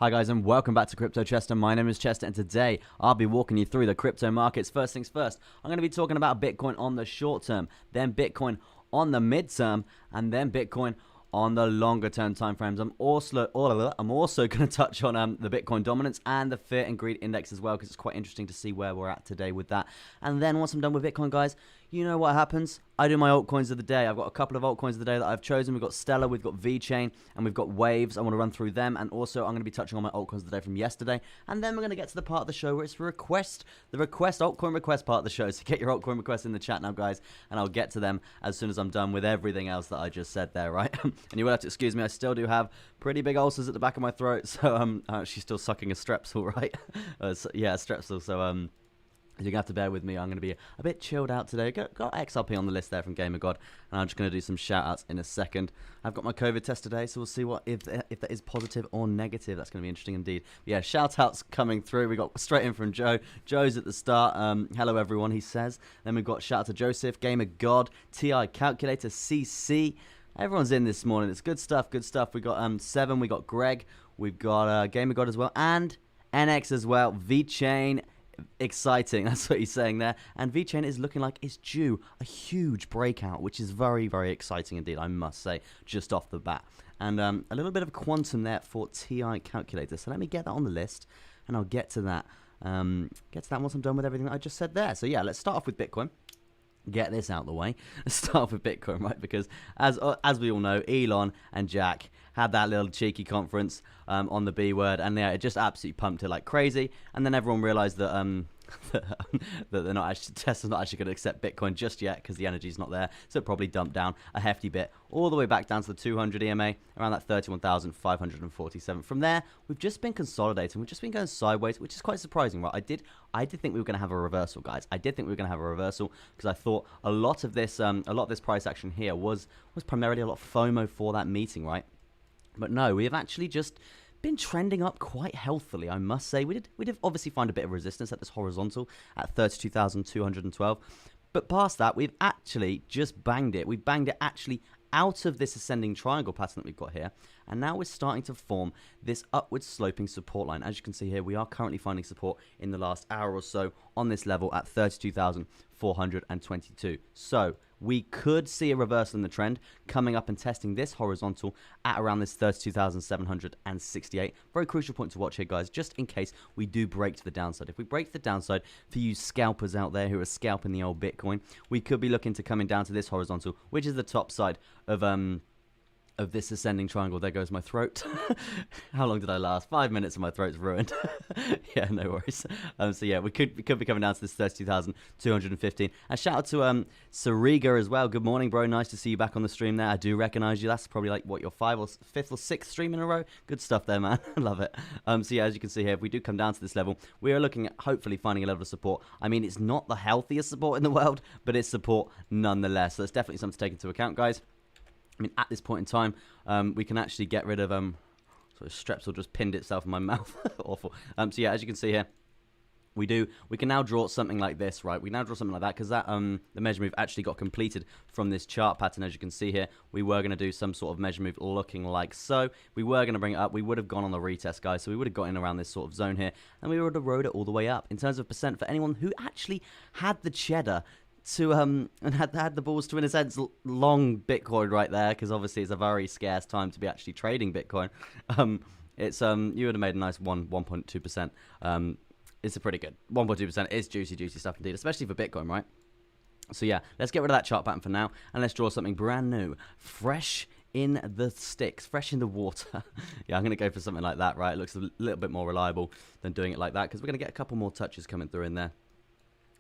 Hi guys and welcome back to Crypto Chester. My name is Chester and today I'll be walking you through the crypto markets. First things first, I'm going to be talking about Bitcoin on the short term, then Bitcoin on the mid-term, and then Bitcoin on the longer term time frames. I'm also going to touch on the Bitcoin dominance and the fear and greed index as well, because it's quite interesting to see where we're at today with that. And then once I'm done with Bitcoin, guys, you know what happens. I do my altcoins of the day. I've got a couple of altcoins of the day that I've chosen. We've got Stellar, we've got VeChain, and we've got Waves. I want to run through them, and also I'm going to be touching on my altcoins of the day from yesterday. And then we're going to get to the part of the show where it's the altcoin request part of the show. So get your altcoin requests in the chat now, guys, and I'll get to them as soon as I'm done with everything else that I just said there, right? And you will have to excuse me. I still do have pretty big ulcers at the back of my throat, so I'm actually still sucking a Strepsil, right? Yeah, Strepsil. So you're going to have to bear with me. I'm going to be a bit chilled out today. Got XRP on the list there from Gamer God, and I'm just going to do some shout-outs in a second. I've got my COVID test today, so we'll see if that is positive or negative. That's going to be interesting indeed. But yeah, shout-outs coming through. We got straight in from Joe. Joe's at the start. Hello, everyone, he says. Then we've got shout-out to Joseph, Gamer God, TI Calculator, CC. Everyone's in this morning. It's good stuff, good stuff. We got Seven, we got Greg, we've got Gamer God as well, and NX as well, VeChain. Exciting, that's what he's saying there. And VeChain is looking like it's due a huge breakout, which is very, very exciting indeed, I must say, just off the bat. And a little bit of quantum there for TI Calculator. So let me get that on the list, and I'll get to that. Once I'm done with everything that I just said there. So yeah, let's start off with Bitcoin. Get this out of the way. Let's start off with Bitcoin, right? Because as we all know, Elon and Jack had that little cheeky conference on the B word, and yeah, it just absolutely pumped it like crazy. And then everyone realized that that they're not actually, Tesla's not actually going to accept Bitcoin just yet because the energy's not there. So it probably dumped down a hefty bit all the way back down to the 200 EMA, around that 31,547. From there, we've just been consolidating. We've just been going sideways, which is quite surprising, right? I did think we were going to have a reversal, guys. I did think we were going to have a reversal because I thought a lot of this price action here was primarily a lot of FOMO for that meeting, right? But no, we have actually just been trending up quite healthily, I must say. We did obviously find a bit of resistance at this horizontal at 32,212, but past that, we've actually just banged it. We banged it actually out of this ascending triangle pattern that we've got here, and now we're starting to form this upward sloping support line. As you can see here, we are currently finding support in the last hour or so on this level at 32,422. So we could see a reversal in the trend coming up and testing this horizontal at around this 32,768. Very crucial point to watch here, guys, just in case we do break to the downside. If we break to the downside, for you scalpers out there who are scalping the old Bitcoin, we could be looking to coming down to this horizontal, which is the top side of this ascending triangle. There goes my throat. How long did I last? 5 minutes and my throat's ruined. Yeah, no worries. So yeah, we could be coming down to this 32,215. And shout out to Sariga as well. Good morning, bro. Nice to see you back on the stream there. I do recognize you. That's probably like, what, your 5th or 5th or 6th stream in a row? Good stuff there, man. I love it. So yeah, as you can see here, if we do come down to this level, we are looking at hopefully finding a level of support. I mean, it's not the healthiest support in the world, but it's support nonetheless. So it's definitely something to take into account, guys. I mean, at this point in time, we can actually get rid of, sorry, Strepsil just pinned itself in my mouth. Awful. So yeah, as you can see here, we can now draw something like this, right? We now draw something like that because that, the measure move actually got completed from this chart pattern. As you can see here, we were going to do some sort of measure move looking like so. We were going to bring it up. We would have gone on the retest, guys. So we would have got in around this sort of zone here, and we would have rode it all the way up. In terms of percent, for anyone who actually had the cheddar to and had the balls to, in a sense, long Bitcoin right there, because obviously it's a very scarce time to be actually trading Bitcoin. It's you would have made a nice 1.2%. It's a pretty good 1.2%. It's juicy stuff indeed, especially for Bitcoin, right? So yeah, let's get rid of that chart pattern for now, and let's draw something brand new, fresh in the sticks, fresh in the water. Yeah, I'm going to go for something like that, right? It looks a little bit more reliable than doing it like that, because we're going to get a couple more touches coming through in there.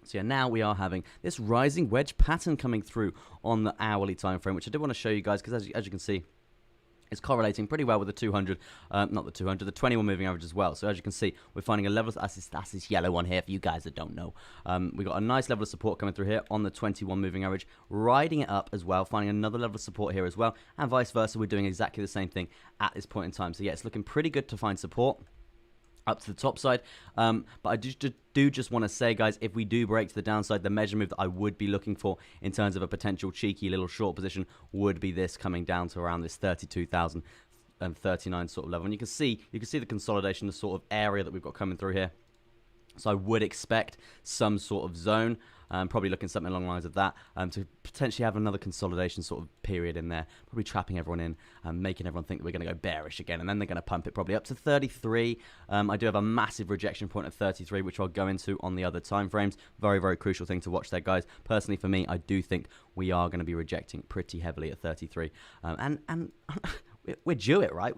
So yeah, now we are having this rising wedge pattern coming through on the hourly time frame, which I did want to show you guys, because as you can see, it's correlating pretty well with the 200, not the 200, the 21 moving average as well. So as you can see, we're finding a level, that's this yellow one here for you guys that don't know. We got a nice level of support coming through here on the 21 moving average, riding it up as well, finding another level of support here as well, and vice versa. We're doing exactly the same thing at this point in time. So yeah, it's looking pretty good to find support up to the top side, but I do just want to say, guys, if we do break to the downside, the measure move that I would be looking for in terms of a potential cheeky little short position would be this coming down to around this 32,000 39 sort of level. And you can see the consolidation, the sort of area that we've got coming through here. So I would expect some sort of zone, probably looking something along the lines of that, to potentially have another consolidation sort of period in there, probably trapping everyone in, making everyone think that we're going to go bearish again, and then they're going to pump it probably up to 33. I do have a massive rejection point at 33, which I'll go into on the other time frames. Very, very crucial thing to watch there, guys. Personally, for me, I do think we are going to be rejecting pretty heavily at 33, and we're due it, right?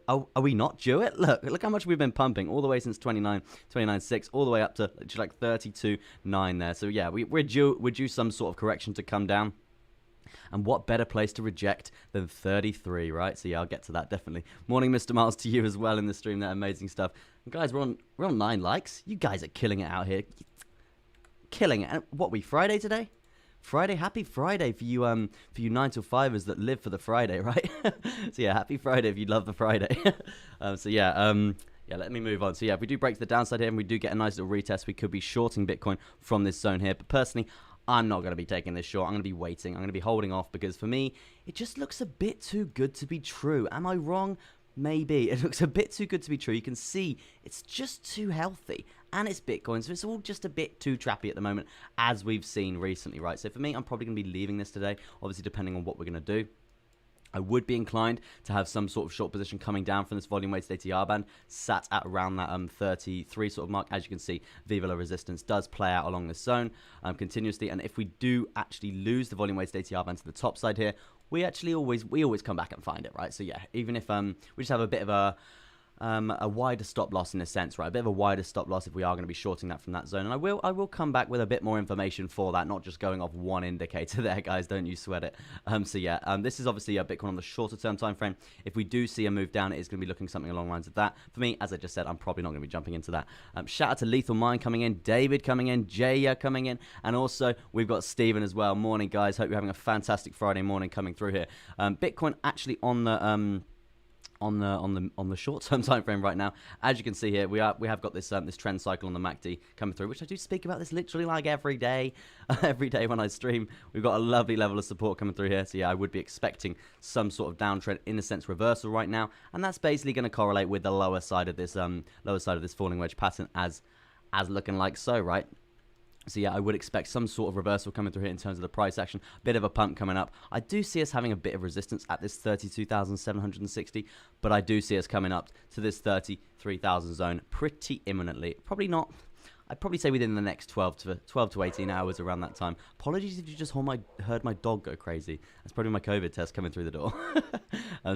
Are we not due it? Look how much we've been pumping all the way since 29.6, all the way up to like 32.9 there. So yeah, we're due some sort of correction to come down. And what better place to reject than 33, right? So yeah, I'll get to that definitely. Morning, Mr. Miles, to you as well in the stream. That amazing stuff. And guys, we're on 9 likes. You guys are killing it out here, killing it. And what, we Friday today? Friday, happy Friday for you 9 till 5ers that live for the Friday, right? So yeah, happy Friday if you love the Friday. Yeah, let me move on. So yeah, if we do break to the downside here and we do get a nice little retest, we could be shorting Bitcoin from this zone here. But personally, I'm not going to be taking this short. I'm going to be waiting. I'm going to be holding off because for me, it just looks a bit too good to be true. Am I wrong? Maybe. It looks a bit too good to be true. You can see it's just too healthy. And it's Bitcoin, so it's all just a bit too trappy at the moment, as we've seen recently, right? So for me, I'm probably going to be leaving this today, obviously depending on what we're going to do. I would be inclined to have some sort of short position coming down from this volume-weighted ATR band, sat at around that 33 sort of mark. As you can see, Viva La Resistance does play out along this zone continuously, and if we do actually lose the volume-weighted ATR band to the top side here, we always come back and find it, right? So yeah, even if we just have a bit of a wider stop loss in a sense, right? A bit of a wider stop loss if we are going to be shorting that from that zone. And I will come back with a bit more information for that, not just going off one indicator there, guys. Don't you sweat it. So yeah, this is obviously a Bitcoin on the shorter term time frame. If we do see a move down, it is going to be looking something along the lines of that. For me, as I just said, I'm probably not going to be jumping into that. Shout out to Lethal Mind coming in, David coming in, Jaya coming in, and also we've got Steven as well. Morning, guys. Hope you're having a fantastic Friday morning coming through here. Bitcoin actually on the on the short-term time frame right now, as you can see here, we have got this this trend cycle on the MACD coming through, which I do speak about this literally like every day, every day when I stream. We've got a lovely level of support coming through here, so yeah, I would be expecting some sort of downtrend, in a sense reversal right now, and that's basically going to correlate with the lower side of this falling wedge pattern as looking like so, right? So yeah, I would expect some sort of reversal coming through here in terms of the price action. Bit of a pump coming up. I do see us having a bit of resistance at this 32,760, but I do see us coming up to this 33,000 zone pretty imminently. Probably not. I'd probably say within the next 12 to 18 hours around that time. Apologies if you just heard my dog go crazy. That's probably my COVID test coming through the door.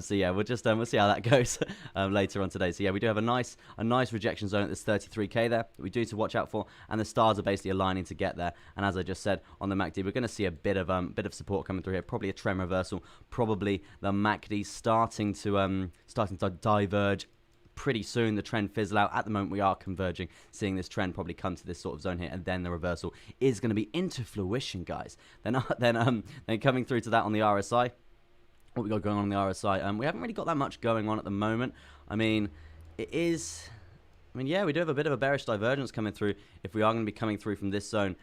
So yeah, we'll see how that goes later on today. So yeah, we do have a nice rejection zone at this 33k there that we do to watch out for, and the stars are basically aligning to get there. And as I just said on the MACD, we're going to see a bit of support coming through here. Probably a trend reversal. Probably the MACD starting to diverge pretty soon. The trend fizzle out. At the moment we are converging, seeing this trend probably come to this sort of zone here, and then the reversal is going to be into fruition, guys. Then coming through to that on the RSI, what we got going on the RSI, we haven't really got that much going on at the moment. I mean, yeah, we do have a bit of a bearish divergence coming through if we are going to be coming through from this zone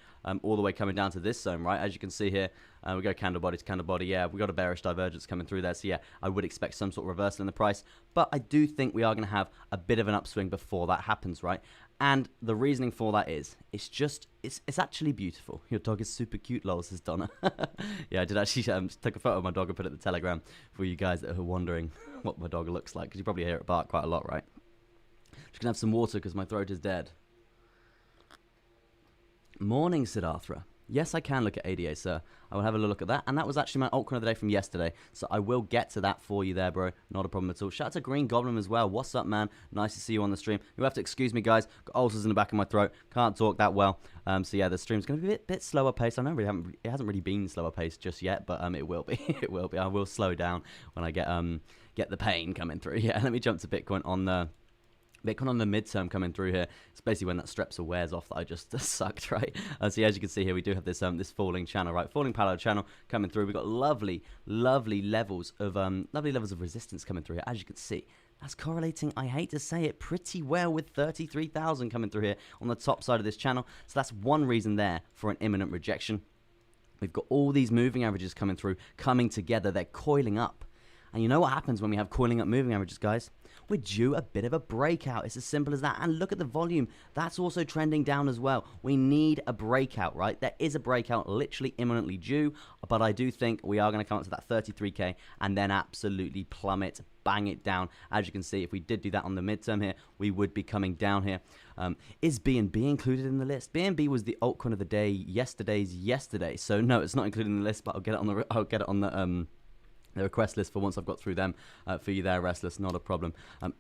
all the way coming down to this zone, right? As you can see here, we go candle body to candle body. Yeah, we got a bearish divergence coming through there. So yeah, I would expect some sort of reversal in the price, but I do think we are going to have a bit of an upswing before that happens, right? And the reasoning for that is, it's actually beautiful. Your dog is super cute, lol, says Donna. Yeah, I did actually take a photo of my dog and put it in the Telegram for you guys that are wondering what my dog looks like, because you probably hear it bark quite a lot, right? Just gonna have some water because my throat is dead. Morning, Siddhartha. Yes, I can look at ADA, sir. I will have a look at that. And that was actually my altcoin of the day from yesterday. So I will get to that for you there, bro. Not a problem at all. Shout out to Green Goblin as well. What's up, man? Nice to see you on the stream. You have to excuse me, guys. Got ulcers in the back of my throat. Can't talk that well. So yeah, the stream's going to be a bit slower paced. I know it hasn't really been slower paced just yet, but it will be. It will be. I will slow down when I get the pain coming through. Yeah, let me jump to Bitcoin on the midterm coming through here. It's basically when that Strepsil wears off that I just sucked, right? So as you can see here, we do have this this falling channel, right? Falling parallel channel coming through. We've got lovely levels of resistance coming through here. As you can see, that's correlating, I hate to say it, pretty well with 33,000 coming through here on the top side of this channel. So that's one reason there for an imminent rejection. We've got all these moving averages coming through, coming together. They're coiling up. And you know what happens when we have coiling up moving averages, guys? We're due a bit of a breakout. It's as simple as that. And look at the volume. That's also trending down as well. We need a breakout, right? There is a breakout literally imminently due, but I do think we are going to come up to that 33K and then absolutely plummet, bang it down. As you can see, if we did do that on the midterm here, we would be coming down here. Is BNB included in the list? BNB was the altcoin of the day yesterday. So no, it's not included in the list, but I'll get it on the request list for once I've got through them for you there, Restless, not a problem.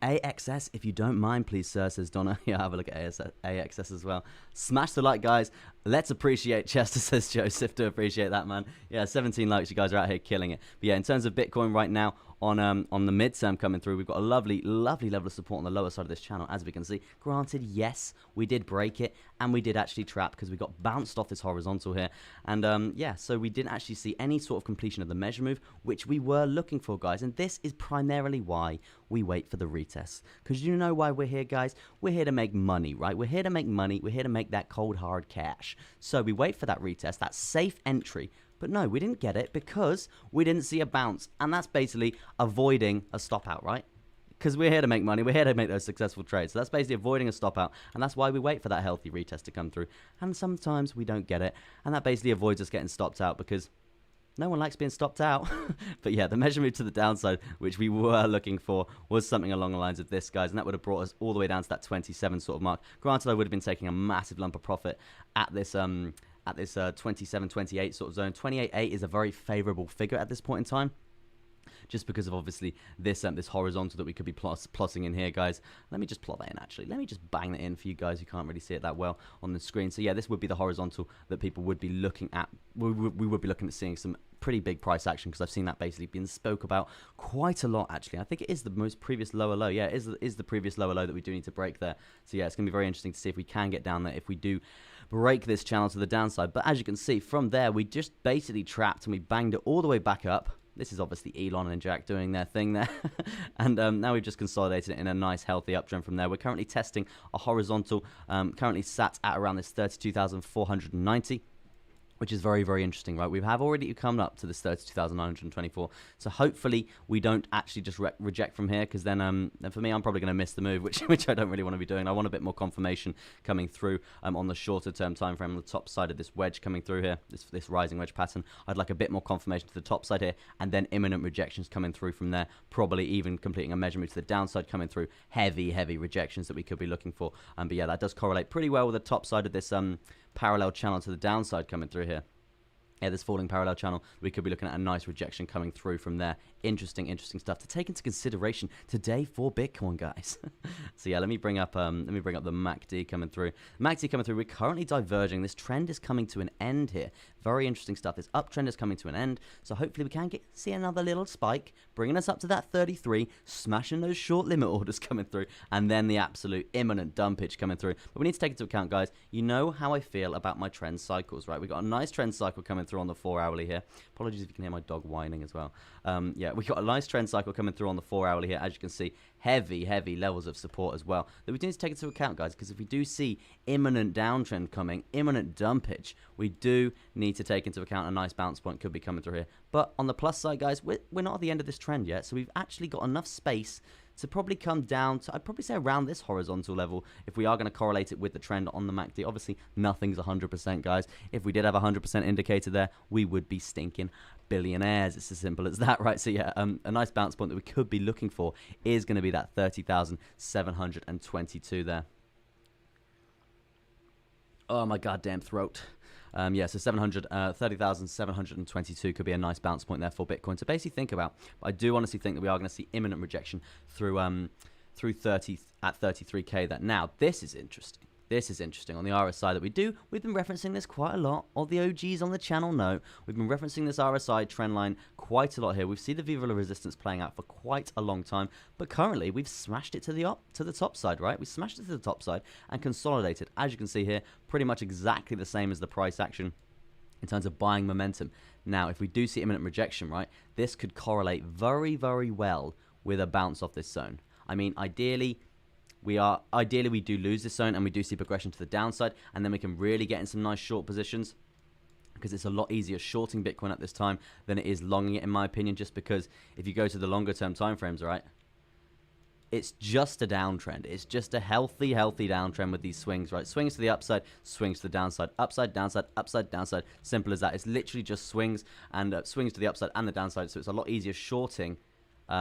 AXS, if you don't mind, please, sir, says Donna. Yeah, have a look at AXS as well. Smash the like, guys. Let's appreciate Chester, says Joseph. Do appreciate that, man. Yeah, 17 likes. You guys are out here killing it. But yeah, in terms of Bitcoin right now, on the midterm coming through, we've got a lovely level of support on the lower side of this channel, as we can see. Granted, yes, we did break it, and we did actually trap because we got bounced off this horizontal here. And yeah, so we didn't actually see any sort of completion of the measure move, which we were looking for, guys. And this is primarily why we wait for the retest. Because you know why we're here, guys? We're here to make money, right? We're here to make money. We're here to make that cold, hard cash. So we wait for that retest, that safe entry. But no, we didn't get it because we didn't see a bounce. And that's basically avoiding a stop out, right? Because we're here to make money. We're here to make those successful trades. So that's basically avoiding a stop out. And that's why we wait for that healthy retest to come through. And sometimes we don't get it. And that basically avoids us getting stopped out because no one likes being stopped out. But yeah, the measure move to the downside, which we were looking for, was something along the lines of this, guys. And that would have brought us all the way down to that 27 sort of mark. Granted, I would have been taking a massive lump of profit at this 27, 28 sort of zone. 28.8 is a very favorable figure at this point in time, just because of obviously this horizontal that we could be plotting in here, guys. Let me just plot that in, actually. Let me just bang that in for you guys who can't really see it that well on the screen. So yeah, this would be the horizontal that people would be looking at. We would be looking at seeing some pretty big price action, because I've seen that basically being spoke about quite a lot, actually. I think it is the most previous lower low. Yeah, it is the previous lower low that we do need to break there. So yeah, it's going to be very interesting to see if we can get down there, if we do break this channel to the downside. But as you can see, from there, we just basically trapped and we banged it all the way back up. This is obviously Elon and Jack doing their thing there. And now we've just consolidated it in a nice, healthy uptrend from there. We're currently testing a horizontal, currently sat at around this 32,490. Which is very, very interesting, right? We have already come up to this 32,924. So hopefully we don't actually just reject from here, because then for me, I'm probably going to miss the move, which I don't really want to be doing. I want a bit more confirmation coming through on the shorter term time frame, on the top side of this wedge coming through here, this rising wedge pattern. I'd like a bit more confirmation to the top side here, and then imminent rejections coming through from there, probably even completing a measurement to the downside coming through, heavy rejections that we could be looking for. But yeah, that does correlate pretty well with the top side of this parallel channel to the downside coming through here. Yeah, this falling parallel channel, we could be looking at a nice rejection coming through from there. Interesting stuff to take into consideration today for Bitcoin, guys. So yeah, let me bring up the MACD coming through. MACD coming through. We're currently diverging. This trend is coming to an end here. Very interesting stuff. This uptrend is coming to an end. So hopefully we can see another little spike, bringing us up to that 33, smashing those short limit orders coming through, and then the absolute imminent dumpage coming through. But we need to take into account, guys, you know how I feel about my trend cycles, right? We got a nice trend cycle coming through on the 4-hourly here. Apologies if you can hear my dog whining as well. Yeah, we got a nice trend cycle coming through on the 4-hourly here. As you can see, heavy levels of support as well that we do need to take into account, guys, because if we do see imminent downtrend coming, imminent dumpage, we do need to take into account a nice bounce point could be coming through here. But on the plus side, guys, we're not at the end of this trend yet, so we've actually got enough space to probably come down to, I'd probably say, around this horizontal level if we are going to correlate it with the trend on the MACD. Obviously, nothing's 100%, guys. If we did have a 100% indicator there, we would be stinking billionaires. It's as simple as that, right? So yeah, a nice bounce point that we could be looking for is going to be that 30,722 there. Oh, my goddamn throat. Yeah, so 30,722 could be a nice bounce point there for Bitcoin to basically think about. But I do honestly think that we are going to see imminent rejection through 30 at 33K. That now this is interesting. This is interesting on the RSI that we've been referencing this quite a lot. All the OGs on the channel know we've been referencing this RSI trend line quite a lot here. We've seen the Viva La resistance playing out for quite a long time, but currently we've smashed it to the top side, right? We smashed it to the top side and consolidated. As you can see here, pretty much exactly the same as the price action in terms of buying momentum. Now, if we do see imminent rejection, right, this could correlate very, very well with a bounce off this zone. I mean, ideally we do lose this zone and we do see progression to the downside, and then we can really get in some nice short positions because it's a lot easier shorting Bitcoin at this time than it is longing it, in my opinion, just because if you go to the longer term time frames, right, it's just a downtrend. It's just a healthy downtrend with these swings, right? Swings to the upside, swings to the downside, upside, downside, upside, downside. Simple as that. It's literally just swings and swings to the upside and the downside. So it's a lot easier shorting a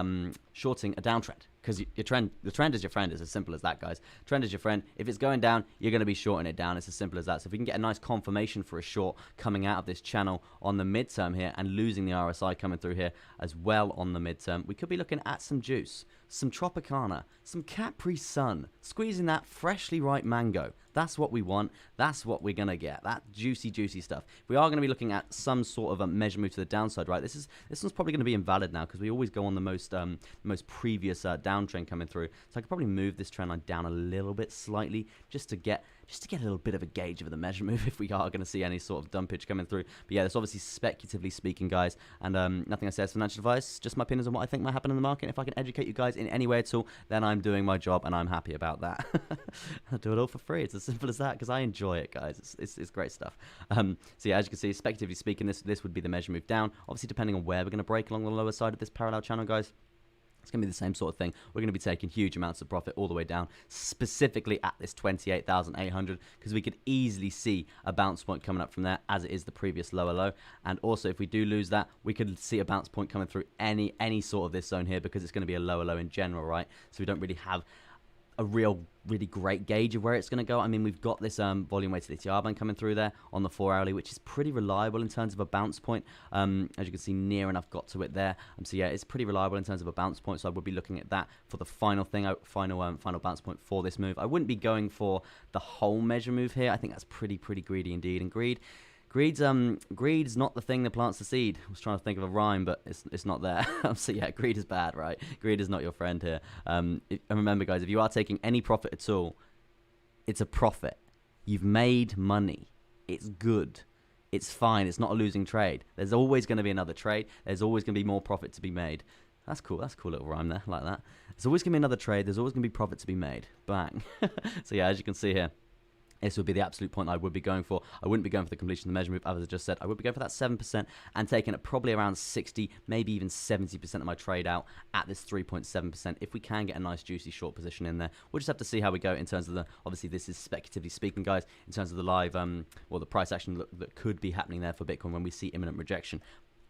downtrend, because the trend is your friend. It's as simple as that, guys. Trend is your friend. If it's going down, you're going to be shorting it down. It's as simple as that. So if we can get a nice confirmation for a short coming out of this channel on the midterm here and losing the RSI coming through here as well on the midterm, we could be looking at some juice, some Tropicana, some Capri Sun, squeezing that freshly ripe mango. That's what we want. That's what we're going to get. That juicy stuff. We are going to be looking at some sort of a measure move to the downside, right? This one's probably going to be invalid now, because we always go on the most previous downtrend coming through. So I could probably move this trend line down a little bit slightly just to get a little bit of a gauge of the measure move if we are going to see any sort of dumpage coming through. But yeah, that's obviously speculatively speaking, guys, and nothing I say is financial advice, just my opinions on what I think might happen in the market. If I can educate you guys in any way at all, then I'm doing my job, and I'm happy about that. I do it all for free. It's as simple as that, because I enjoy it, guys. It's great stuff. So yeah, as you can see, speculatively speaking, this would be the measure move down. Obviously, depending on where we're going to break along the lower side of this parallel channel, guys, it's going to be the same sort of thing. We're going to be taking huge amounts of profit all the way down, specifically at this 28,800, because we could easily see a bounce point coming up from there, as it is the previous lower low. And also, if we do lose that, we could see a bounce point coming through any sort of this zone here, because it's going to be a lower low in general, right? So we don't really have a really great gauge of where it's going to go. I mean, we've got this volume weighted ATR band coming through there on the 4 hourly, which is pretty reliable in terms of a bounce point. As you can see, near enough got to it there. So yeah, it's pretty reliable in terms of a bounce point. So I would be looking at that for the final bounce point for this move. I wouldn't be going for the whole measure move here. I think that's pretty greedy indeed. And greed's not the thing that plants the seed. I was trying to think of a rhyme, but it's not there. So yeah, greed is bad, right? Greed is not your friend here. And remember, guys, if you are taking any profit at all, it's a profit. You've made money. It's good. It's fine. It's not a losing trade. There's always going to be another trade. There's always going to be more profit to be made. That's cool. That's a cool little rhyme there, like that. There's always going to be another trade. There's always going to be profit to be made. Bang. So yeah, as you can see here, this would be the absolute point I would be going for. I wouldn't be going for the completion of the measure move, as I just said. I would be going for that 7% and taking it probably around 60, maybe even 70% of my trade out at this 3.7%. If we can get a nice juicy short position in there, we'll just have to see how we go in terms of obviously this is speculatively speaking, guys, in terms of the live, the price action that could be happening there for Bitcoin when we see imminent rejection.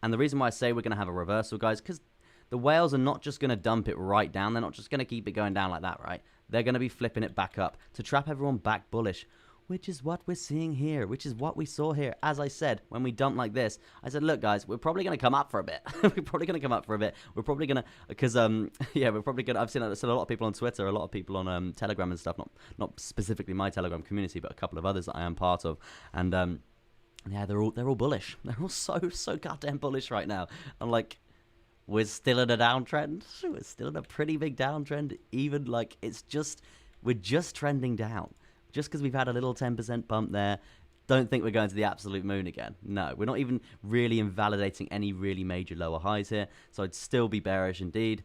And the reason why I say we're going to have a reversal, guys, because the whales are not just going to dump it right down. They're not just going to keep it going down like that, right? They're going to be flipping it back up to trap everyone back bullish, which is what we're seeing here, which is what we saw here. As I said, when we dump like this, I said, look, guys, we're probably going to come up for a bit. We're probably going to come up for a bit. We're probably going to, because, yeah, we're probably going to, I've seen a lot of people on Twitter, a lot of people on Telegram and stuff, not specifically my Telegram community, but a couple of others that I am part of. And, yeah, they're all bullish. They're all so goddamn bullish right now. I'm like, we're still in a downtrend. We're still in a pretty big downtrend. Even like we're just trending down. Just because we've had a little 10% bump there, don't think we're going to the absolute moon again. No, we're not even really invalidating any really major lower highs here. So I'd still be bearish indeed.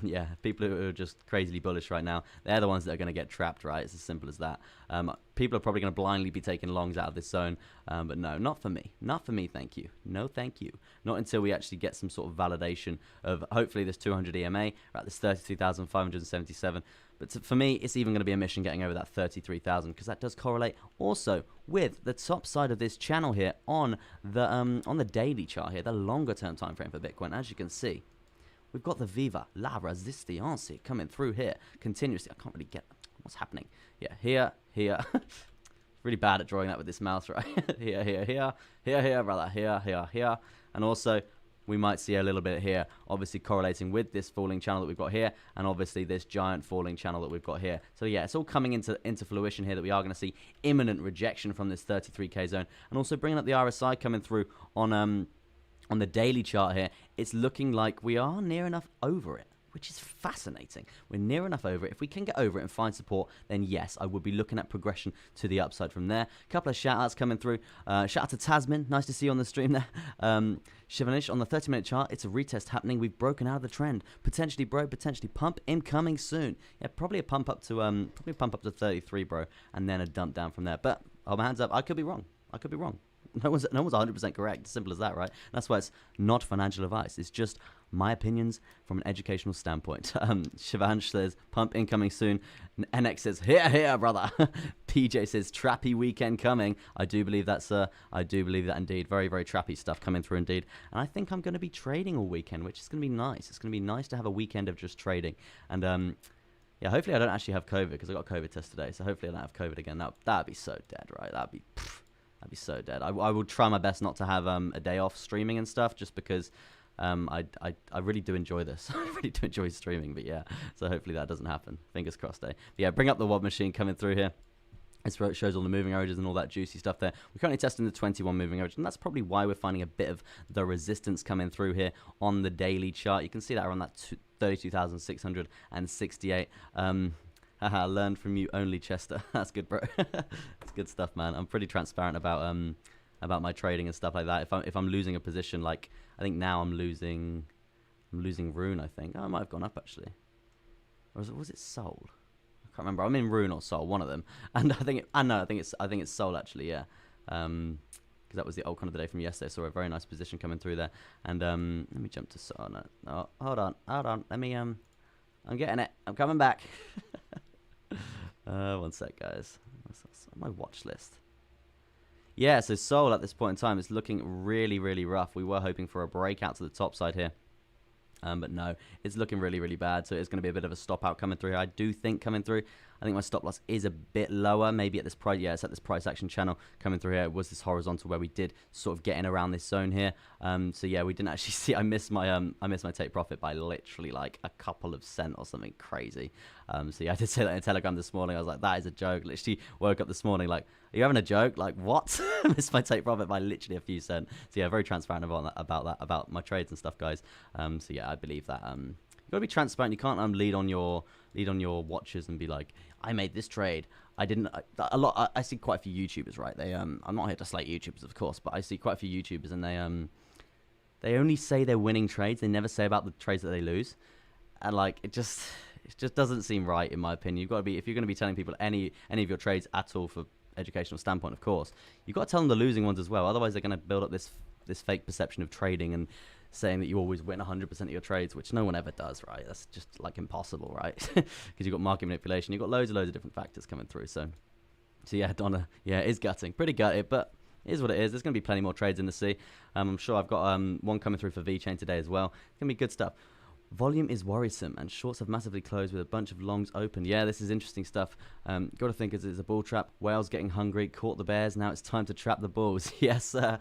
Yeah, people who are just crazily bullish right now, they're the ones that are going to get trapped, right? It's as simple as that. People are probably going to blindly be taking longs out of this zone. But no, not for me. Not for me, thank you. No, thank you. Not until we actually get some sort of validation of hopefully this 200 EMA, or at this 33,577. But for me, it's even going to be a mission getting over that 33,000, because that does correlate also with the top side of this channel here on the daily chart here, the longer term time frame for Bitcoin. As you can see, we've got the Viva La Resistance coming through here continuously. I can't really get what's happening. Yeah, here. Really bad at drawing that with this mouse, right? here, brother. Here. And also, we might see a little bit here, obviously correlating with this falling channel that we've got here, and obviously this giant falling channel that we've got here. So yeah, it's all coming into fruition here that we are going to see imminent rejection from this 33k zone, and also bringing up the RSI coming through on the daily chart here. It's looking like we are near enough over it, which is fascinating. We're near enough over it. If we can get over it and find support, then yes, I would be looking at progression to the upside from there. A couple of shout-outs coming through. Shout out to Tasman. Nice to see you on the stream there. Shivanish, on the 30-minute chart, it's a retest happening. We've broken out of the trend. Potentially, bro. Potentially pump incoming soon. Yeah, probably a pump up to 33, bro, and then a dump down from there. But hold my hands up. I could be wrong. No one's 100% correct. As simple as that, right? That's why it's not financial advice. It's just my opinions from an educational standpoint. Shivansh says, pump incoming soon. NX says, here, brother. PJ says, trappy weekend coming. I do believe that, sir. I do believe that indeed. Very, very trappy stuff coming through indeed. And I think I'm going to be trading all weekend, which is going to be nice. It's going to be nice to have a weekend of just trading. And, yeah, hopefully I don't actually have COVID, because I got a COVID test today. So hopefully I don't have COVID again. That'd be so dead, right? That'd be so dead. I will try my best not to have a day off streaming and stuff, just because I really do enjoy this. I really do enjoy streaming, but yeah, so hopefully that doesn't happen. Fingers crossed, eh? But yeah, bring up the WOD machine coming through here. It shows all the moving averages and all that juicy stuff there. We're currently testing the 21 moving average, and that's probably why we're finding a bit of the resistance coming through here on the daily chart. You can see that around that 32,668. Haha, learned from you only, Chester. That's good, bro. That's good stuff, man. I'm pretty transparent about my trading and stuff like that. If I'm losing a position, like I think now I'm losing Rune. I think I might have gone up actually, or was it Soul? I can't remember. I'm in Rune or Soul, one of them. And I think it's Soul actually. Yeah. Because that was the Altcoin of the day from yesterday. So a very nice position coming through there. And let me jump to Soul. No, hold on. Let me I'm getting it. I'm coming back. One sec, guys. What's on my watch list? Yeah, so Sol at this point in time is looking really, really rough. We were hoping for a breakout to the top side here. But no, it's looking really, really bad. So it's going to be a bit of a stop out coming through here. I do think coming through. I think my stop loss is a bit lower. Maybe at this price. Yeah, it's at this price action channel coming through here. It was this horizontal where we did sort of get in around this zone here. So yeah, we didn't actually see. I missed my take profit by literally like a couple of cents or something crazy. So yeah, I did say that in Telegram this morning. I was like, that is a joke. Literally woke up this morning like, are you having a joke? Like what? I missed my take profit by literally a few cents. So yeah, very transparent about my trades and stuff, guys. So yeah, I believe that. You gotta be transparent. You can't lead on your watches and be like, I made this trade. I didn't. I see quite a few YouTubers, right? I'm not here to slate YouTubers, of course, but I see quite a few YouTubers, and they only say they're winning trades. They never say about the trades that they lose, and like it just doesn't seem right in my opinion. You've got to be, if you're going to be telling people any of your trades at all for educational standpoint, of course, you've got to tell them the losing ones as well. Otherwise, they're going to build up this fake perception of trading and saying that you always win 100% of your trades, which no one ever does, right? That's just like impossible, right? Because you've got market manipulation, you've got loads of different factors coming through. So yeah, Donna, yeah, it is gutting, pretty gutted, but it is what it is. There's going to be plenty more trades in the sea. I'm sure I've got one coming through for VeChain today as well. It's going to be good stuff. Volume is worrisome, and shorts have massively closed with a bunch of longs open. Yeah, this is interesting stuff. Got to think it's a bull trap. Whales getting hungry, caught the bears. Now it's time to trap the bulls. Yes, that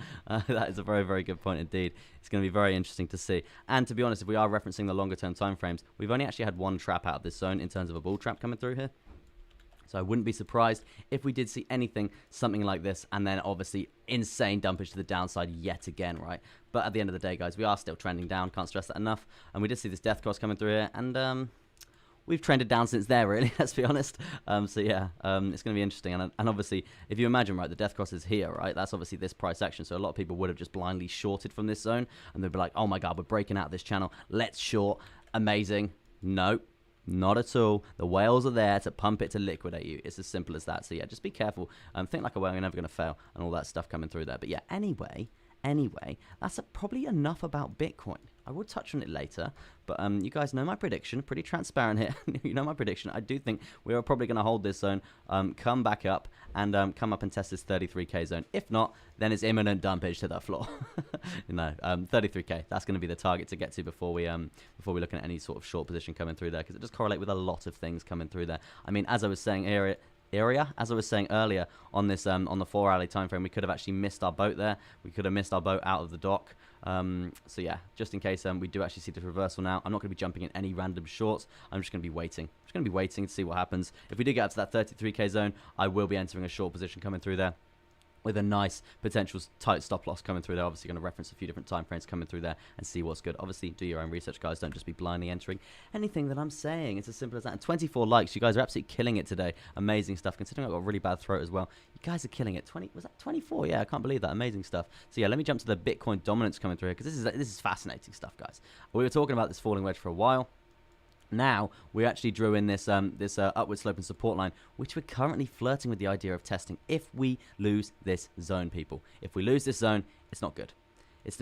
is a very, very good point indeed. It's going to be very interesting to see. And to be honest, if we are referencing the longer term time frames, we've only actually had one trap out of this zone in terms of a bull trap coming through here. So I wouldn't be surprised if we did see something like this, and then obviously insane dumpage to the downside yet again, right? But at the end of the day, guys, we are still trending down. Can't stress that enough. And we did see this death cross coming through here, and we've trended down since there, really. Let's be honest. So yeah, it's going to be interesting. And obviously, if you imagine, right, the death cross is here, right? That's obviously this price action. So a lot of people would have just blindly shorted from this zone, and they'd be like, "Oh my God, we're breaking out of this channel. Let's short. Amazing." Nope. Not at all. The whales are there to pump it to liquidate you. It's as simple as that. So yeah, just be careful. Think like a whale, you're never going to fail, and all that stuff coming through there. But yeah, anyway, that's probably enough about Bitcoin. I will touch on it later, but you guys know my prediction. Pretty transparent here. You know my prediction. I do think we are probably going to hold this zone, come back up, and come up and test this 33k zone. If not, then it's imminent dumpage to the floor. 33k. That's going to be the target to get to before we're looking at any sort of short position coming through there, because it does correlate with a lot of things coming through there. I mean, as I was saying as I was saying earlier on this on the 4-hourly time frame, we could have actually missed our boat there. We could have missed our boat out of the dock. So yeah, just in case we do actually see this reversal now, I'm not going to be jumping in any random shorts. I'm just going to be waiting. Just going to be waiting to see what happens. If we do get up to that 33k zone, I will be entering a short position coming through there, with a nice potential tight stop loss coming through there. Obviously going to reference a few different time frames coming through there and see what's good. Obviously do your own research, guys. Don't just be blindly entering anything that I'm saying. It's as simple as that. And 24 likes. You guys are absolutely killing it today. Amazing stuff. Considering I've got a really bad throat as well, you guys are killing it. Was that 24? Yeah, I can't believe that. Amazing stuff. So yeah, let me jump to the Bitcoin dominance coming through here, because this is fascinating stuff, guys. We were talking about this falling wedge for a while. Now we actually drew in this upward sloping support line, which we're currently flirting with the idea of testing if we lose this zone, people. If we lose this zone, it's not good. It's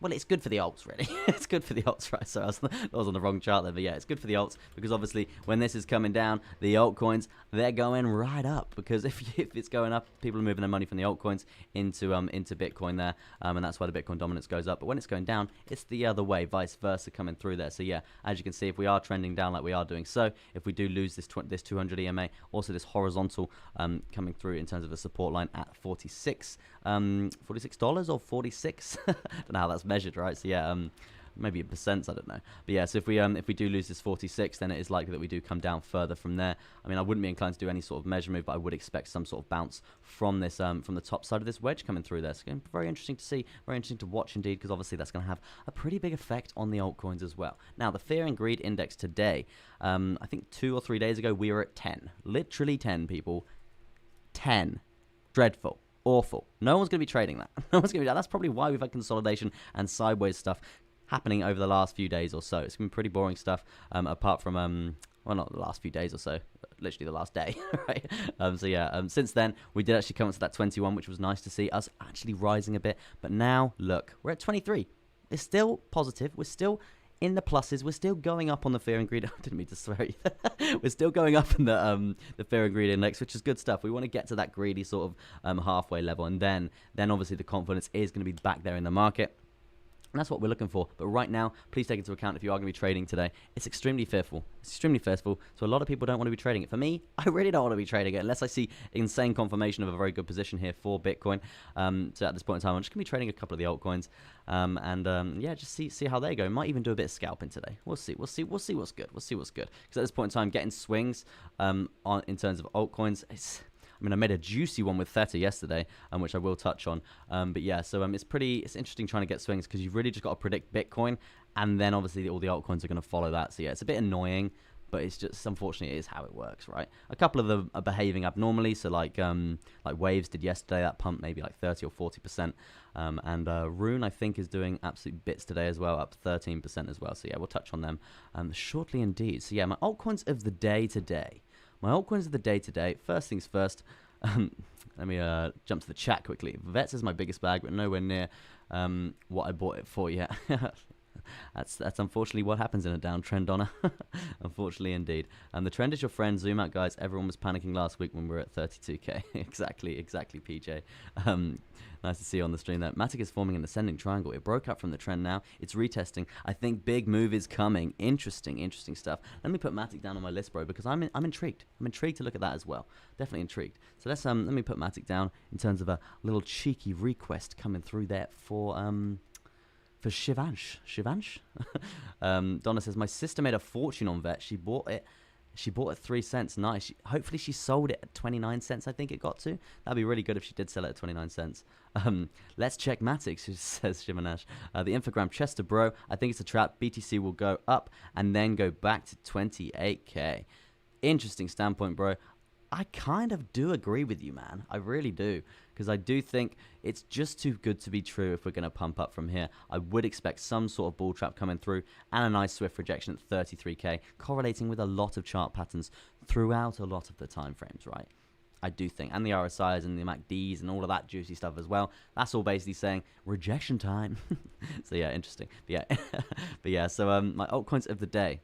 well, it's good for the alts, really. It's good for the alts, right? So I was on the wrong chart there, but yeah, it's good for the alts because obviously when this is coming down, the altcoins, they're going right up because if it's going up, people are moving their money from the altcoins into Bitcoin there, and that's why the Bitcoin dominance goes up. But when it's going down, it's the other way, vice versa, coming through there. So yeah, as you can see, if we are trending down like we are doing, so if we do lose this 200 EMA, also this horizontal coming through in terms of the support line at $46 or 46. I don't know how that's measured, right? So yeah, maybe in percents, I don't know. But yeah, so if we do lose this 46, then it is likely that we do come down further from there. I mean, I wouldn't be inclined to do any sort of measure move, but I would expect some sort of bounce from this from the top side of this wedge coming through there. So it's going to be very interesting to see, very interesting to watch indeed, because obviously that's going to have a pretty big effect on the altcoins as well. Now, the fear and greed index today, I think 2 or 3 days ago, we were at 10. Literally 10, people. 10. Dreadful. Awful. No one's going to be trading that. No one's going to be that. That's probably why we've had consolidation and sideways stuff happening over the last few days or so. It's been pretty boring stuff, apart from, well, not the last few days or so, literally the last day, right? So yeah, since then, we did actually come up to that 21, which was nice to see us actually rising a bit. But now, look, we're at 23. It's still positive. We're still in the pluses. We're still going up on the fear and greed. I didn't mean to swear either. We're still going up in the fear and greed index, which is good stuff. We want to get to that greedy sort of halfway level, and then obviously the confidence is going to be back there in the market. And that's what we're looking for. But right now, please take into account if you are going to be trading today, it's extremely fearful. It's extremely fearful. So a lot of people don't want to be trading it. For me, I really don't want to be trading it unless I see insane confirmation of a very good position here for Bitcoin. So at this point in time, I'm just going to be trading a couple of the altcoins. Yeah, just see how they go. Might even do a bit of scalping today. We'll see what's good. We'll see what's good. Because at this point in time, getting swings in terms of altcoins, I mean, I made a juicy one with Theta yesterday, which I will touch on. But yeah, so it's interesting trying to get swings because you've really just got to predict Bitcoin, and then obviously all the altcoins are going to follow that. So yeah, it's a bit annoying, but it's just, unfortunately, it is how it works, right? A couple of them are behaving abnormally. So like Waves did yesterday, that pumped maybe like 30 or 40%. And Rune, I think, is doing absolute bits today as well, up 13% as well. So yeah, we'll touch on them shortly indeed. So yeah, my altcoins of the day today. My altcoins of the day today. First things first. Let me jump to the chat quickly. Vets is my biggest bag, but nowhere near what I bought it for yet. That's unfortunately what happens in a downtrend, Donna. Unfortunately, indeed. And the trend is your friend. Zoom out, guys. Everyone was panicking last week when we were at 32k. exactly, PJ. Nice to see you on the stream there. Matic is forming an ascending triangle. It broke up from the trend now. It's retesting. I think big move is coming. Interesting stuff. Let me put Matic down on my list, bro, because I'm intrigued. I'm intrigued to look at that as well. Definitely intrigued. So let me put Matic down in terms of a little cheeky request coming through there for Shivansh. Donna says, my sister made a fortune on Vet. She bought it at 3 cents. Nice. Hopefully she sold it at 29 cents, I think it got to. That'd be really good if she did sell it at 29 cents. Let's check Matix, says Shivanash. The infogram Chester, bro. I think it's a trap. BTC will go up and then go back to 28k. Interesting standpoint, bro. I kind of do agree with you, man. I really do. Because I do think it's just too good to be true if we're going to pump up from here. I would expect some sort of bull trap coming through and a nice swift rejection at 33k, correlating with a lot of chart patterns throughout a lot of the time frames, right? I do think. And the RSIs and the MACDs and all of that juicy stuff as well. That's all basically saying rejection time. So yeah, interesting. But yeah, so my altcoins of the day.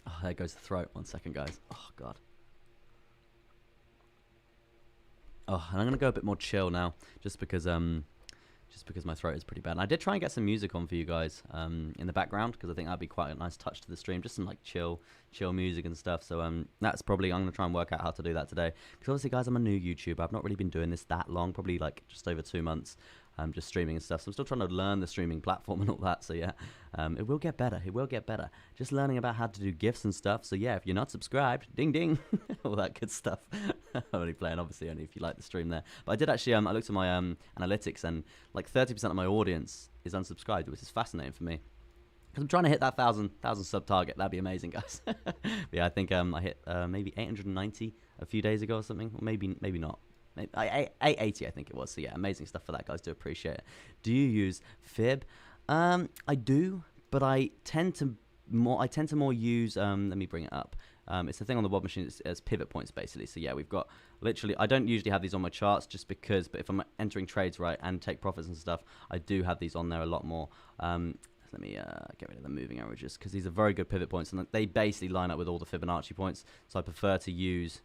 Oh, there goes the throat. 1 second, guys. Oh, God. Oh, and I'm going to go a bit more chill now, just because my throat is pretty bad. And I did try and get some music on for you guys in the background, because I think that'd be quite a nice touch to the stream, just some like chill music and stuff. So that's probably, I'm going to try and work out how to do that today. Because obviously, guys, I'm a new YouTuber. I've not really been doing this that long, probably like just over 2 months. Just streaming and stuff. So I'm still trying to learn the streaming platform and all that. So yeah, it will get better. It will get better. Just learning about how to do GIFs and stuff. So yeah, if you're not subscribed, ding ding, all that good stuff. I'm only playing, obviously, only if you like the stream there. But I did actually, I looked at my analytics, and like 30% of my audience is unsubscribed, which is fascinating for me. Because I'm trying to hit that 1,000 sub target. That'd be amazing, guys. But yeah, I think I hit maybe 890 a few days ago or something. Or maybe not. 880, I think it was. So yeah, amazing stuff for that, guys. Do appreciate it. Do you use Fib? I do, but I tend to I tend to more use, let me bring it up. It's the thing on the WOD machine as pivot points, basically. So yeah, we've got literally, I don't usually have these on my charts just because, but if I'm entering trades, right, and take profits and stuff, I do have these on there a lot more. Let me get rid of the moving averages, because these are very good pivot points, and they basically line up with all the Fibonacci points. So I prefer to use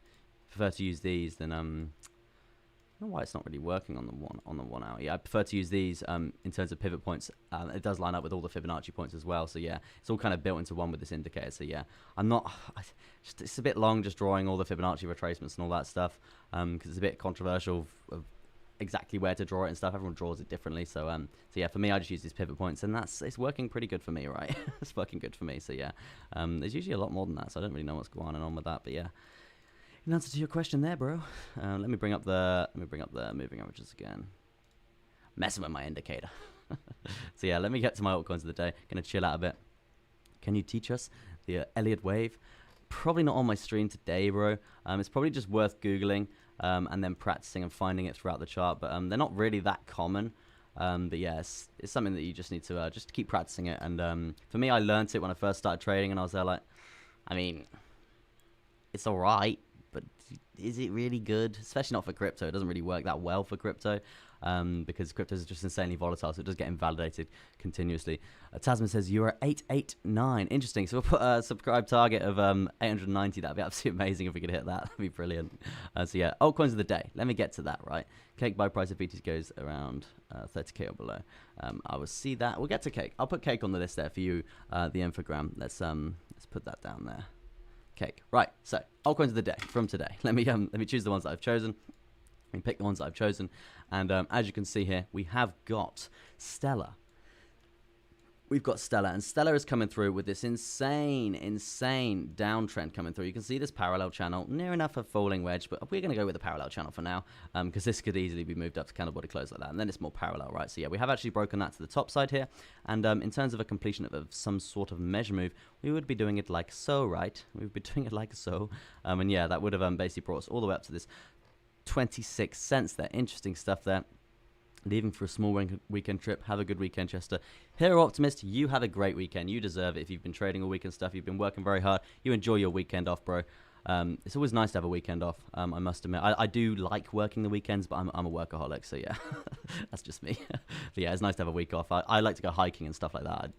these than I don't know why it's not really working on the 1 hour. Yeah, I prefer to use these in terms of pivot points. It does line up with all the Fibonacci points as well. So yeah, it's all kind of built into one with this indicator. So yeah, it's a bit long just drawing all the Fibonacci retracements and all that stuff, because it's a bit controversial of exactly where to draw it and stuff. Everyone draws it differently. So yeah, for me, I just use these pivot points, and it's working pretty good for me, right? It's working good for me. So yeah, there's usually a lot more than that, so I don't really know what's going on with that, but yeah. In answer to your question there, bro. Let me bring up the moving averages again. Messing with my indicator. So yeah, let me get to my altcoins of the day. Gonna chill out a bit. Can you teach us the Elliott wave? Probably not on my stream today, bro. It's probably just worth Googling and then practicing and finding it throughout the chart. But they're not really that common. But yeah, it's something that you just need to just keep practicing it. And for me, I learned it when I first started trading, and I was there like, I mean, it's all right, but is it really good? Especially not for crypto. It doesn't really work that well for crypto, because crypto is just insanely volatile, so it does get invalidated continuously. Tasman says you are 889. Interesting. So we'll put a subscribe target of 890. That'd be absolutely amazing if we could hit that. That'd be brilliant. So yeah, altcoins of the day. Let me get to that, right? Cake buy price of BTC goes around 30k or below. I will see that. We'll get to cake. I'll put cake on the list there for you. The infogram. Let's put that down there. Cake. Right, so altcoins of the day from today. Let me choose the ones that I've chosen. Let me pick the ones that I've chosen, and as you can see here, we have got Stellar. We've got Stellar, and Stellar is coming through with this insane downtrend coming through. You can see this parallel channel, near enough a falling wedge, but we're going to go with the parallel channel for now, because this could easily be moved up to candle body close like that, and then it's more parallel, right? So yeah, we have actually broken that to the top side here, and in terms of a completion of some sort of measure move, we would be doing it like so, right? We would be doing it like so, and yeah, that would have basically brought us all the way up to this 26 cents there. Interesting stuff there. Leaving for a small weekend trip. Have a good weekend, Chester. Hero Optimist, you have a great weekend. You deserve it. If you've been trading all week and stuff, you've been working very hard, you enjoy your weekend off, bro. It's always nice to have a weekend off, I must admit. I do like working the weekends, but I'm a workaholic, so yeah. That's just me. But yeah, it's nice to have a week off. I like to go hiking and stuff like that.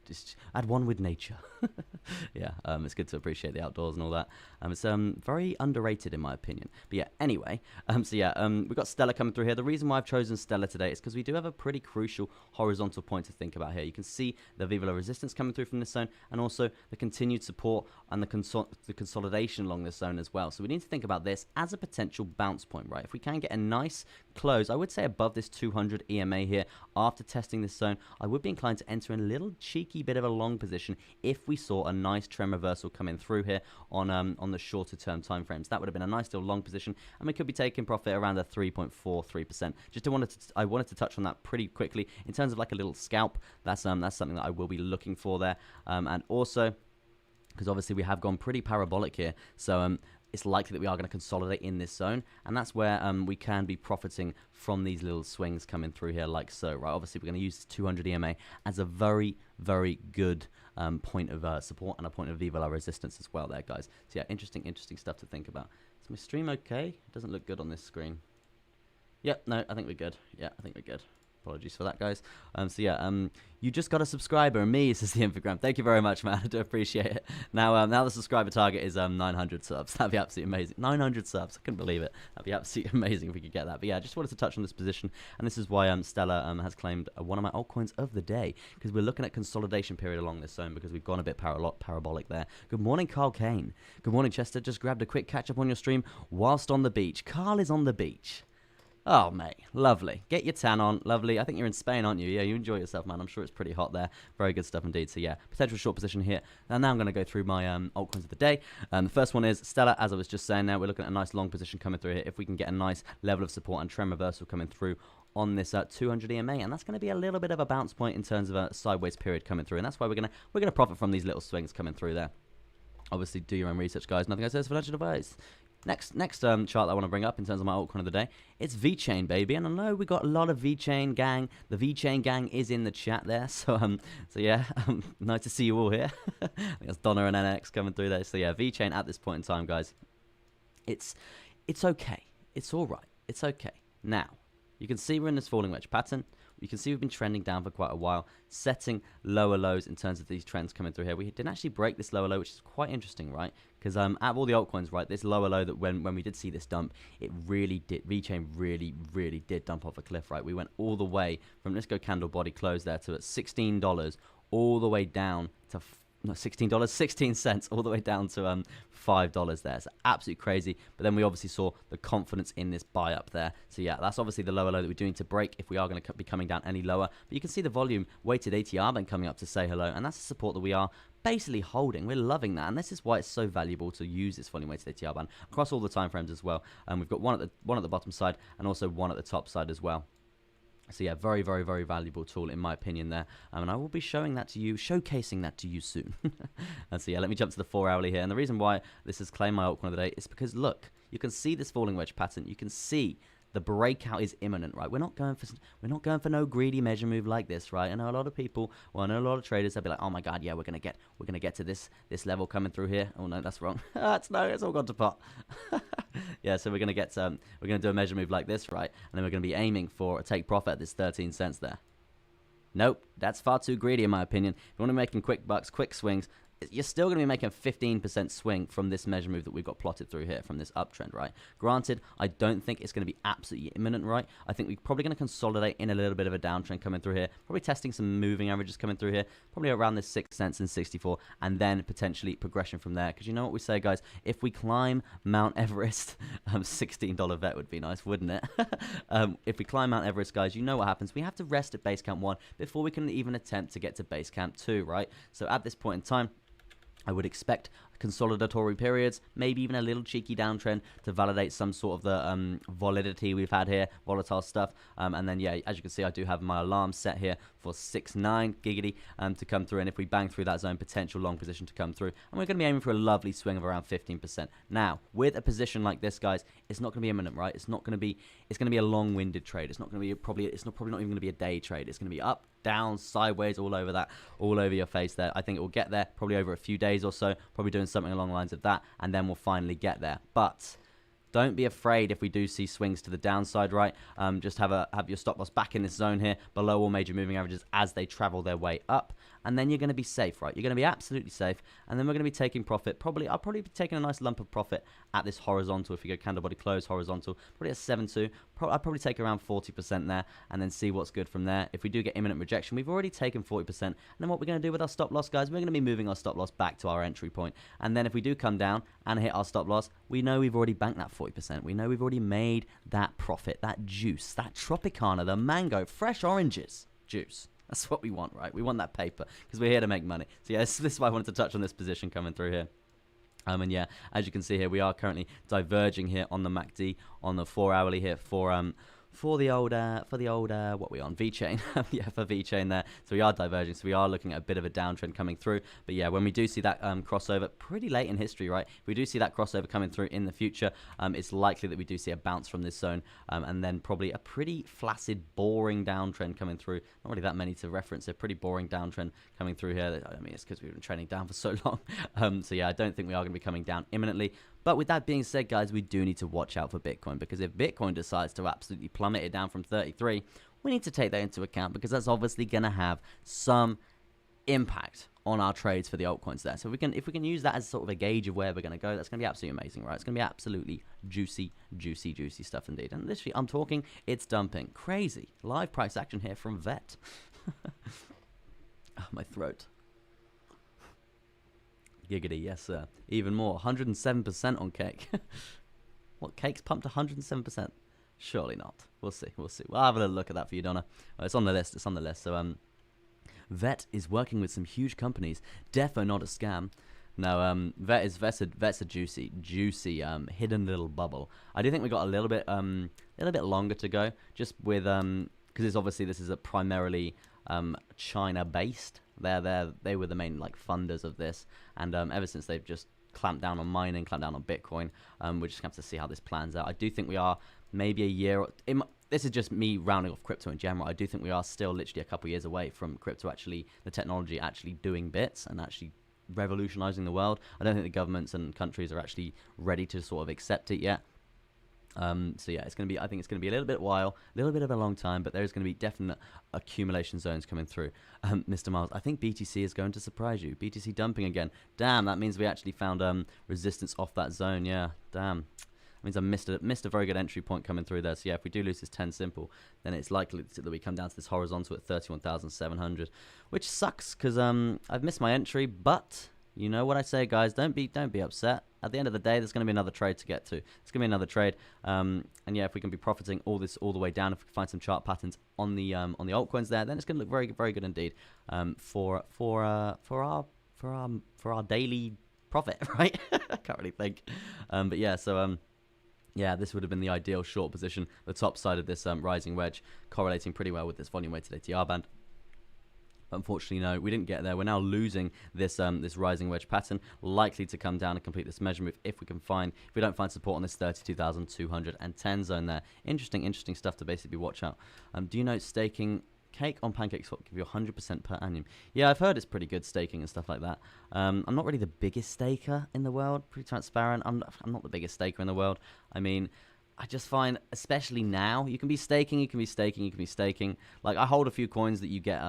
I'd one with nature. Yeah, it's good to appreciate the outdoors and all that. It's very underrated in my opinion. But yeah, anyway, so yeah, we've got Stellar coming through here. The reason why I've chosen Stellar today is because we do have a pretty crucial horizontal point to think about here. You can see the Viva La resistance coming through from this zone, and also the continued support and the consolidation along this zone as well. So we need to think about this as a potential bounce point, right? If we can get a nice close, I would say above this 200 EMA here, after testing this zone, I would be inclined to enter in a little cheeky bit of a long position if we saw a nice trend reversal coming through here on the shorter term time frames. That would have been a nice little long position, and we could be taking profit around the 3.43%. I wanted to touch on that pretty quickly in terms of like a little scalp. That's something that I will be looking for there, and also because obviously we have gone pretty parabolic here, so it's likely that we are going to consolidate in this zone, and that's where we can be profiting from these little swings coming through here like so, right? Obviously, we're going to use 200 EMA as a very, very good point of support and a point of Viva La resistance as well there, guys. So yeah, interesting stuff to think about. Is my stream okay? It doesn't look good on this screen. Yep, no, I think we're good. Yeah, I think we're good. Apologies for that, guys. So yeah, you just got a subscriber, and me, says the infogram. Thank you very much, man. I do appreciate it. Now the subscriber target is 900 subs. That'd be absolutely amazing. 900 subs. I couldn't believe it. That'd be absolutely amazing if we could get that. But yeah, I just wanted to touch on this position, and this is why Stellar has claimed one of my altcoins of the day, because we're looking at consolidation period along this zone, because we've gone a bit parabolic there. Good morning, Carl Kane. Good morning, Chester. Just grabbed a quick catch up on your stream whilst on the beach. Carl is on the beach. Oh, mate, lovely. Get your tan on, lovely. I think you're in Spain, aren't you? Yeah, you enjoy yourself, man. I'm sure it's pretty hot there. Very good stuff indeed. So, yeah, potential short position here. And now I'm going to go through my altcoins of the day. The first one is Stellar, as I was just saying there. We're looking at a nice long position coming through here. If we can get a nice level of support and trend reversal coming through on this 200 EMA, and that's going to be a little bit of a bounce point in terms of a sideways period coming through. And that's why we're gonna profit from these little swings coming through there. Obviously, do your own research, guys. Nothing I say is financial advice. Next chart that I want to bring up in terms of my altcoin of the day, it's VeChain, baby. And I know we got a lot of VeChain gang. The VeChain gang is in the chat there. So yeah, nice to see you all here. I think that's Donna and NX coming through there. So yeah, VeChain at this point in time, guys, it's okay. It's all right. It's okay. Now, you can see we're in this falling wedge pattern. You can see we've been trending down for quite a while, setting lower lows in terms of these trends coming through here. We didn't actually break this lower low, which is quite interesting, right? Because out of all the altcoins, right, this lower low that when we did see this dump, it really did, VeChain really did dump off a cliff, right? We went all the way from, let's go candle body close there, to at $16 all the way down to not $16, 16 cents, all the way down to $5 there. It's absolutely crazy. But then we obviously saw the confidence in this buy up there. So yeah, that's obviously the lower low that we're doing to break if we are going to be coming down any lower. But you can see the volume weighted ATR band coming up to say hello, and that's the support that we are basically holding. We're loving that, and this is why it's so valuable to use this volume weighted ATR band across all the time frames as well. And we've got one at the bottom side and also one at the top side as well. So yeah, very valuable tool in my opinion there, and I will be showing that to you, showcasing that to you soon. And so yeah, let me jump to the 4 hourly here, and the reason why this has claimed my altcoin of the day is because look, you can see this falling wedge pattern, you can see the breakout is imminent, right? We're not going for no greedy measure move like this, right? I know a lot of people, well, I know a lot of traders, they'll be like, oh my god, yeah, we're gonna get to this level coming through here. Oh no, that's wrong. It's all gone to pot. Yeah, so we're gonna do a measure move like this, right? And then we're gonna be aiming for a take profit at this 13 cents there. Nope, that's far too greedy in my opinion. If you want to be making quick bucks, quick swings, you're still going to be making a 15% swing from this measure move that we've got plotted through here, from this uptrend, right? Granted, I don't think it's going to be absolutely imminent, right? I think we're probably going to consolidate in a little bit of a downtrend coming through here, probably testing some moving averages coming through here, probably around this 6 cents and 64, and then potentially progression from there. Because you know what we say, guys? If we climb Mount Everest, $16 vet would be nice, wouldn't it? If we climb Mount Everest, guys, you know what happens. We have to rest at base camp 1 before we can even attempt to get to base camp 2, right? So at this point in time, I would expect consolidatory periods, maybe even a little cheeky downtrend to validate some sort of the volatility we've had here, volatile stuff. And then, yeah, as you can see, I do have my alarm set here for 6.9 giggity to come through. And if we bang through that zone, potential long position to come through. And we're going to be aiming for a lovely swing of around 15%. Now, with a position like this, guys, it's not going to be imminent, right? It's going to be a long-winded trade. It's not going to be probably not even going to be a day trade. It's going to be up, down, sideways, all over your face there. I think it will get there probably over a few days or so, probably doing something along the lines of that, and then we'll finally get there. But don't be afraid if we do see swings to the downside, right? Just have your stop loss back in this zone here, below all major moving averages as they travel their way up. And then you're going to be safe, right? You're going to be absolutely safe. And then we're going to be taking profit. I'll probably be taking a nice lump of profit at this horizontal. If you go candle body close, horizontal, probably at 7.2. I'll probably take around 40% there and then see what's good from there. If we do get imminent rejection, we've already taken 40%. And then what we're going to do with our stop loss, guys, we're going to be moving our stop loss back to our entry point. And then if we do come down and hit our stop loss, we know we've already banked that 40%. We know we've already made that profit, that juice, that Tropicana, the mango, fresh oranges juice. That's what we want, right? We want that paper because we're here to make money. So yeah, this is why I wanted to touch on this position coming through here. And yeah, as you can see here, we are currently diverging here on the MACD on the 4 hourly here for the old what we on VeChain. Yeah, for VeChain there. So we are diverging, so we are looking at a bit of a downtrend coming through. But yeah, when we do see that crossover pretty late in history, right, if we do see that crossover coming through in the future, it's likely that we do see a bounce from this zone, and then probably a pretty flaccid, boring downtrend coming through. Not really that many to reference, a pretty boring downtrend coming through here. I mean, it's because we've been trending down for so long. So yeah, I don't think we are going to be coming down imminently. But with that being said, guys, we do need to watch out for Bitcoin, because if Bitcoin decides to absolutely plummet it down from 33, we need to take that into account, because that's obviously going to have some impact on our trades for the altcoins there. So if we can use that as sort of a gauge of where we're going to go, that's going to be absolutely amazing, right? It's going to be absolutely juicy stuff indeed. And literally, I'm talking, it's dumping. Crazy. Live price action here from Vet. Oh, my throat. Giggity, yes sir. Even more, 107% on cake. What, cake's pumped 107%? Surely not. We'll see. We'll have a little look at that for you, Donna. It's on the list. So Vet is working with some huge companies. Defo not a scam. No, Vet's a juicy hidden little bubble. I do think we got a little bit longer to go, just with because it's obviously this is a primarily China based. They were the main like funders of this, and ever since they've just clamp down on mining, clamp down on Bitcoin. We're just going to have to see how this plans out. I do think we are maybe a year. This is just me rounding off crypto in general. I do think we are still literally a couple years away from crypto actually, the technology actually doing bits and actually revolutionizing the world. I don't think the governments and countries are actually ready to sort of accept it yet. So yeah, it's going to be, I think it's going to be a little bit of a long time, but there's going to be definite accumulation zones coming through. Mr. Miles, I think BTC is going to surprise you. BTC dumping again. Damn, that means we actually found resistance off that zone. Yeah, damn. That means I missed a very good entry point coming through there. So yeah, if we do lose this 10 simple, then it's likely that we come down to this horizontal at 31,700, which sucks because I've missed my entry. But you know what I say, guys, don't be upset. At the end of the day, there's going to be another trade to get to. It's going to be another trade, and yeah, if we can be profiting all the way down, if we can find some chart patterns on the altcoins there, then it's going to look very, very good indeed for our daily profit, right? I can't really think, but yeah, so yeah, this would have been the ideal short position. The top side of this rising wedge correlating pretty well with this volume weighted ATR band. But unfortunately, no, we didn't get there. We're now losing this this rising wedge pattern, likely to come down and complete this measure move if we don't find support on this 32,210 zone there. Interesting stuff to basically watch out. Do you know staking cake on PancakeSwap give you 100% per annum? Yeah, I've heard it's pretty good staking and stuff like that. I'm not really the biggest staker in the world. Pretty transparent. I'm not the biggest staker in the world. I mean, I just find, especially now, you can be staking. Like, I hold a few coins that you get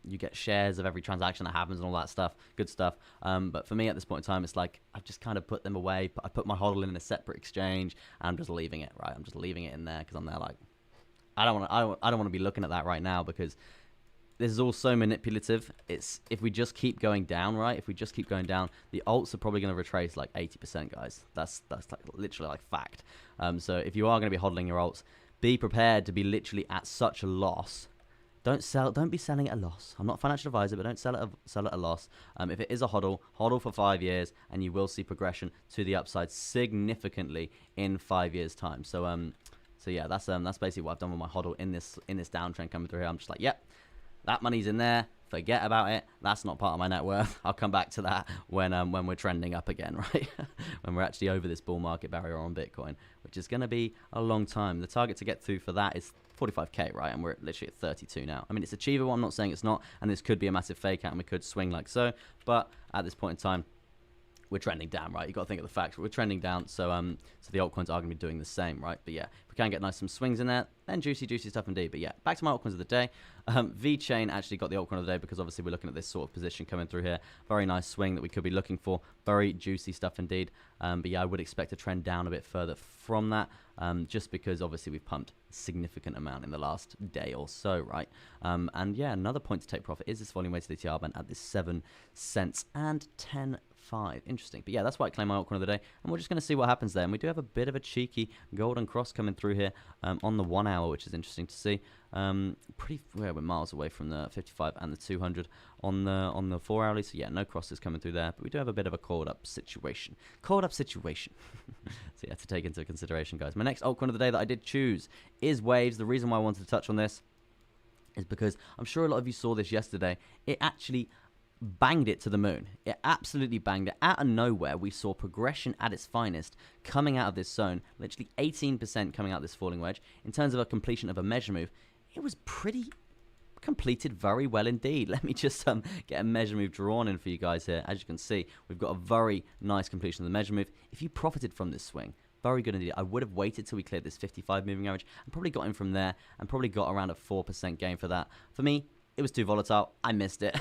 you get shares of every transaction that happens and all that stuff, good stuff. But for me at this point in time, it's like I've just kind of put them away. I put my hodl in a separate exchange, and I'm just leaving it. Right, I'm just leaving it in there because I'm there like I don't want to be looking at that right now because this is all so manipulative. It's if we just keep going down, right? If we just keep going down, the alts are probably going to retrace like 80%, guys. That's like literally like fact. So if you are going to be hodling your alts, be prepared to be literally at such a loss. Don't be selling at a loss. I'm not a financial advisor, but don't sell at a loss. If it is a hodl for 5 years, and you will see progression to the upside significantly in 5 years' time. So yeah, that's basically what I've done with my hodl in this downtrend coming through here. I'm just like, yep, that money's in there. Forget about it. That's not part of my net worth. I'll come back to that when we're trending up again, right? When we're actually over this bull market barrier on Bitcoin, which is going to be a long time. The target to get through for that is 45k, right? And we're literally at 32 now. I mean, it's achievable. I'm not saying it's not, and this could be a massive fake out, and we could swing like so. But at this point in time, we're trending down, right? You've got to think of the facts. We're trending down, so the altcoins are going to be doing the same, right? But yeah, if we can get some swings in there, then juicy stuff indeed. But yeah, back to my altcoins of the day. VeChain actually got the altcoin of the day because obviously we're looking at this sort of position coming through here. Very nice swing that we could be looking for. Very juicy stuff indeed. But yeah, I would expect to trend down a bit further from that, just because obviously we've pumped a significant amount in the last day or so, right? And yeah, another point to take profit is this volume weighted ATR band at this 7 cents and 10.5. Interesting. But yeah, that's why I claim my altcoin of the day, and we're just going to see what happens there. And we do have a bit of a cheeky golden cross coming through here on the 1 hour, which is interesting to see. We're miles away from the 55 and the 200 on the 4 hourly, so yeah, no crosses coming through there, but we do have a bit of a called up situation. So yeah, to take into consideration, guys. My next altcoin of the day that I did choose is Waves. The reason why I wanted to touch on this is because I'm sure a lot of you saw this yesterday. It actually banged it to the moon. It absolutely banged it. Out of nowhere, we saw progression at its finest coming out of this zone, literally 18% coming out of this falling wedge. In terms of a completion of a measure move, it was pretty completed very well indeed. Let me just get a measure move drawn in for you guys here. As you can see, we've got a very nice completion of the measure move. If you profited from this swing, very good indeed. I would have waited till we cleared this 55 moving average and probably got in from there and probably got around a 4% gain for that. For me, it was too volatile. I missed it.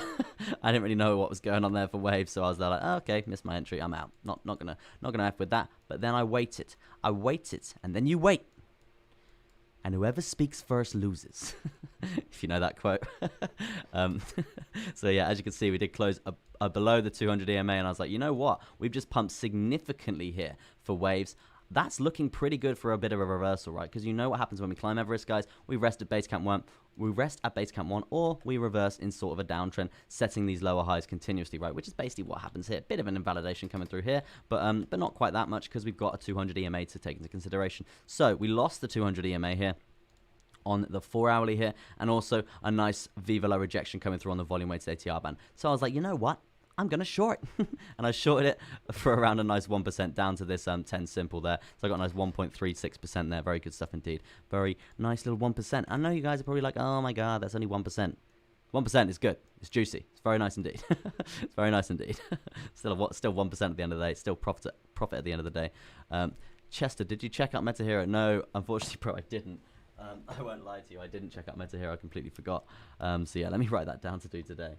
I didn't really know what was going on there for Waves, so I was there like, oh, okay, missed my entry. I'm out. Not gonna F with that. But then I waited, and then you wait, and whoever speaks first loses. If you know that quote. So yeah, as you can see, we did close below the 200 EMA, and I was like, you know what? We've just pumped significantly here for Waves. That's looking pretty good for a bit of a reversal, right? Because you know what happens when we climb Everest, guys. We rest at base camp 1. We rest at base camp 1, or we reverse in sort of a downtrend, setting these lower highs continuously, right? Which is basically what happens here. Bit of an invalidation coming through here, but not quite that much because we've got a 200 EMA to take into consideration. So we lost the 200 EMA here on the 4 hourly here, and also a nice V below rejection coming through on the volume weighted ATR band. So I was like, you know what? I'm going to short it. And I shorted it for around a nice 1% down to this 10 simple there. So I got a nice 1.36% there. Very good stuff indeed. Very nice little 1%. I know you guys are probably like, oh my God, that's only 1%. 1% is good. It's juicy. It's very nice indeed. It's very nice indeed. Still 1% at the end of the day. Still profit at the end of the day. Chester, did you check out MetaHero? No, unfortunately, bro, I didn't. I won't lie to you. I didn't check out MetaHero. I completely forgot. So yeah, let me write that down to do today.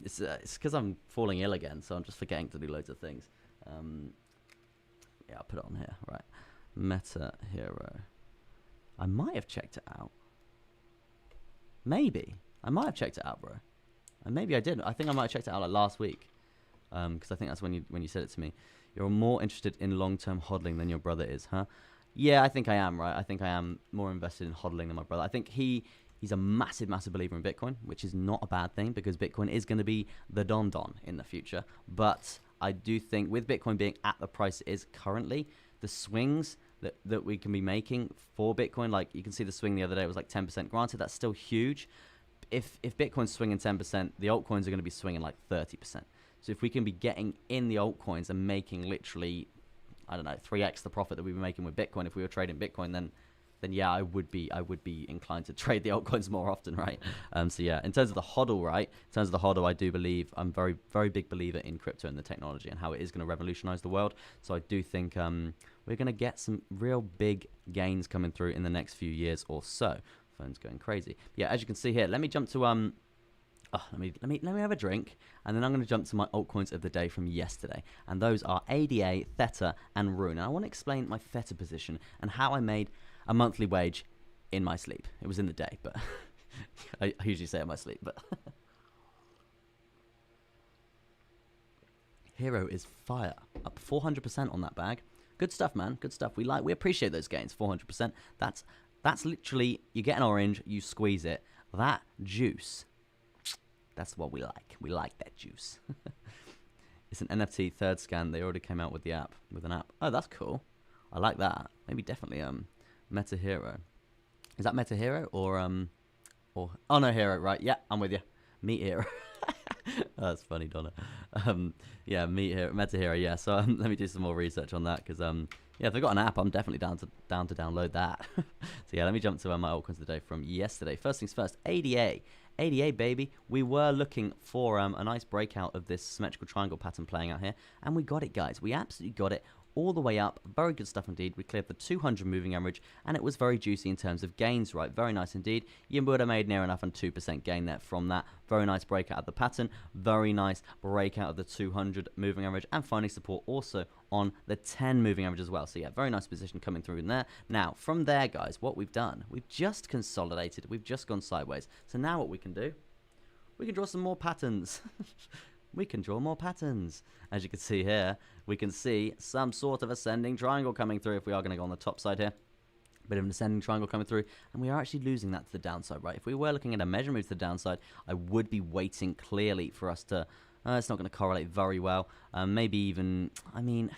It's because I'm falling ill again, so I'm just forgetting to do loads of things. Yeah, I'll put it on here. Right. MetaHero. I might have checked it out. Maybe. I might have checked it out, bro. And maybe I did. I think I might have checked it out like last week. Because I think that's when you said it to me. You're more interested in long-term hodling than your brother is, huh? Yeah, I think I am, right? I think I am more invested in hodling than my brother. I think he's a massive, massive believer in Bitcoin, which is not a bad thing because Bitcoin is going to be the don in the future. But I do think with Bitcoin being at the price it is currently, the swings that we can be making for Bitcoin, like you can see the swing the other day, it was like 10%. Granted, that's still huge. If Bitcoin's swinging 10%, the altcoins are going to be swinging like 30%. So if we can be getting in the altcoins and making literally, I don't know, 3x the profit that we've been making with Bitcoin, if we were trading Bitcoin, then yeah, I would be inclined to trade the altcoins more often, right? So yeah, in terms of the hodl, right? In terms of the hodl, I do believe I'm very, very big believer in crypto and the technology and how it is going to revolutionize the world. So I do think we're going to get some real big gains coming through in the next few years or so. Phone's going crazy. Yeah, as you can see here, let me jump to let me have a drink, and then I'm going to jump to my altcoins of the day from yesterday, and those are ADA, Theta, and Rune. And I want to explain my Theta position and how I made a monthly wage in my sleep. It was in the day, but I usually say in my sleep. But Hero is fire, up 400% on that bag. Good stuff, man. Good stuff. We appreciate those gains. 400%. That's literally, you get an orange, you squeeze it. That juice. That's what we like. We like that juice. It's an NFT third scan. They already came out with an app. Oh, that's cool. I like that. Maybe definitely MetaHero. Is that MetaHero or oh no, Hero, right? Yeah, I'm with you. Meet Hero. Oh, that's funny, Donna. Yeah, Meet Hero, MetaHero. Yeah. So let me do some more research on that because yeah, if they've got an app, I'm definitely down to download that. So yeah, let me jump to my altcoins of the day from yesterday. First things first, ADA. ADA, baby. We were looking for a nice breakout of this symmetrical triangle pattern playing out here, and we got it, guys. We absolutely got it all the way up. Very good stuff indeed. We cleared the 200 moving average, and it was very juicy in terms of gains, right? Very nice indeed. You would have made near enough on 2% gain there from that. Very nice breakout of the pattern. Very nice breakout of the 200 moving average, and finding support also on the 10 moving average as well. So yeah, very nice position coming through in there. Now, from there, guys, what we've done, we've just consolidated. We've just gone sideways. So now what we can do, we can draw some more patterns. We can draw more patterns. As you can see here, we can see some sort of ascending triangle coming through if we are going to go on the top side here. Bit of an ascending triangle coming through, and we are actually losing that to the downside, right? If we were looking at a measure move to the downside, I would be waiting clearly for us to... it's not going to correlate very well. Maybe even... I mean...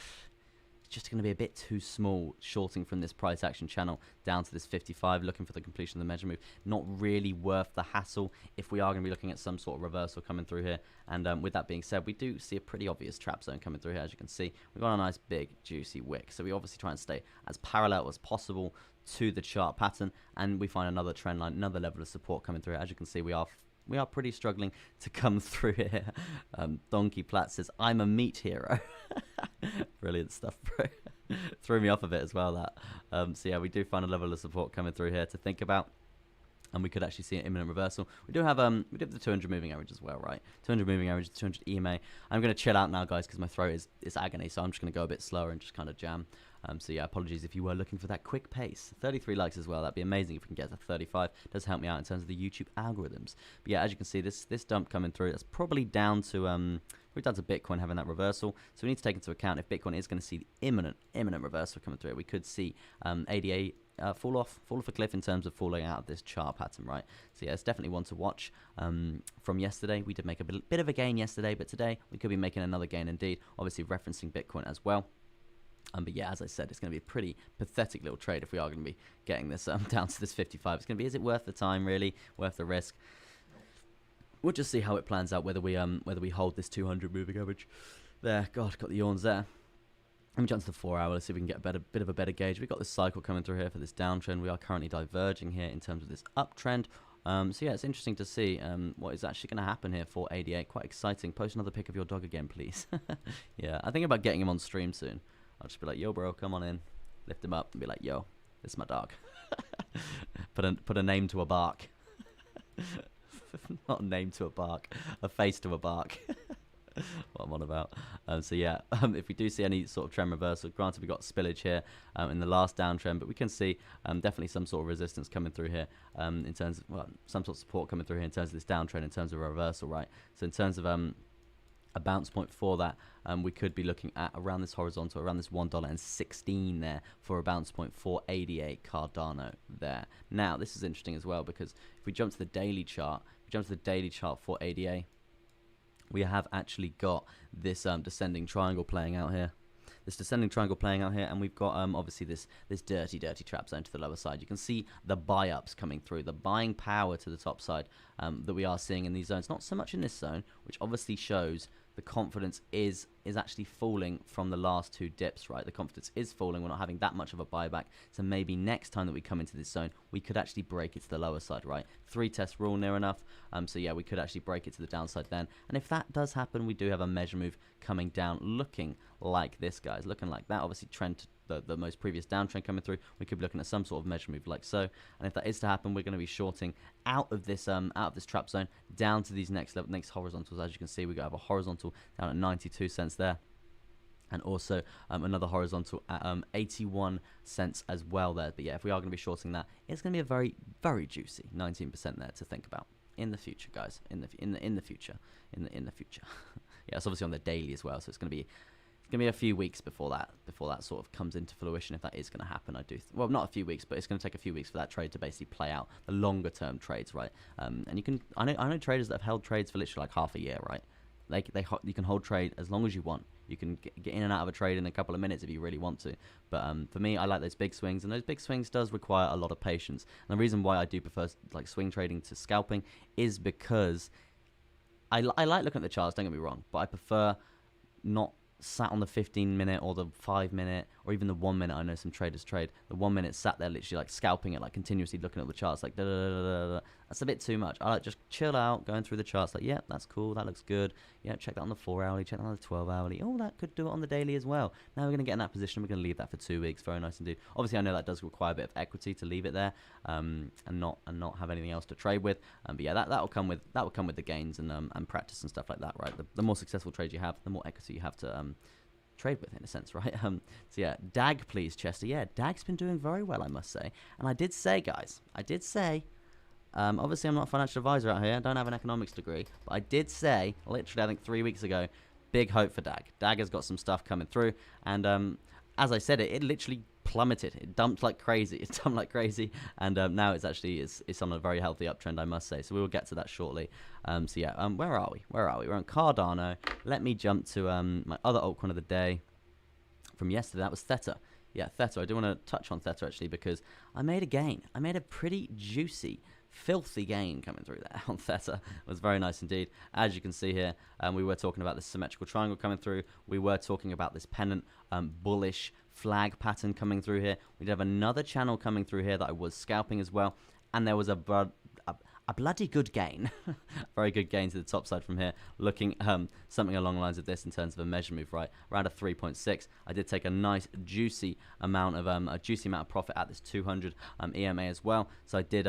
It's just going to be a bit too small, shorting from this price action channel down to this 55, looking for the completion of the measure move. Not really worth the hassle if we are going to be looking at some sort of reversal coming through here. And with that being said, we do see a pretty obvious trap zone coming through here. As you can see, we've got a nice big juicy wick. So we obviously try and stay as parallel as possible to the chart pattern, and we find another trend line, another level of support coming through. As you can see, we are pretty struggling to come through here. Donkey Platt says, I'm a meat hero. Brilliant stuff, bro. Threw me off a bit as well, that. So yeah, we do find a level of support coming through here to think about. And we could actually see an imminent reversal. We do have the 200 moving average as well, right? 200 moving average, 200 EMA. I'm going to chill out now, guys, because my throat is agony. So I'm just going to go a bit slower and just kind of jam. So yeah, apologies if you were looking for that quick pace. 33 likes as well. That'd be amazing if we can get to 35. Does help me out in terms of the YouTube algorithms. But yeah, as you can see, this dump coming through, that's probably down to Bitcoin having that reversal. So we need to take into account if Bitcoin is going to see the imminent reversal coming through. We could see ADA fall off a cliff in terms of falling out of this chart pattern, right? So yeah, it's definitely one to watch. From yesterday, we did make a bit of a gain yesterday, but today we could be making another gain indeed. Obviously referencing Bitcoin as well. But yeah, as I said, it's going to be a pretty pathetic little trade if we are going to be getting this down to this 55. It's going to be, is it worth the time, really? Worth the risk? we'll just see how it plans out, whether we hold this 200 moving average there. God, got the yawns there. Let me jump to the 4 hour. Let's see if we can get a bit of a better gauge. We've got this cycle coming through here for this downtrend. We are currently diverging here in terms of this uptrend. So yeah, it's interesting to see what is actually going to happen here for 88. Quite exciting. Post another pic of your dog again, please. Yeah, I think about getting him on stream soon. I'll just be like, yo, bro, come on in. Lift him up and be like, yo, this is my dog. put a name to a bark. Not a name to a bark. A face to a bark. What I'm on about. So yeah, if we do see any sort of trend reversal, granted we got spillage here in the last downtrend, but we can see definitely some sort of resistance coming through here in terms of, well, some sort of support coming through here in terms of this downtrend, in terms of a reversal, right? So in terms of a bounce point for that, we could be looking at around this horizontal, around this $1.16 there for a bounce point for 88 Cardano there. Now this is interesting as well, because if we jump to the daily chart, for ADA, we have actually got this descending triangle playing out here. And we've got obviously this dirty trap zone to the lower side. You can see the buy-ups coming through, the buying power to the top side that we are seeing in these zones. Not so much in this zone, which obviously shows the confidence is actually falling from the last two dips, right? The confidence is falling. We're not having that much of a buyback. So maybe next time that we come into this zone, we could actually break it to the lower side, right? 3 test rule near enough. So yeah, we could actually break it to the downside then. And if that does happen, we do have a measure move coming down, looking like this, guys, looking like that. Obviously, trend the most previous downtrend coming through. We could be looking at some sort of measure move like so. And if that is to happen, we're going to be shorting out of this trap zone down to these next horizontals. As you can see, we have a horizontal down at 92 cents there. And also another horizontal at 81 cents as well there. But yeah, if we are going to be shorting that, it's going to be a very, very juicy 19% there to think about in the future, guys. In the future. Yeah, it's obviously on the daily as well, so it's going to be a few weeks before that sort of comes into fruition, if that is going to happen. Well, not a few weeks, but it's going to take a few weeks for that trade to basically play out, the longer term trades, right? And I know traders that have held trades for literally like half a year, right? You can hold trade as long as you want. You can get in and out of a trade in a couple of minutes if you really want to. But for me, I like those big swings, and those big swings does require a lot of patience. And the reason why I do prefer like swing trading to scalping is because I like looking at the charts, don't get me wrong, but I prefer not sat on the 15-minute or the 5-minute or even the 1 minute. I know some traders trade the 1 minute, sat there literally like scalping it, like continuously looking at the charts, like da da da da da. That's a bit too much. I like just chill out, going through the charts, like, yeah, that's cool, that looks good. Yeah, check that on the 4 hourly, check that on the 12 hourly. Oh, that could do it on the daily as well. Now we're going to get in that position. We're going to leave that for 2 weeks. Very nice indeed. Obviously, I know that does require a bit of equity to leave it there, and not have anything else to trade with. But yeah, that will come with the gains and practice and stuff like that, right? The more successful trades you have, the more equity you have to trade with, in a sense, right? So yeah, DAG, please, Chester. Yeah, DAG's been doing very well, I must say. And I did say, guys, obviously I'm not a financial advisor out here, I don't have an economics degree, but I did say, literally I think 3 weeks ago, big hope for DAG. DAG has got some stuff coming through, and as I said, it literally plummeted. It dumped like crazy. And now it's on a very healthy uptrend, I must say. So we will get to that shortly. So yeah, where are we? We're on Cardano. Let me jump to my other altcoin of the day from yesterday. That was Theta. Yeah, Theta. I do want to touch on Theta actually, because I made a gain. I made a pretty juicy, filthy gain coming through there on Theta. It was very nice indeed. As you can see here, we were talking about this symmetrical triangle coming through. We were talking about this pennant bullish flag pattern coming through here. We did have another channel coming through here that I was scalping as well, and there was a bloody good gain. Very good gain to the top side from here, looking something along the lines of this in terms of a measure move, right around a 3.6. I did take a nice juicy amount of profit at this 200 EMA as well. So I did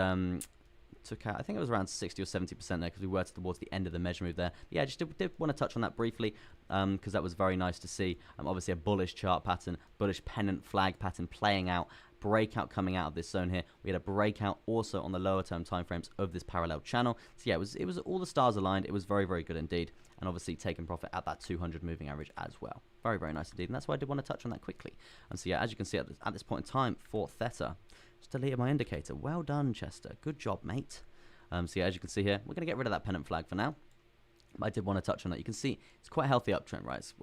took out, I think it was around 60 or 70% there, because we were towards the end of the measure move there. But yeah, just did want to touch on that briefly, because that was very nice to see. Obviously a bullish chart pattern, bullish pennant flag pattern playing out, breakout coming out of this zone here. We had a breakout also on the lower term timeframes of this parallel channel. So yeah, it was all the stars aligned. It was very, very good indeed, and obviously taking profit at that 200 moving average as well. Very, very nice indeed, and that's why I did want to touch on that quickly. And so yeah, as you can see at this point in time for Theta, just deleted my indicator. Well done, Chester. Good job, mate. So yeah, as you can see here, we're going to get rid of that pennant flag for now. But I did want to touch on that. You can see it's quite a healthy uptrend, right? It's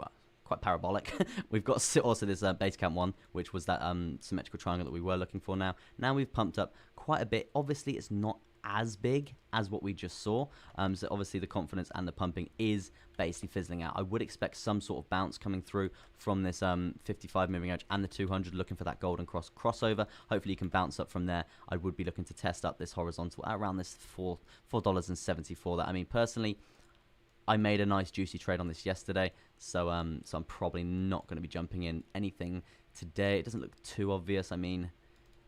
quite parabolic. We've got also this base count 1, which was that symmetrical triangle that we were looking for now. Now we've pumped up quite a bit. Obviously, it's not as big as what we just saw. So obviously the confidence and the pumping is basically fizzling out. I would expect some sort of bounce coming through from this 55 moving edge and the 200, looking for that golden cross crossover. Hopefully you can bounce up from there. I would be looking to test up this horizontal at around this $4.74. That, I mean, personally, I made a nice juicy trade on this yesterday, so I'm probably not going to be jumping in anything today. It doesn't look too obvious. I mean,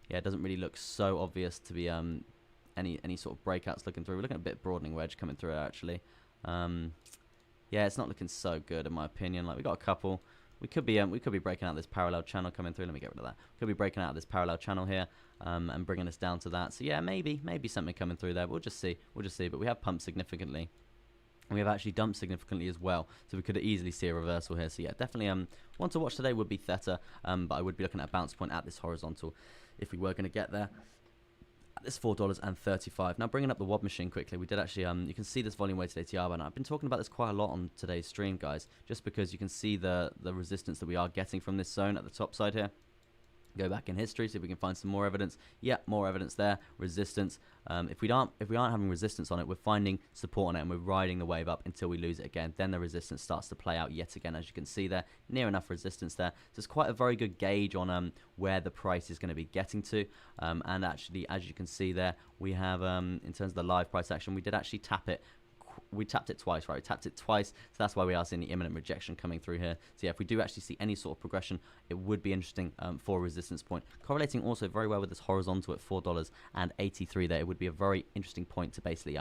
yeah, it doesn't really look so obvious to be any sort of breakouts looking through. We're looking at a bit broadening wedge coming through actually. Yeah, it's not looking so good in my opinion. Like, we got a couple. We could be breaking out this parallel channel coming through. Let me get rid of that. We could be breaking out this parallel channel here, and bringing us down to that. So yeah, maybe something coming through there. We'll just see. But we have pumped significantly. And we have actually dumped significantly as well, so we could easily see a reversal here. So yeah, definitely one to watch today would be Theta, but I would be looking at a bounce point at this horizontal if we were going to get there. At this $4.35. Now bringing up the WOB machine quickly, we did actually you can see this volume weighted ATR band. I've been talking about this quite a lot on today's stream, guys, just because you can see the resistance that we are getting from this zone at the top side here. Go back in history, see if we can find some more evidence. Yeah, more evidence there. Resistance. If we aren't having resistance on it, we're finding support on it, and we're riding the wave up until we lose it again. Then the resistance starts to play out yet again, as you can see there. Near enough resistance there. So it's quite a very good gauge on where the price is going to be getting to. And actually, as you can see there, we have in terms of the live price action, we did actually tap it. We tapped it twice, right? We tapped it twice, so that's why we are seeing the imminent rejection coming through here. So yeah, if we do actually see any sort of progression, it would be interesting for a resistance point. Correlating also very well with this horizontal at $4.83 there. It would be a very interesting point to basically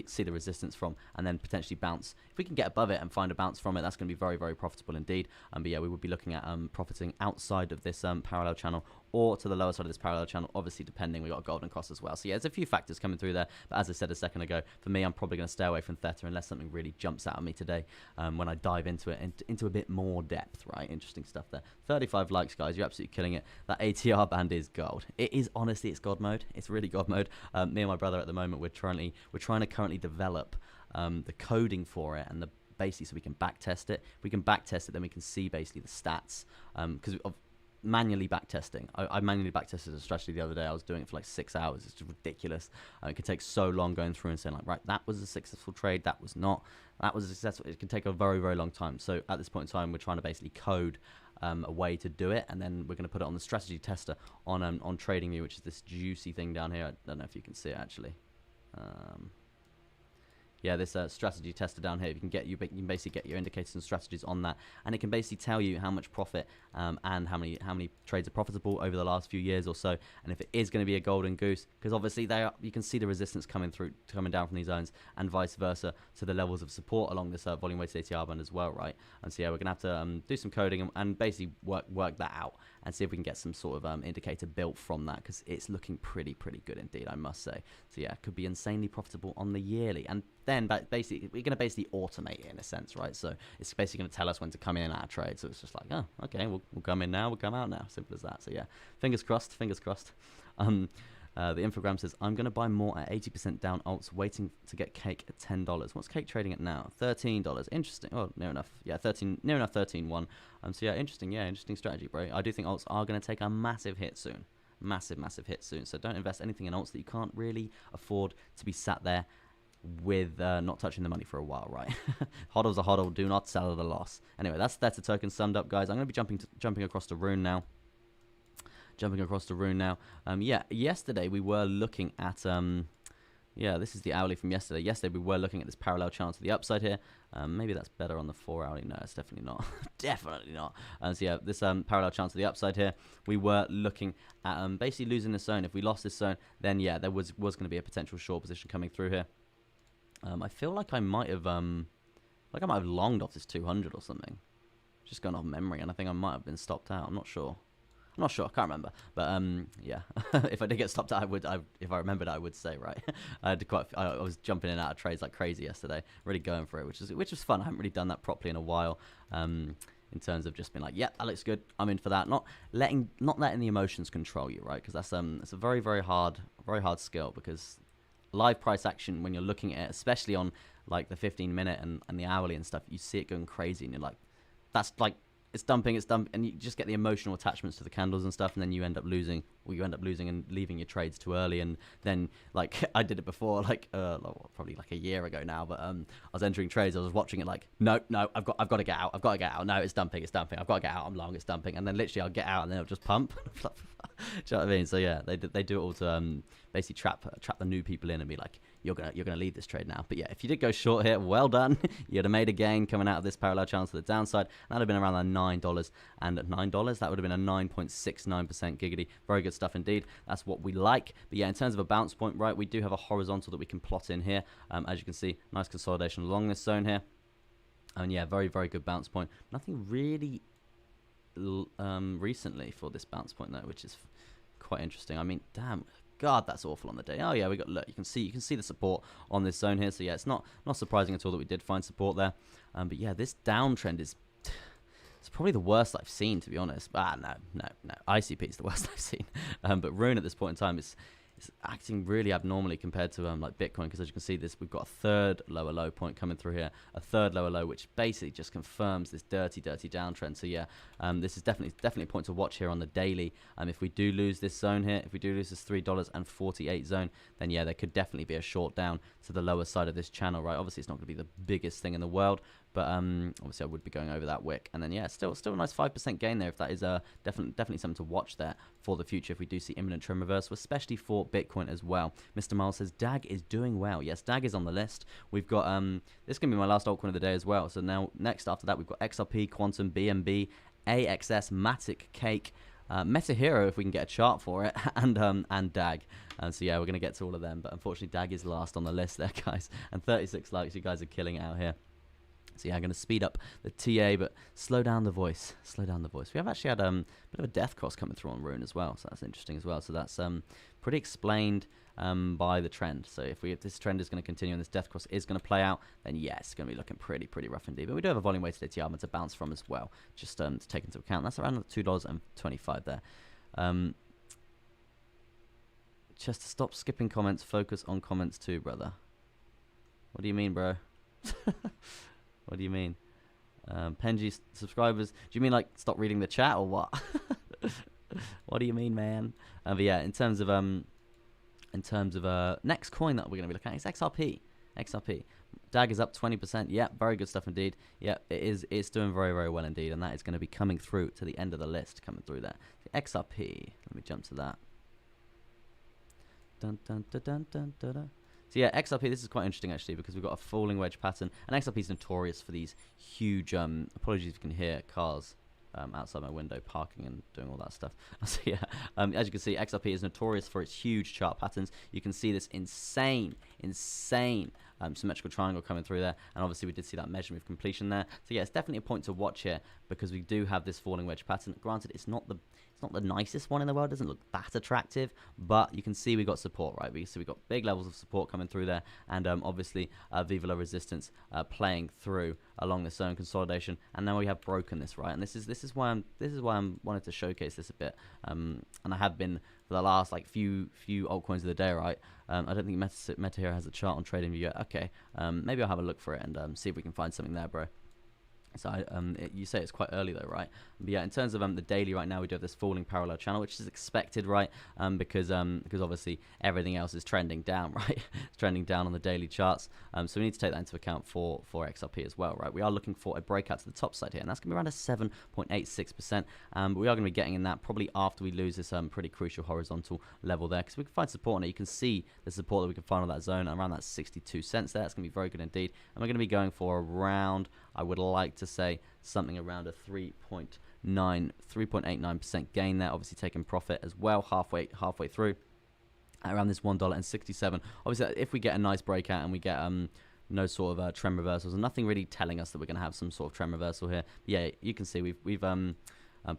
see the resistance from, and then potentially bounce. If we can get above it and find a bounce from it, that's going to be very, very profitable indeed. But yeah, we would be looking at profiting outside of this parallel channel, or to the lower side of this parallel channel, obviously depending. We got a golden cross as well. So yeah, there's a few factors coming through there, but as I said a second ago, for me, I'm probably going to stay away from Theta unless something really jumps out at me today when I dive into it, into a bit more depth, right? Interesting stuff there. 35 likes, guys. You're absolutely killing it. That ATR band is gold. It is, honestly, it's God mode. It's really God mode. Me and my brother at the moment, we're trying to currently develop the coding for it, and basically so we can back test it. If we can back test it, then we can see basically the stats, because of manually back testing. I manually back tested a strategy the other day. I was doing it for like 6 hours. It's just ridiculous. It could take so long going through and saying like, right, that was a successful trade, that was not, that was a successful. It can take a very, very long time. So at this point in time, we're trying to basically code a way to do it, and then we're going to put it on the strategy tester on TradingView, which is this juicy thing down here. I don't know if you can see it actually. Yeah, this strategy tester down here, you can basically get your indicators and strategies on that, and it can basically tell you how much profit and how many trades are profitable over the last few years or so, and if it is going to be a golden goose, because obviously you can see the resistance coming down from these zones, and vice versa to the levels of support along this volume weighted ATR band as well, right? And so yeah, we're gonna have to do some coding and basically work that out and see if we can get some sort of indicator built from that, because it's looking pretty good indeed, I must say. So yeah, it could be insanely profitable on the yearly, and then basically we're going to basically automate it in a sense, right? So it's basically going to tell us when to come in and out of trade. So it's just like, oh, okay, we'll come in now, we'll come out now, simple as that. So yeah, fingers crossed. The infogram says, I'm going to buy more at 80% down alts, waiting to get cake at $10. What's cake trading at now? $13. Interesting. Oh, near enough. Yeah, 13, near enough 13.1. So yeah, interesting strategy, bro. I do think alts are going to take a massive hit soon. Massive hit soon. So don't invest anything in alts that you can't really afford to be sat there with not touching the money for a while, right? Hodl's a hodl, do not sell at a loss. Anyway, that's a token summed up, guys. I'm going to be jumping across the rune now. Yeah, yesterday we were looking at yeah, this is the hourly from yesterday. Yesterday we were looking at this parallel channel to the upside here. Maybe that's better on the 4 hourly. No, it's definitely not. Definitely not. So yeah, this parallel channel to the upside here, we were looking at basically losing this zone. If we lost this zone, then yeah, there was going to be a potential short position coming through here. I feel like I might have longed off this 200 or something. Just going off memory, and I think I might have been stopped out. I'm not sure. I can't remember. But yeah, if I did get stopped out, if I remembered, I would say, right. I was jumping in and out of trades like crazy yesterday, really going for it, which was fun. I haven't really done that properly in a while. In terms of just being like, yeah, that looks good, I'm in for that. Not letting the emotions control you, right? Because that's it's a very hard skill, because live price action, when you're looking at it, especially on like the 15-minute and the hourly and stuff, you see it going crazy, and you're like, that's like, it's dumping, and you just get the emotional attachments to the candles and stuff, and then you end up losing you end up losing and leaving your trades too early, and then like I did it before, like probably like a year ago now, but I was entering trades, I was watching it like no, I've got to get out, no, it's dumping, I've got to get out, I'm long, it's dumping, and then literally I'll get out and then it'll just pump. Do you know what I mean? So yeah, they do it all to basically trap the new people in and be like, you're gonna leave this trade now. But yeah, if you did go short here, well done. You'd have made a gain coming out of this parallel channel to the downside. That'd have been around that $9, and at $9 that would have been a 9.69% giggity. Very good stuff indeed. That's what we like. But yeah, in terms of a bounce point, right, we do have a horizontal that we can plot in here. As you can see, nice consolidation along this zone here. And yeah, very, very good bounce point. Nothing really recently for this bounce point though, which is quite interesting. I mean, damn. God, that's awful on the day. Oh yeah, we got, look, you can see the support on this zone here. So yeah, it's not surprising at all that we did find support there. But yeah, this downtrend is it's probably the worst I've seen, to be honest. No. ICP is the worst I've seen. But Rune at this point in time is acting really abnormally compared to like Bitcoin, because as you can see, we've got a third lower low point coming through here, a third lower low, which basically just confirms this dirty downtrend. So yeah, this is definitely a point to watch here on the daily. If we do lose this zone here, if we do lose this $3.48 zone, then yeah, there could definitely be a short down to the lower side of this channel, right? Obviously it's not going to be the biggest thing in the world, but obviously I would be going over that wick, and then yeah, still a nice 5% gain there. If that is definitely something to watch there for the future if we do see imminent trend reversal, especially for Bitcoin as well. Mr. Miles says DAG is doing well. Yes, DAG is on the list. We've got this is gonna be my last altcoin of the day as well. So now next after that we've got XRP, Quantum, BNB, AXS, Matic, Cake, Meta Hero if we can get a chart for it, and DAG. So yeah, we're gonna get to all of them, but unfortunately DAG is last on the list there, guys. And 36 likes. You guys are killing it out here. So yeah, I'm going to speed up the TA, but slow down the voice. Slow down the voice. We have actually had a bit of a death cross coming through on Rune as well, so that's interesting as well. So that's pretty explained by the trend. So if this trend is going to continue and this death cross is going to play out, then yeah, it's going to be looking pretty rough indeed. But we do have a volume weighted ATR to bounce from as well, just to take into account. That's around $2.25 there. Just to stop skipping comments, focus on comments too, brother. What do you mean, bro? What do you mean? Penji subscribers, do you mean like stop reading the chat or what? What do you mean, man? But yeah, in terms of next coin that we're going to be looking at is XRP. DAG is up 20%. Yeah, very good stuff indeed. Yeah, it's doing very well indeed, and that is going to be coming through to the end of the list, coming through there. XRP, let me jump to that. Dun dun dun dun dun dun dun. So yeah, XRP, this is quite interesting actually, because we've got a falling wedge pattern, and XRP is notorious for these huge, apologies if you can hear cars outside my window parking and doing all that stuff. So yeah, as you can see, XRP is notorious for its huge chart patterns. You can see this insane symmetrical triangle coming through there, and obviously we did see that measurement of completion there. So yeah, it's definitely a point to watch here, because we do have this falling wedge pattern. Granted, it's not the nicest one in the world, doesn't look that attractive, but you can see we got support, right? So we got big levels of support coming through there, and obviously Viva La resistance playing through along the zone consolidation, and now we have broken this, right? And this is why I'm wanted to showcase this a bit, and I have been for the last like few altcoins of the day, right? I don't think Meta Hero has a chart on TradingView yet. Okay, maybe I'll have a look for it and see if we can find something there, bro. So you say it's quite early though, right? But yeah, in terms of the daily right now, we do have this falling parallel channel, which is expected, right? Because obviously everything else is trending down, right? It's trending down on the daily charts. So we need to take that into account for XRP as well, right? We are looking for a breakout to the top side here, and that's going to be around a 7.86%. But we are going to be getting in that probably after we lose this pretty crucial horizontal level there, because we can find support on it. You can see the support that we can find on that zone around that 62 cents there. That's going to be very good indeed. And we're going to be going for around, I would like to say, something around a 3.89% gain there. Obviously taking profit as well halfway through around this $1.67. Obviously, if we get a nice breakout and we get no sort of trend reversals, and nothing really telling us that we're going to have some sort of trend reversal here. But yeah, you can see we've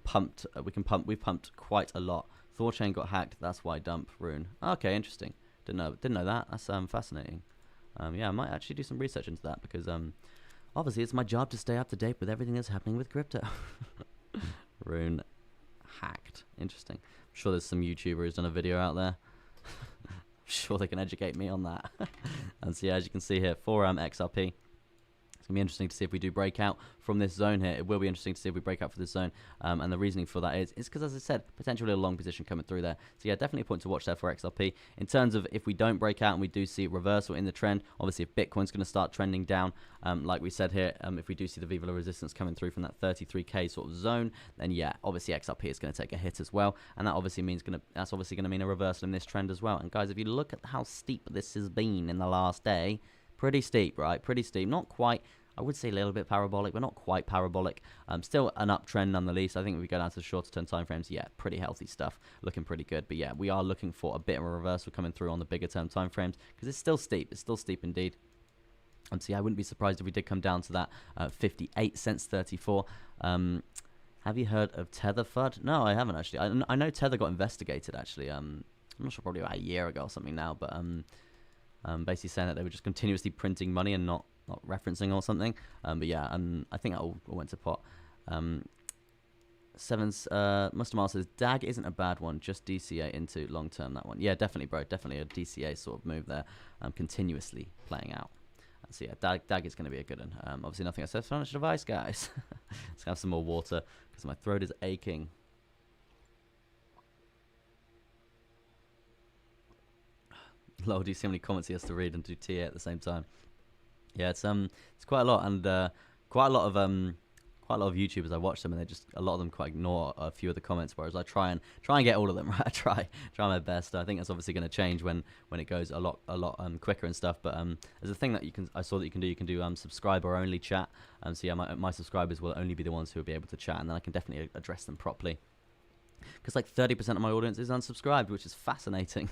pumped. We've pumped quite a lot. Thorchain got hacked. That's why dump Rune. Okay, interesting. Didn't know that. That's fascinating. Yeah, I might actually do some research into that, because obviously it's my job to stay up to date with everything that's happening with crypto. Rune hacked. Interesting. I'm sure there's some YouTuber who's done a video out there. I'm sure they can educate me on that. And so yeah, as you can see here, for XRP, It's going to be interesting to see if we do break out from this zone here. It will be interesting to see if we break out for this zone. And the reasoning for that is because, as I said, potentially a long position coming through there. So, yeah, definitely a point to watch there for XRP. In terms of if we don't break out and we do see reversal in the trend, obviously if Bitcoin's going to start trending down, like we said here, if we do see the Viva La resistance coming through from that 33K sort of zone, then, yeah, obviously XRP is going to take a hit as well. And that obviously means that's obviously going to mean a reversal in this trend as well. And, guys, if you look at how steep this has been in the last day, pretty steep, right? Pretty steep. Not quite, I would say a little bit parabolic, but not quite parabolic. Still an uptrend nonetheless. I think if we go down to the shorter term time frames, yeah, pretty healthy stuff. Looking pretty good. But yeah, we are looking for a bit of a reversal coming through on the bigger term time frames because it's still steep. It's still steep indeed. And so yeah, I wouldn't be surprised if we did come down to that 58 cents 34. Have you heard of Tether FUD? No, I haven't actually. I know Tether got investigated actually. I'm not sure, probably about a year ago or something now, but basically saying that they were just continuously printing money and not referencing or something. But yeah, I think that all went to pot. Mustamar says DAG isn't a bad one, just DCA into long term. That one, yeah, definitely, bro, definitely a DCA sort of move there, continuously playing out. So yeah, DAG is going to be a good one. Obviously, nothing else. Financial advice, guys. Let's have some more water because my throat is aching. Lol, do you see how many comments he has to read and do TA at the same time? Yeah, it's quite a lot, and quite a lot of YouTubers. I watch them, and a lot of them quite ignore a few of the comments. Whereas I try and get all of them. Right, I try my best. I think that's obviously going to change when it goes a lot quicker and stuff. But there's a thing that I saw that you can do. You can do subscriber only chat. So yeah, my subscribers will only be the ones who will be able to chat, and then I can definitely address them properly. Because like 30% of my audience is unsubscribed, which is fascinating.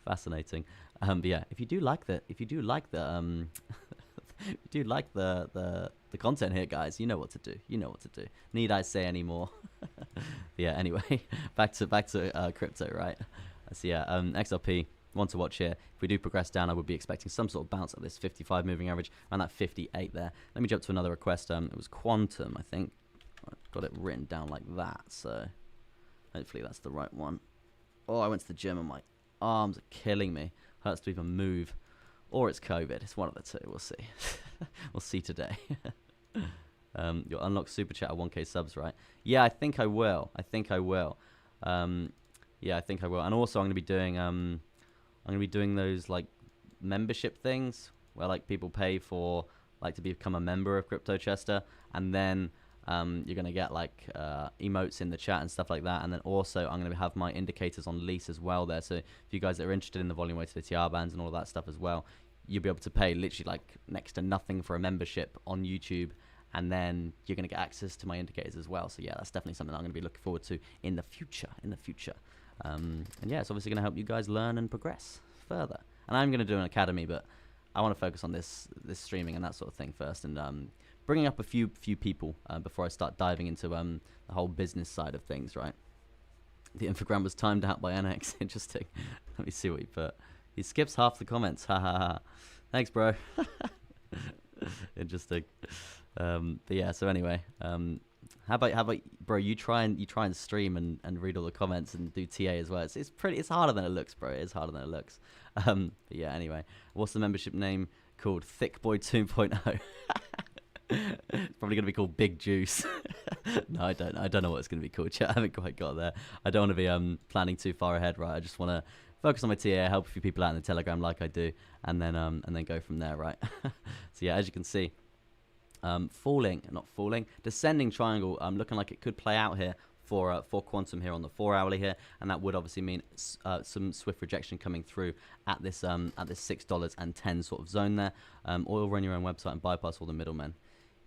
Fascinating. But yeah, if you do like the content here, guys, you know what to do. You know what to do. Need I say any more? Yeah. Anyway, back to crypto, right? So yeah, XRP. One to watch here. If we do progress down, I would be expecting some sort of bounce at this 55 moving average around that 58 there. Let me jump to another request. It was Quantum, I think. I've got it written down like that, so hopefully that's the right one. Oh, I went to the gym and my arms are killing me. Hurts to even move. Or it's COVID. It's one of the two. We'll see. We'll see today. You'll unlock Super Chat at 1K subs, right? Yeah, I think I will. Yeah, I think I will. And also, I'm going to be doing those like membership things where like people pay for like to become a member of Crypto Chester, and then you're going to get like emotes in the chat and stuff like that. And then also I'm going to have my indicators on lease as well there. So if you guys are interested in the volume weighted TR bands and all that stuff as well, you'll be able to pay literally like next to nothing for a membership on YouTube. And then you're going to get access to my indicators as well. So yeah, that's definitely something I'm going to be looking forward to in the future. And yeah, it's obviously going to help you guys learn and progress further. And I'm going to do an academy, but I want to focus on this streaming and that sort of thing first. And bringing up a few people before I start diving into the whole business side of things, right? The infogram was timed out by NX. Interesting. Let me see what he put. He skips half the comments. Ha ha ha. Thanks, bro. Interesting. But yeah. So anyway, how about bro? You try and stream and read all the comments and do TA as well. It's harder than it looks, bro. It is harder than it looks. But yeah. Anyway, what's the membership name called? Thick Boy 2.0. It's probably going to be called Big Juice. No, I don't know what it's going to be called. I haven't quite got there. I don't want to be planning too far ahead, right? I just want to focus on my TA, help a few people out in the Telegram like I do, and then go from there, right? So yeah, as you can see, descending triangle, looking like it could play out here for Quantum here on the 4-hourly here, and that would obviously mean some swift rejection coming through at this $6.10 sort of zone there. Oil, run your own website and bypass all the middlemen.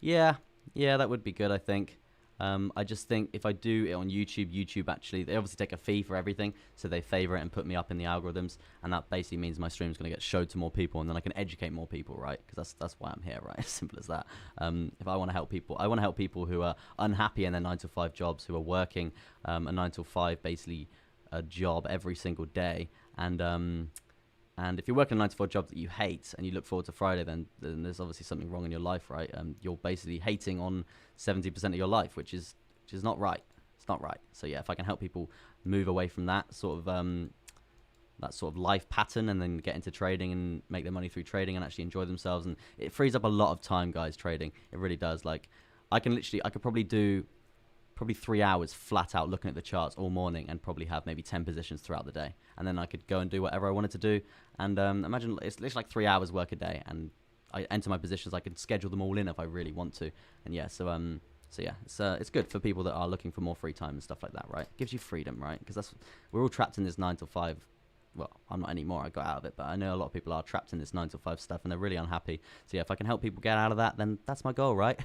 Yeah, that would be good, I think. I just think if I do it on YouTube actually, they obviously take a fee for everything, so they favor it and put me up in the algorithms, and that basically means my stream's going to get showed to more people, and then I can educate more people, right? Because that's why I'm here, right? As simple as that. If I want to help people, I want to help people who are unhappy in their 9-to-5 jobs, who are working a 9-to-5 basically a job every single day, and if you're working a 9-to-5 job that you hate and you look forward to Friday, then there's obviously something wrong in your life, right? You're basically hating on 70% of your life, which is not right. It's not right. So yeah, if I can help people move away from that sort of that sort of life pattern and then get into trading and make their money through trading and actually enjoy themselves. And it frees up a lot of time, guys, trading. It really does. Like, I could probably do 3 hours flat out looking at the charts all morning and probably have maybe 10 positions throughout the day. And then I could go and do whatever I wanted to do. And imagine it's literally like 3 hours work a day. And I enter my positions. I can schedule them all in if I really want to. And yeah, so yeah, it's good for people that are looking for more free time and stuff like that, right? It gives you freedom, right? Because we're all trapped in this 9 to 5. Well, I'm not anymore. I got out of it, but I know a lot of people are trapped in this 9 to 5 stuff, and they're really unhappy. So yeah, if I can help people get out of that, then that's my goal, right?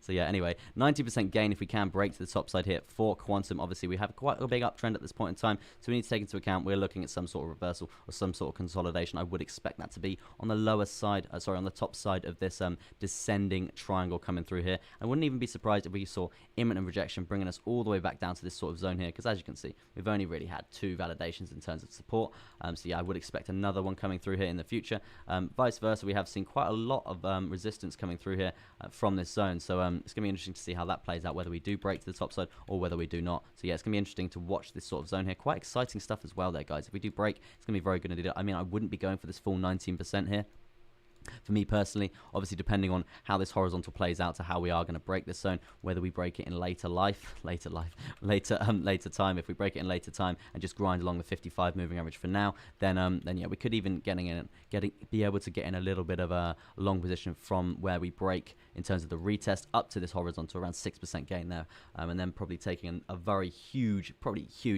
So yeah, anyway, 90% gain if we can break to the top side here for Quantum. Obviously, we have quite a big uptrend at this point in time, so we need to take into account we're looking at some sort of reversal or some sort of consolidation. I would expect that to be on the lower side, on the top side of this descending triangle coming through here. I wouldn't even be surprised if we saw imminent rejection bringing us all the way back down to this sort of zone here, because as you can see, we've only really had 2 validations in terms of support. So yeah, I would expect another one coming through here in the future. Vice versa, we have seen quite a lot of resistance coming through here from this zone. So it's going to be interesting to see how that plays out, whether we do break to the top side or whether we do not. So yeah, it's going to be interesting to watch this sort of zone here. Quite exciting stuff as well there, guys. If we do break, it's going to be very good indeed. I mean, I wouldn't be going for this full 19% here. For me personally, obviously depending on how this horizontal plays out to how we are going to break this zone, whether we break it in later time. If we break it in later time and just grind along the 55 moving average for now, then yeah, we could even be able to get in a little bit of a long position from where we break in terms of the retest up to this horizontal, around 6% gain there, and then probably taking a very huge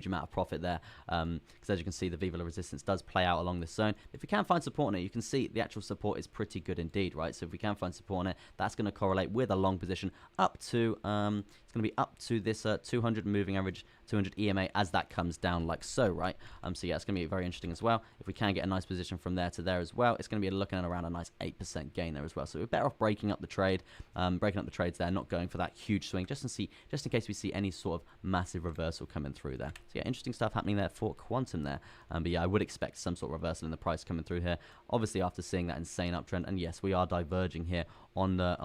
amount of profit there, because as you can see, the Viva La resistance does play out along this zone. If we can find support on it, you can see the actual support is pretty good indeed, right? So if we can find support on it, that's going to correlate with a long position up to it's going to be up to this 200 moving average, 200 EMA as that comes down like so, right? So yeah, it's going to be very interesting as well. If we can get a nice position from there to there as well, it's going to be looking at around a nice 8% gain there as well. So we're better off breaking up the trade, breaking up the trades there, not going for that huge swing, just in case we see any sort of massive reversal coming through there. So yeah, interesting stuff happening there for Quantum there. But yeah, I would expect some sort of reversal in the price coming through here. Obviously, after seeing that insane uptrend, and yes, we are diverging here on the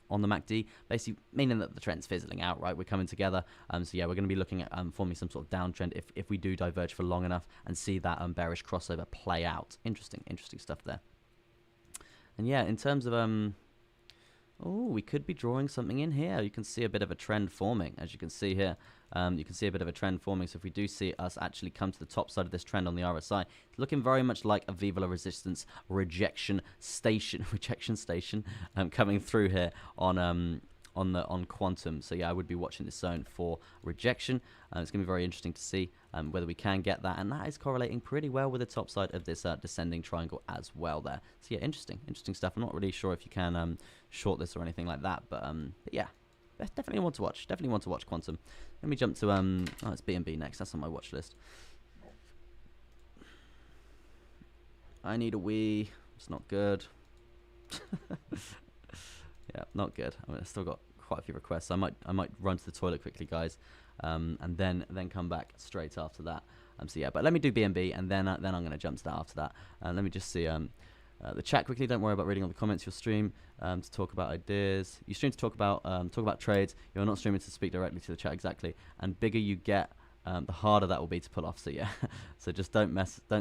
MACD, basically meaning that the trend's fizzling out, right? We're coming together. So yeah, we're going to be looking at forming some sort of downtrend if we do diverge for long enough and see that bearish crossover play out. Interesting stuff there. And yeah, in terms of oh, we could be drawing something in here. You can see a bit of a trend forming, as you can see here. You can see a bit of a trend forming. So if we do see us actually come to the top side of this trend on the RSI, it's looking very much like a Viva La resistance rejection station coming through here on Quantum. So yeah, I would be watching this zone for rejection. It's going to be very interesting to see whether we can get that, and that is correlating pretty well with the top side of this descending triangle as well there. So yeah, interesting stuff. I'm not really sure if you can short this or anything like that, but yeah, definitely want to watch. Definitely want to watch Quantum. Let me jump to oh, it's B&B next. That's on my watch list. I need a wee. It's not good. Yeah, not good. I mean, I've still got quite a few requests. I might run to the toilet quickly, guys, and then come back straight after that. So yeah, but let me do B&B, and then I'm going to jump to that after that. Let me just see the chat quickly. Don't worry about reading all the comments. You'll stream to talk about ideas. You stream to talk about trades. You're not streaming to speak directly to the chat, exactly. And bigger you get, the harder that will be to pull off. So yeah, so just don't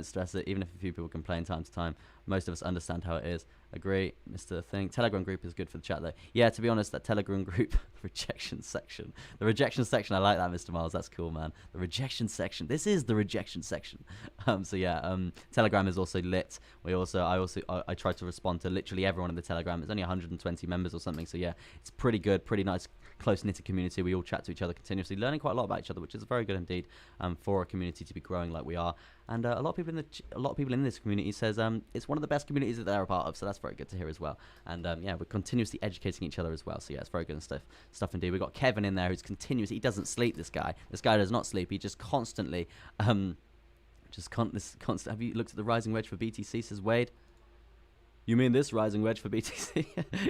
stress it. Even if a few people complain time to time, most of us understand how it is. Agree, Mr. Thing. Telegram group is good for the chat though. Yeah, to be honest, that Telegram group, rejection section. The rejection section, I like that, Mr. Miles. That's cool, man. The rejection section. This is the rejection section. So yeah, Telegram is also lit. I try to respond to literally everyone in the Telegram. It's only 120 members or something. So yeah, it's pretty good, pretty nice, close-knitted community. We all chat to each other continuously, learning quite a lot about each other, which is very good indeed for a community to be growing like we are. And a lot of people in this community says it's one of the best communities that they're a part of. So that's very good to hear as well. And yeah, we're continuously educating each other as well. So yeah, it's very good stuff indeed. We've got Kevin in there who's continuously. He doesn't sleep. This guy does not sleep. He just constantly Have you looked at the rising wedge for BTC? Says Wade. You mean this rising wedge for BTC?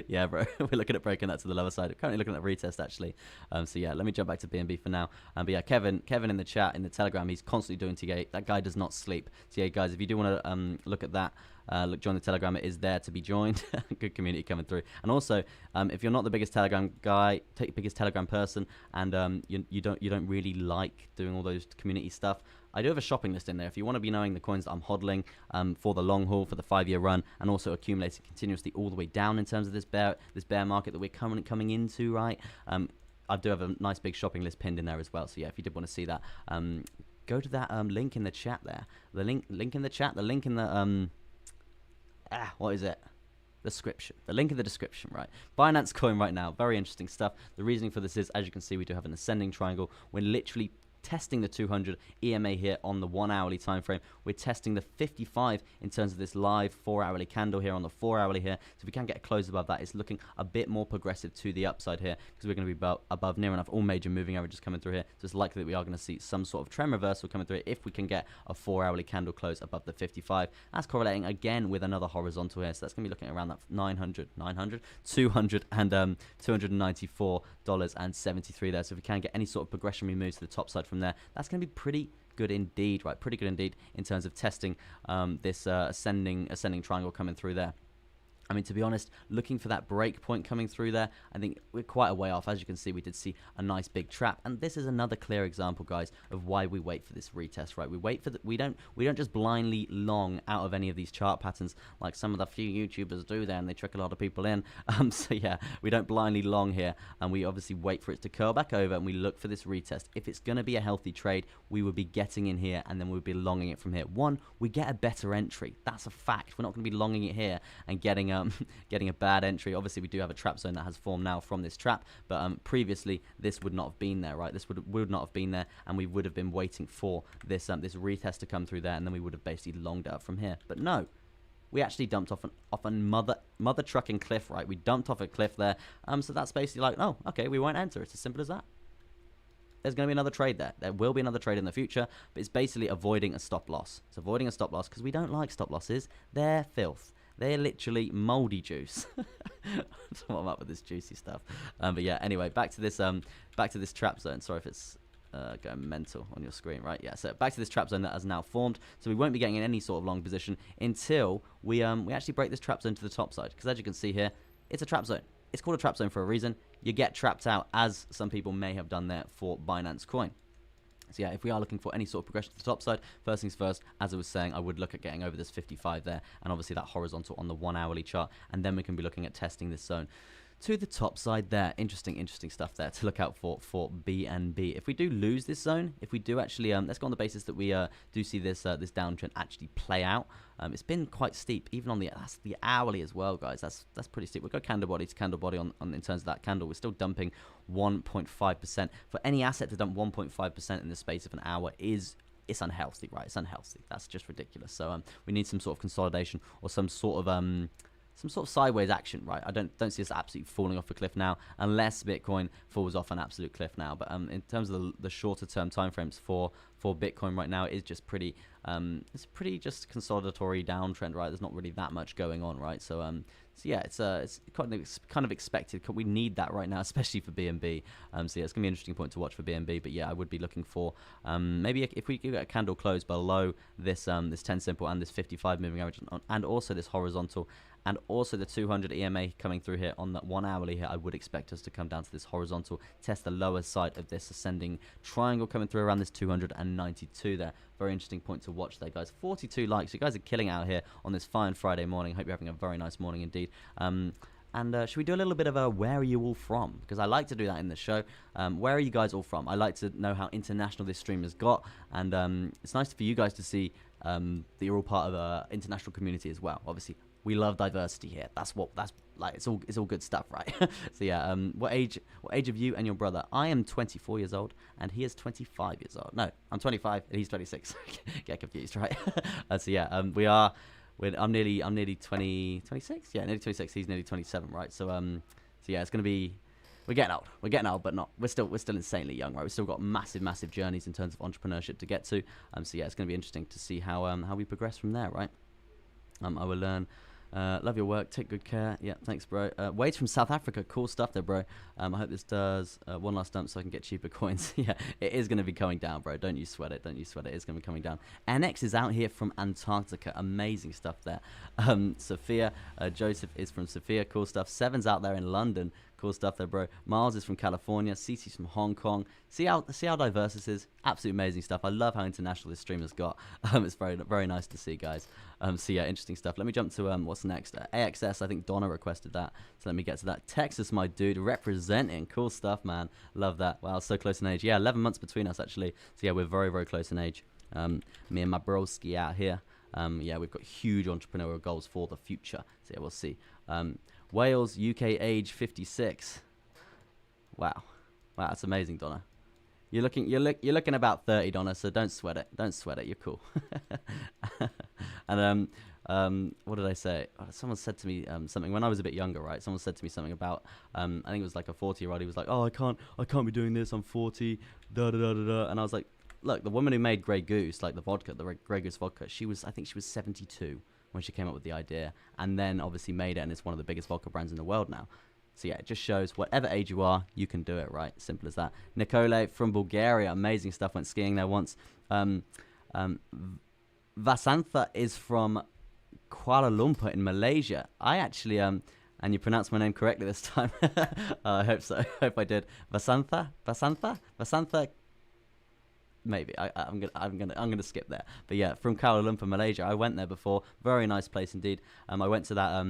Yeah, bro. We're looking at breaking that to the lower side. We're currently looking at retest, actually. So, yeah, let me jump back to B&B for now. But, yeah, Kevin in the chat, in the Telegram, he's constantly doing T-Gate. That guy does not sleep. So, yeah, guys, if you do want to look at that, join the Telegram. It is there to be joined. Good community coming through. And also, if you're not the biggest Telegram guy, biggest Telegram person, and you don't really like doing all those community stuff, I do have a shopping list in there if you want to be knowing the coins that I'm hodling for the long haul, for the 5-year run, and also accumulating continuously all the way down in terms of this bear market that we're coming into, right? I do have a nice big shopping list pinned in there as well. So yeah, if you did want to see that, go to that link in the chat there. The link in the chat. The link in the what is it? Description. The link in the description, right? Binance Coin right now. Very interesting stuff. The reasoning for this is, as you can see, we do have an ascending triangle. We're literally testing the 200 EMA here on the 1 hourly time frame. We're testing the 55 in terms of this live 4 hourly candle here on the 4 hourly here. So if we can get a close above that, it's looking a bit more progressive to the upside here, because we're going to be above near enough all major moving averages coming through here. So it's likely that we are going to see some sort of trend reversal coming through here if we can get a 4 hourly candle close above the 55. That's correlating again with another horizontal here. So that's going to be looking around that 200 and $294.73 there. So if we can get any sort of progressionary moves to the top side from there, that's going to be pretty good indeed, right? Pretty good indeed in terms of testing this ascending triangle coming through there. I mean, to be honest, looking for that break point coming through there, I think we're quite a way off. As you can see, we did see a nice big trap, and this is another clear example, guys, of why we wait for this retest, right? We wait for we don't just blindly long out of any of these chart patterns like some of the few YouTubers do there, and they trick a lot of people in. So yeah, we don't blindly long here, and we obviously wait for it to curl back over, and we look for this retest. If it's going to be a healthy trade, we would be getting in here, and then we'll be longing it from here. One, we get a better entry. That's a fact. We're not going to be longing it here and getting a bad entry. Obviously, we do have a trap zone that has formed now from this trap, but previously this would not have been there, right? This would not have been there, and we would have been waiting for this this retest to come through there, and then we would have basically longed out from here. But no, we actually dumped off a mother trucking cliff, right? We dumped off a cliff there, so that's basically like, oh, okay, we won't enter. It's as simple as that. There's going to be another trade there. There will be another trade in the future, but it's basically avoiding a stop loss. It's avoiding a stop loss because we don't like stop losses. They're filth. They're literally moldy juice. That's what I'm up with this juicy stuff. But yeah, anyway, back to this trap zone. Sorry if it's going mental on your screen, right? Yeah, so back to this trap zone that has now formed. So we won't be getting in any sort of long position until we actually break this trap zone to the top side. Because as you can see here, it's a trap zone. It's called a trap zone for a reason. You get trapped out, as some people may have done there for Binance Coin. So yeah, if we are looking for any sort of progression to the top side, first things first, as I was saying, I would look at getting over this 55 there, and obviously that horizontal on the 1 hourly chart, and then we can be looking at testing this zone to the top side there. Interesting stuff there to look out for BNB. If we do lose this zone, if we do actually, let's go on the basis that we do see this this downtrend actually play out. It's been quite steep, even on the hourly as well, guys. That's pretty steep. We'll go candle body to candle body on in terms of that candle. We're still dumping 1.5%. For any asset to dump 1.5% in the space of an hour it's unhealthy, right? It's unhealthy. That's just ridiculous. So we need some sort of consolidation or some sort of sideways action, right? I don't see us absolutely falling off a cliff now, unless Bitcoin falls off an absolute cliff now. But in terms of the shorter term timeframes for Bitcoin right now, it's just pretty it's pretty just consolidatory downtrend, right? There's not really that much going on, right? So yeah, it's kind of expected. We need that right now, especially for BNB. So yeah, it's gonna be an interesting point to watch for BNB. But yeah, I would be looking for maybe if we get a candle close below this this 10 simple and this 55 moving average, and also this horizontal, and also the 200 EMA coming through here on that 1 hourly here, I would expect us to come down to this horizontal, test the lower side of this ascending triangle coming through around this 292 there. Very interesting point to watch there, guys. 42 likes. You guys are killing out here on this fine Friday morning. Hope you're having a very nice morning indeed. And should we do a little bit of a where are you all from? Because I like to do that in the show. Where are you guys all from? I like to know how international this stream has got, and it's nice for you guys to see that you're all part of an international community as well. Obviously, we love diversity here. That's like it's all good stuff, right? So yeah, what age of you and your brother? I am 24 years old and he is 25 years old. No, I'm 25 and he's 26. Get confused, right? So yeah, I'm nearly 26. Yeah, nearly 26. He's nearly 27, right? So yeah, it's gonna be. We're getting old, but not. We're still insanely young, right? We've still got massive journeys in terms of entrepreneurship to get to. So yeah, it's gonna be interesting to see how we progress from there, right? I will learn. Love your work. Take good care. Yeah, thanks, bro. Wade's from South Africa. Cool stuff there, bro. I hope this does one last dump so I can get cheaper coins. Yeah, it is going to be coming down, bro. Don't you sweat it. It's going to be coming down. NX is out here from Antarctica. Amazing stuff there. Sophia. Joseph is from Sophia. Cool stuff. Seven's out there in London. Cool stuff there, bro. Miles is from California. Cece's from Hong Kong. See how diverse this is? Absolutely amazing stuff. I love how international this stream has got. It's very nice to see, guys. So yeah, interesting stuff. Let me jump to what's next. AXS, I think Donna requested that. So let me get to that. Texas, my dude, representing. Cool stuff, man. Love that. Wow, so close in age. Yeah, 11 months between us, actually. So yeah, we're very close in age. Me and my broski out here. Yeah, we've got huge entrepreneurial goals for the future. So yeah, we'll see. Wales, UK, age 56. Wow, that's amazing, Donna. You're looking about 30, Donna. So don't sweat it. Don't sweat it. You're cool. And what did I say? Someone said to me something when I was a bit younger, right? Someone said to me something about I think it was like a 40-year-old. He was like, "Oh, I can't be doing this. I'm 40." Da da da da da. And I was like, "Look, the woman who made Grey Goose, like the vodka, the Grey Goose vodka, I think she was 72 when she came up with the idea, and then obviously made it, and it's one of the biggest vodka brands in the world now." So yeah, it just shows whatever age you are, you can do it, right? Simple as that. Nicole from Bulgaria, amazing stuff. Went skiing there once. Vasantha is from Kuala Lumpur in Malaysia. I actually and you pronounced my name correctly this time. I hope so. I hope I did. Vasantha. Maybe I'm gonna skip there. But yeah, from Kuala Lumpur, Malaysia. I went there before. Very nice place indeed. I went to that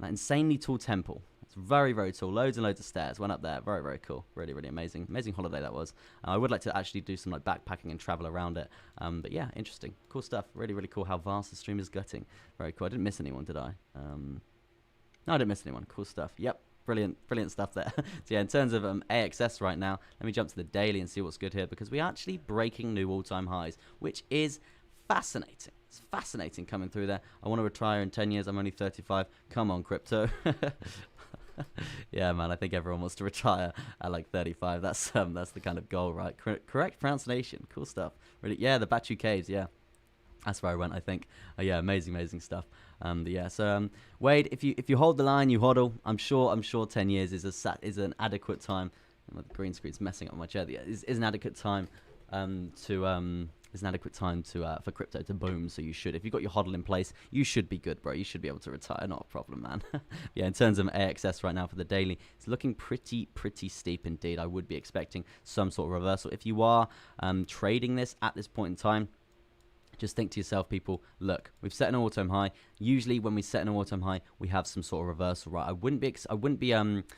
insanely tall temple. It's very tall. Loads and loads of stairs. Went up there. Very cool. Really amazing holiday that was. I would like to actually do some like backpacking and travel around it. But yeah, interesting, cool stuff. Really cool how vast the stream is getting. Very cool. I didn't miss anyone, did I? No, I didn't miss anyone. Cool stuff. Yep. Brilliant stuff there. So yeah, in terms of AXS right now, let me jump to the daily and see what's good here, because we're actually breaking new all-time highs, which is fascinating. It's fascinating coming through there. I want to retire in 10 years. I'm only 35. Come on, crypto. Yeah, man, I think everyone wants to retire at like 35. That's the kind of goal, right? Correct pronunciation. Cool stuff. Really, yeah, the Batu Caves. Yeah, that's where I went, I think. Yeah, amazing stuff. Yeah, so Wade, if you hold the line, you hodl. I'm sure 10 years is an adequate time. The green screen's messing up my chair. Yeah, is an adequate time for crypto to boom. So you should, if you've got your hodl in place, you should be good, bro. You should be able to retire, not a problem, man. Yeah, in terms of AXS right now for the daily, it's looking pretty steep indeed. I would be expecting some sort of reversal. If you are trading this at this point in time, just think to yourself, people, look, we've set an all-time high. Usually when we set an all-time high, we have some sort of reversal, right? I wouldn't be, this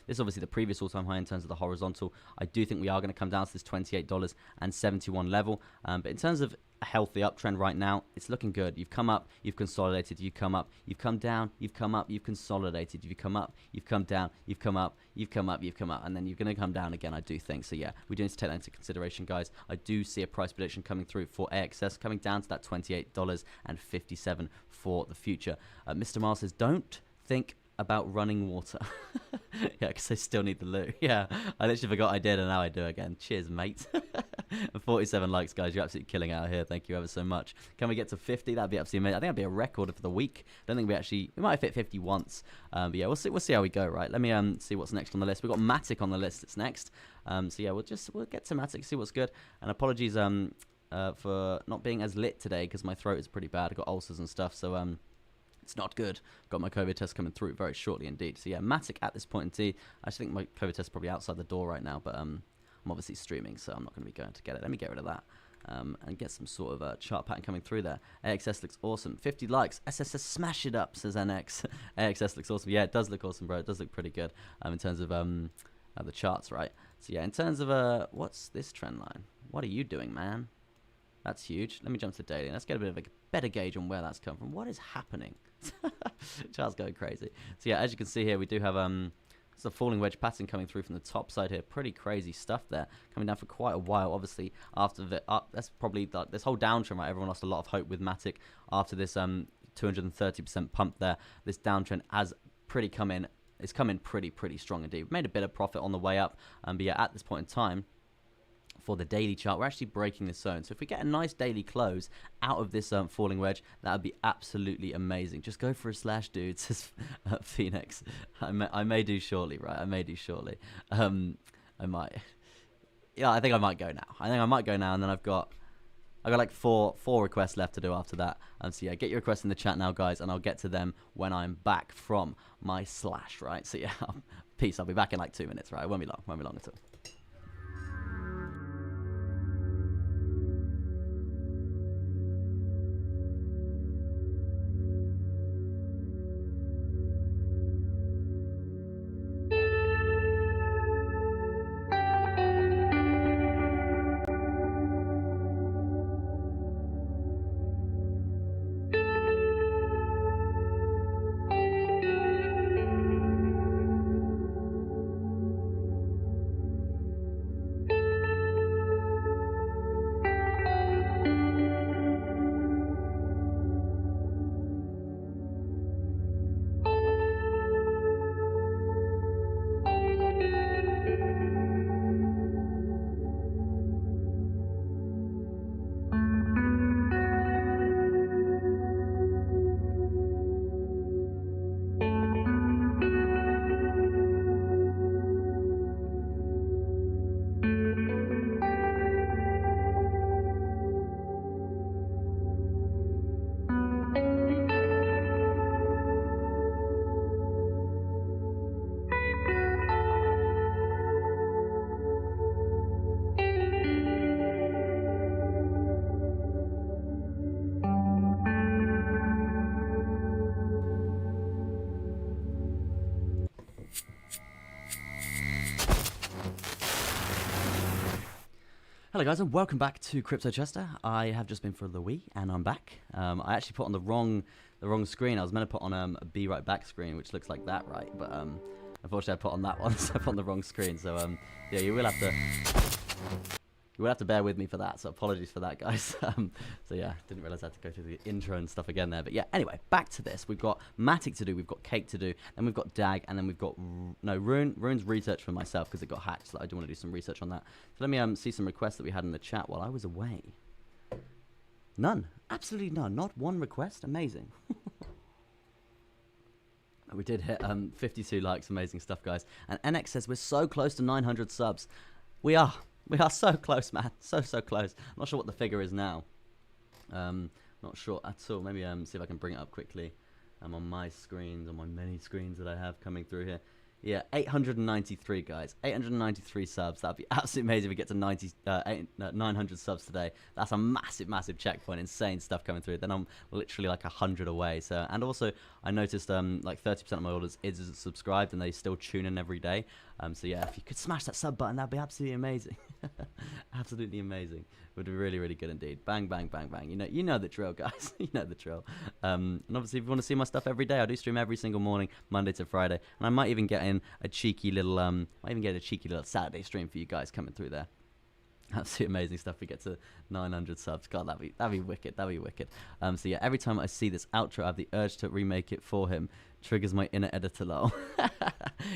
is obviously the previous all-time high in terms of the horizontal. I do think we are going to come down to this $28.71 level. But in terms of a healthy uptrend right now, it's looking good. You've come up, you've consolidated, you've come up, you've come down, you've come up, you've consolidated, you've come up, you've come down, you've come up, you've come up, you've come up, and then you're going to come down again, I do think. So yeah, we do need to take that into consideration, guys. I do see a price prediction coming through for AXS, coming down to that $28.57 for the future. Mr. Miles says, don't think about running water. Yeah, because I still need the loot. Yeah, I literally forgot I did, and now I do again. Cheers, mate. 47 likes, guys. You're absolutely killing out here. Thank you ever so much. Can we get to 50? That'd be absolutely amazing. I think that'd be a record for the week. I don't think we might have hit 50 once. But yeah, we'll see how we go, right? Let me see what's next on the list. We've got Matic on the list. It's next. So yeah, we'll get to Matic, see what's good. And apologies for not being as lit today, because my throat is pretty bad. I've got ulcers and stuff, so it's not good. Got my COVID test coming through very shortly indeed. So yeah, Matic at this point indeed. I think my COVID test is probably outside the door right now, but I'm obviously streaming, so I'm not going to be going to get it. Let me get rid of that and get some sort of chart pattern coming through there. AXS looks awesome. 50 likes. SSS smash it up, says NX. AXS looks awesome. Yeah, it does look awesome, bro. It does look pretty good in terms of the charts, right? So yeah, in terms of what's this trend line? What are you doing, man? That's huge. Let me jump to the daily. Let's get a bit of a better gauge on where that's come from. What is happening? Chart's going crazy. So yeah, as you can see here, we do have it's a falling wedge pattern coming through from the top side here. Pretty crazy stuff there, coming down for quite a while. Obviously, after the that's probably this whole downtrend, right? Everyone lost a lot of hope with Matic after this 230% pump there. This downtrend has come in pretty strong indeed. We made a bit of profit on the way up, but yeah, at this point in time, for the daily chart, we're actually breaking this zone. So if we get a nice daily close out of this falling wedge, that would be absolutely amazing. Just go for a slash, dude, says Phoenix. I may do shortly, right? I may do shortly. I might. Yeah, I think I might go now. And then I've got I got like four requests left to do after that. So yeah, get your requests in the chat now, guys, and I'll get to them when I'm back from my slash, right? So yeah, peace. I'll be back in like 2 minutes, right? It won't be long. Won't be long at all. Hello guys and welcome back to Crypto Chester. I have just been for the wee and I'm back. I actually put on the wrong screen. I was meant to put on a be right back screen, which looks like that, right? But unfortunately I put on that one, so I put on the wrong screen. So yeah, you will have to bear with me for that. So apologies for that, guys. So yeah, didn't realize I had to go through the intro and stuff again there. But yeah, anyway, back to this. We've got Matic to do, we've got Cake to do, then we've got DAG, and then we've got Rune's research for myself because it got hacked. So I do want to do some research on that. So let me see some requests that we had in the chat while I was away. None, absolutely none, not one request. Amazing. We did hit 52 likes, amazing stuff, guys. And NX says we're so close to 900 subs. We are so close, man. So close. I'm not sure what the figure is now. Not sure at all. Maybe see if I can bring it up quickly. On my screens, on my many screens that I have coming through here. Yeah, 893, guys. 893 subs. That'd be absolutely amazing if we get to 900 subs today. That's a massive checkpoint. Insane stuff coming through. Then I'm literally like 100 away. So, and also, I noticed like 30% of my orders isn't subscribed, and they still tune in every day. So yeah, if you could smash that sub button, that'd be absolutely amazing. Absolutely amazing. Would be really good indeed. Bang, bang, bang, bang. You know the drill, guys. You know the drill. And obviously, if you want to see my stuff every day, I do stream every single morning, Monday to Friday, and I might even get in a cheeky little Saturday stream for you guys coming through there. Absolutely amazing stuff. We get to 900 subs. God, that'd be wicked. That'd be wicked. So yeah, every time I see this outro, I have the urge to remake it for him. Triggers my inner editor, lol.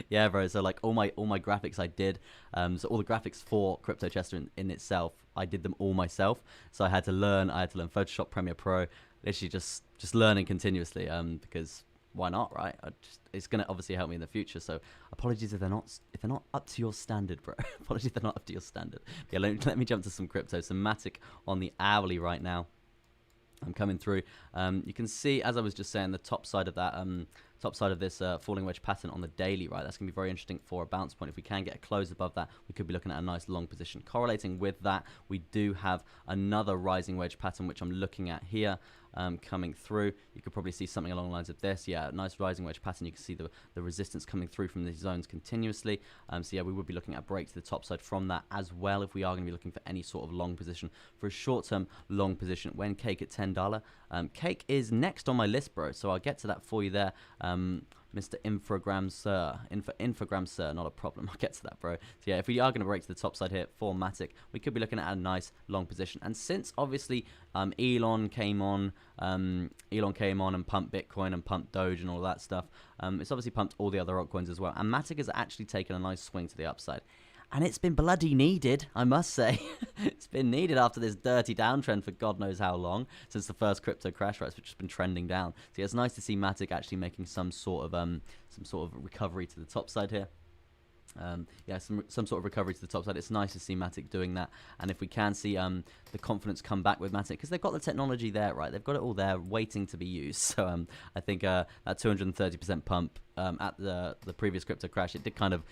Yeah, bro. So like all my graphics I did. So all the graphics for Crypto Chester in itself, I did them all myself. So I had to learn Photoshop, Premiere Pro, literally just learning continuously. Because why not, right? It's gonna obviously help me in the future. So apologies if they're not up to your standard, bro. Apologies if they're not up to your standard. Yeah, let me jump to some crypto. Some Matic on the hourly right now. I'm coming through. You can see, as I was just saying, the top side of that, top side of this falling wedge pattern on the daily, right? That's going to be very interesting for a bounce point. If we can get a close above that, we could be looking at a nice long position. Correlating with that, we do have another rising wedge pattern, which I'm looking at here. Coming through, you could probably see something along the lines of this. Yeah, nice rising wedge pattern. You can see the resistance coming through from these zones continuously. So yeah, we would be looking at a break to the top side from that as well, if we are going to be looking for any sort of long position. For a short-term long position, when Cake at $10, Cake is next on my list, bro, so I'll get to that for you there. Mr. Infogram Sir. Infogram Sir, not a problem. I'll get to that, bro. So yeah, if we are going to break to the top side here for Matic, we could be looking at a nice long position. And since obviously Elon came on and pumped Bitcoin and pumped Doge and all that stuff, it's obviously pumped all the other altcoins as well. And Matic has actually taken a nice swing to the upside. And it's been bloody needed, I must say. It's been needed after this dirty downtrend for God knows how long, since the first crypto crash, right, which has been trending down. So yeah, it's nice to see Matic actually making some sort of recovery to the top side here. Yeah, some sort of recovery to the top side. It's nice to see Matic doing that, and if we can see the confidence come back with Matic, because they've got the technology there, right? They've got it all there, waiting to be used. So I think that 230% pump at the previous crypto crash, it kind of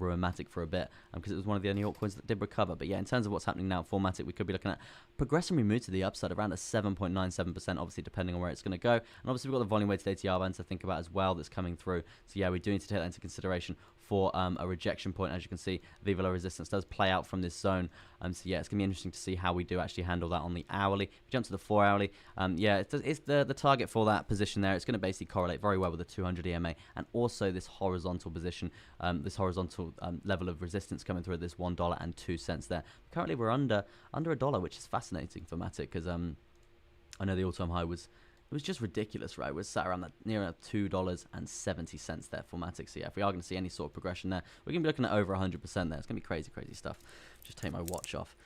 ruined Matic for a bit, because it was one of the only altcoins that did recover. But yeah, in terms of what's happening now for Matic, we could be looking at progressively move to the upside around a 7.97%, obviously depending on where it's going to go. And obviously we've got the volume weighted ATR band to think about as well that's coming through. So yeah, we do need to take that into consideration for a rejection point. As you can see, the Viva resistance does play out from this zone. So yeah, it's going to be interesting to see how we do actually handle that on the hourly. If we jump to the 4 hourly, yeah, it's the target for that position there. It's going to basically correlate very well with the 200 EMA and also this horizontal position, this horizontal level of resistance coming through at this $1.02 there. Currently we're under $1, which is fascinating for Matic, because I know the all-time high was, it was just ridiculous, right? We're sat around that near $2.70 there for Matic. So yeah, if we are going to see any sort of progression there, we're going to be looking at over 100% there. It's going to be crazy, crazy stuff. Just take my watch off.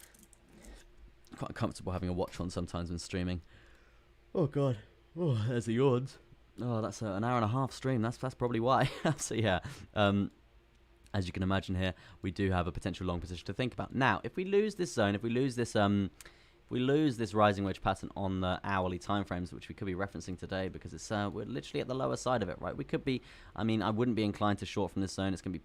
Quite uncomfortable having a watch on sometimes when streaming. Oh god. Oh, there's the yawns. Oh, that's an hour and a half stream. That's probably why. So yeah, as you can imagine here, we do have a potential long position to think about. Now, if we lose this zone, if we lose this rising wedge pattern on the hourly timeframes, which we could be referencing today, because it's we're literally at the lower side of it, right? We could be, I mean, I wouldn't be inclined to short from this zone. It's gonna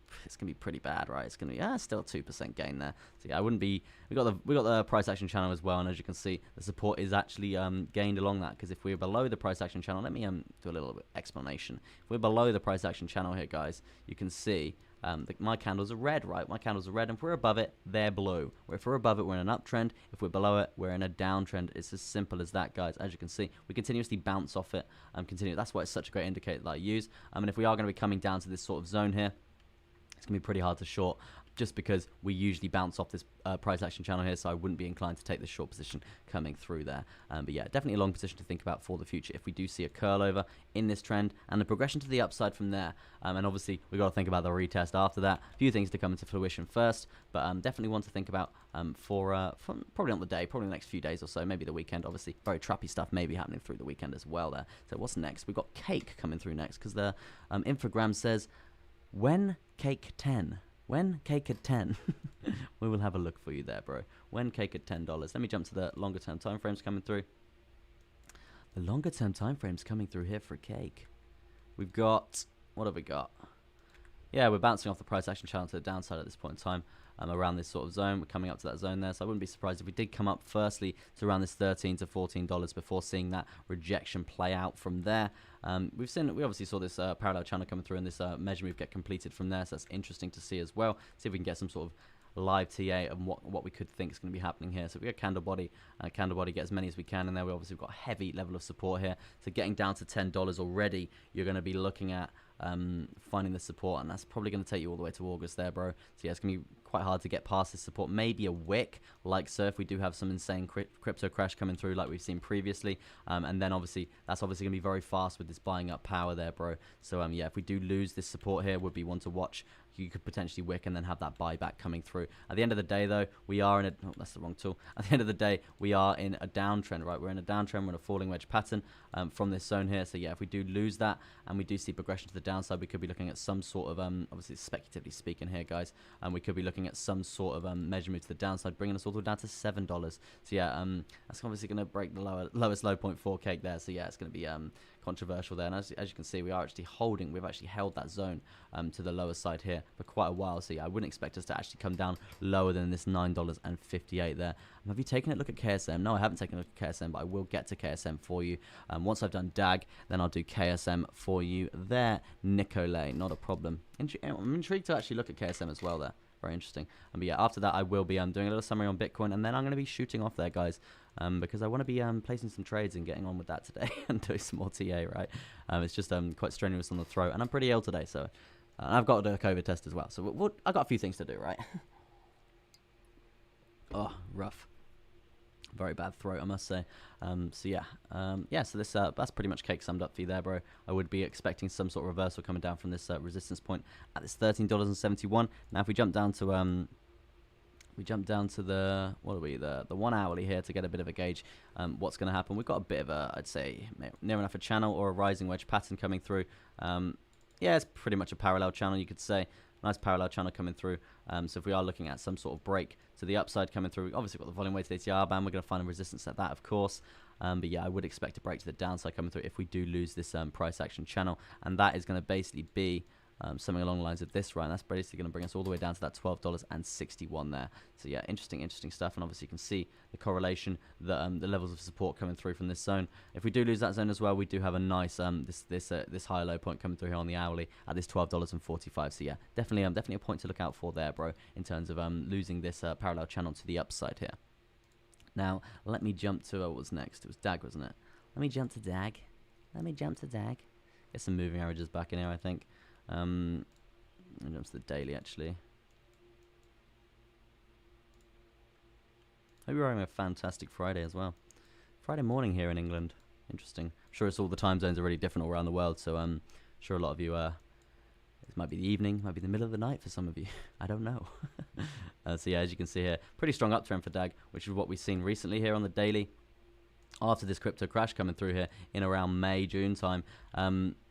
be pretty bad, right? It's gonna be still a 2% gain there. So yeah, I wouldn't be. We got the price action channel as well, and as you can see, the support is actually gained along that. Because if we're below the price action channel, let me do a little bit explanation. If we're below the price action channel here, guys, you can see. My candles are red, right? My candles are red, and if we're above it, they're blue. If we're above it, we're in an uptrend. If we're below it, we're in a downtrend. It's as simple as that, guys. As you can see, we continuously bounce off it. That's why it's such a great indicator that I use. And if we are going to be coming down to this sort of zone here, it's going to be pretty hard to short, just because we usually bounce off this price action channel here, so I wouldn't be inclined to take the short position coming through there. But yeah, definitely a long position to think about for the future if we do see a curl over in this trend and the progression to the upside from there. And obviously, we've got to think about the retest after that. A few things to come into fruition first, but definitely one to think about for probably on the day, probably the next few days or so, maybe the weekend. Obviously, very trappy stuff may be happening through the weekend as well there. So what's next? We've got cake coming through next, because the infogram says, when cake 10? When cake at 10? We will have a look for you there, bro. When cake at $10. Let me jump to the longer term time frames coming through. The longer term time frames coming through here for cake. We've got, what have we got? Yeah, we're bouncing off the price action channel to the downside at this point in time. Around this sort of zone, we're coming up to that zone there, so I wouldn't be surprised if we did come up firstly to around this $13 to $14 before seeing that rejection play out from there. We obviously saw this parallel channel coming through, and this measure move get completed from there, so that's interesting to see as well. See if we can get some sort of live TA and what we could think is going to be happening here. So we got candle body, get as many as we can in there. We obviously got a heavy level of support here, so getting down to $10 already, you're going to be looking at finding the support, and that's probably going to take you all the way to August there, bro. So yeah, it's going to be quite hard to get past this support. Maybe a wick like so if we do have some insane crypto crash coming through like we've seen previously, and then obviously that's obviously going to be very fast with this buying up power there, bro. So yeah, if we do lose this support here, would be one to watch. You could potentially wick and then have that buyback coming through. At the end of the day, though, we are in a... Oh, that's the wrong tool. At the end of the day, we are in a downtrend, right? We're in a downtrend. We're in a falling wedge pattern from this zone here. So, yeah, if we do lose that and we do see progression to the downside, we could be looking at some sort of... obviously, speculatively speaking here, guys. We could be looking at some sort of measure move to the downside, bringing us all the way down to $7. So, yeah, that's obviously going to break the lowest low point for cake there. So, yeah, it's going to be... controversial there, and as you can see, we've actually held that zone to the lower side here for quite a while. So yeah, I wouldn't expect us to actually come down lower than this $9.58 there. Have you taken a look at KSM? No, I haven't taken a look at KSM, but I will get to KSM for you. Once I've done DAG, then I'll do KSM for you there, Nicolay, not a problem. I'm intrigued to actually look at KSM as well there. Very interesting. But yeah, after that, I will be doing a little summary on Bitcoin, and then I'm going to be shooting off there, guys, because I want to be placing some trades and getting on with that today and doing some more TA, right? It's just quite strenuous on the throat, and I'm pretty ill today, so I've got to do a COVID test as well. So I've got a few things to do, right? Oh, rough. Very bad throat, I must say. So yeah, so this that's pretty much cake summed up for you there, bro. I would be expecting some sort of reversal coming down from this resistance point at this $13.71. Now, if we jump down to the the 1 hourly here to get a bit of a gauge what's going to happen. We've got a bit of a, I'd say, near enough a channel or a rising wedge pattern coming through. Yeah, it's pretty much a parallel channel, you could say. Nice parallel channel coming through. So if we are looking at some sort of break to the upside coming through, obviously got the volume weighted ATR band. We're going to find a resistance at that, of course. But yeah, I would expect a break to the downside coming through if we do lose this price action channel. And that is going to basically be something along the lines of this, right? And that's basically going to bring us all the way down to that $12.61 there. So yeah, interesting stuff. And obviously you can see the correlation, the levels of support coming through from this zone. If we do lose that zone as well, we do have a nice this high low point coming through here on the hourly at this $12.45. So yeah, definitely a point to look out for there, bro, in terms of losing this parallel channel to the upside here. Now let me jump to what was next. It was DAG, wasn't it? Let me jump to DAG. Get some moving averages back in here, I think. I'll jump to the daily, actually. Hope you're having a fantastic Friday as well. Friday morning here in England. Interesting. I'm sure it's all the time zones are really different all around the world, so I'm sure a lot of you, it might be the evening, might be the middle of the night for some of you. I don't know. So yeah, as you can see here, pretty strong uptrend for DAG, which is what we've seen recently here on the daily. After this crypto crash coming through here in around May, June time,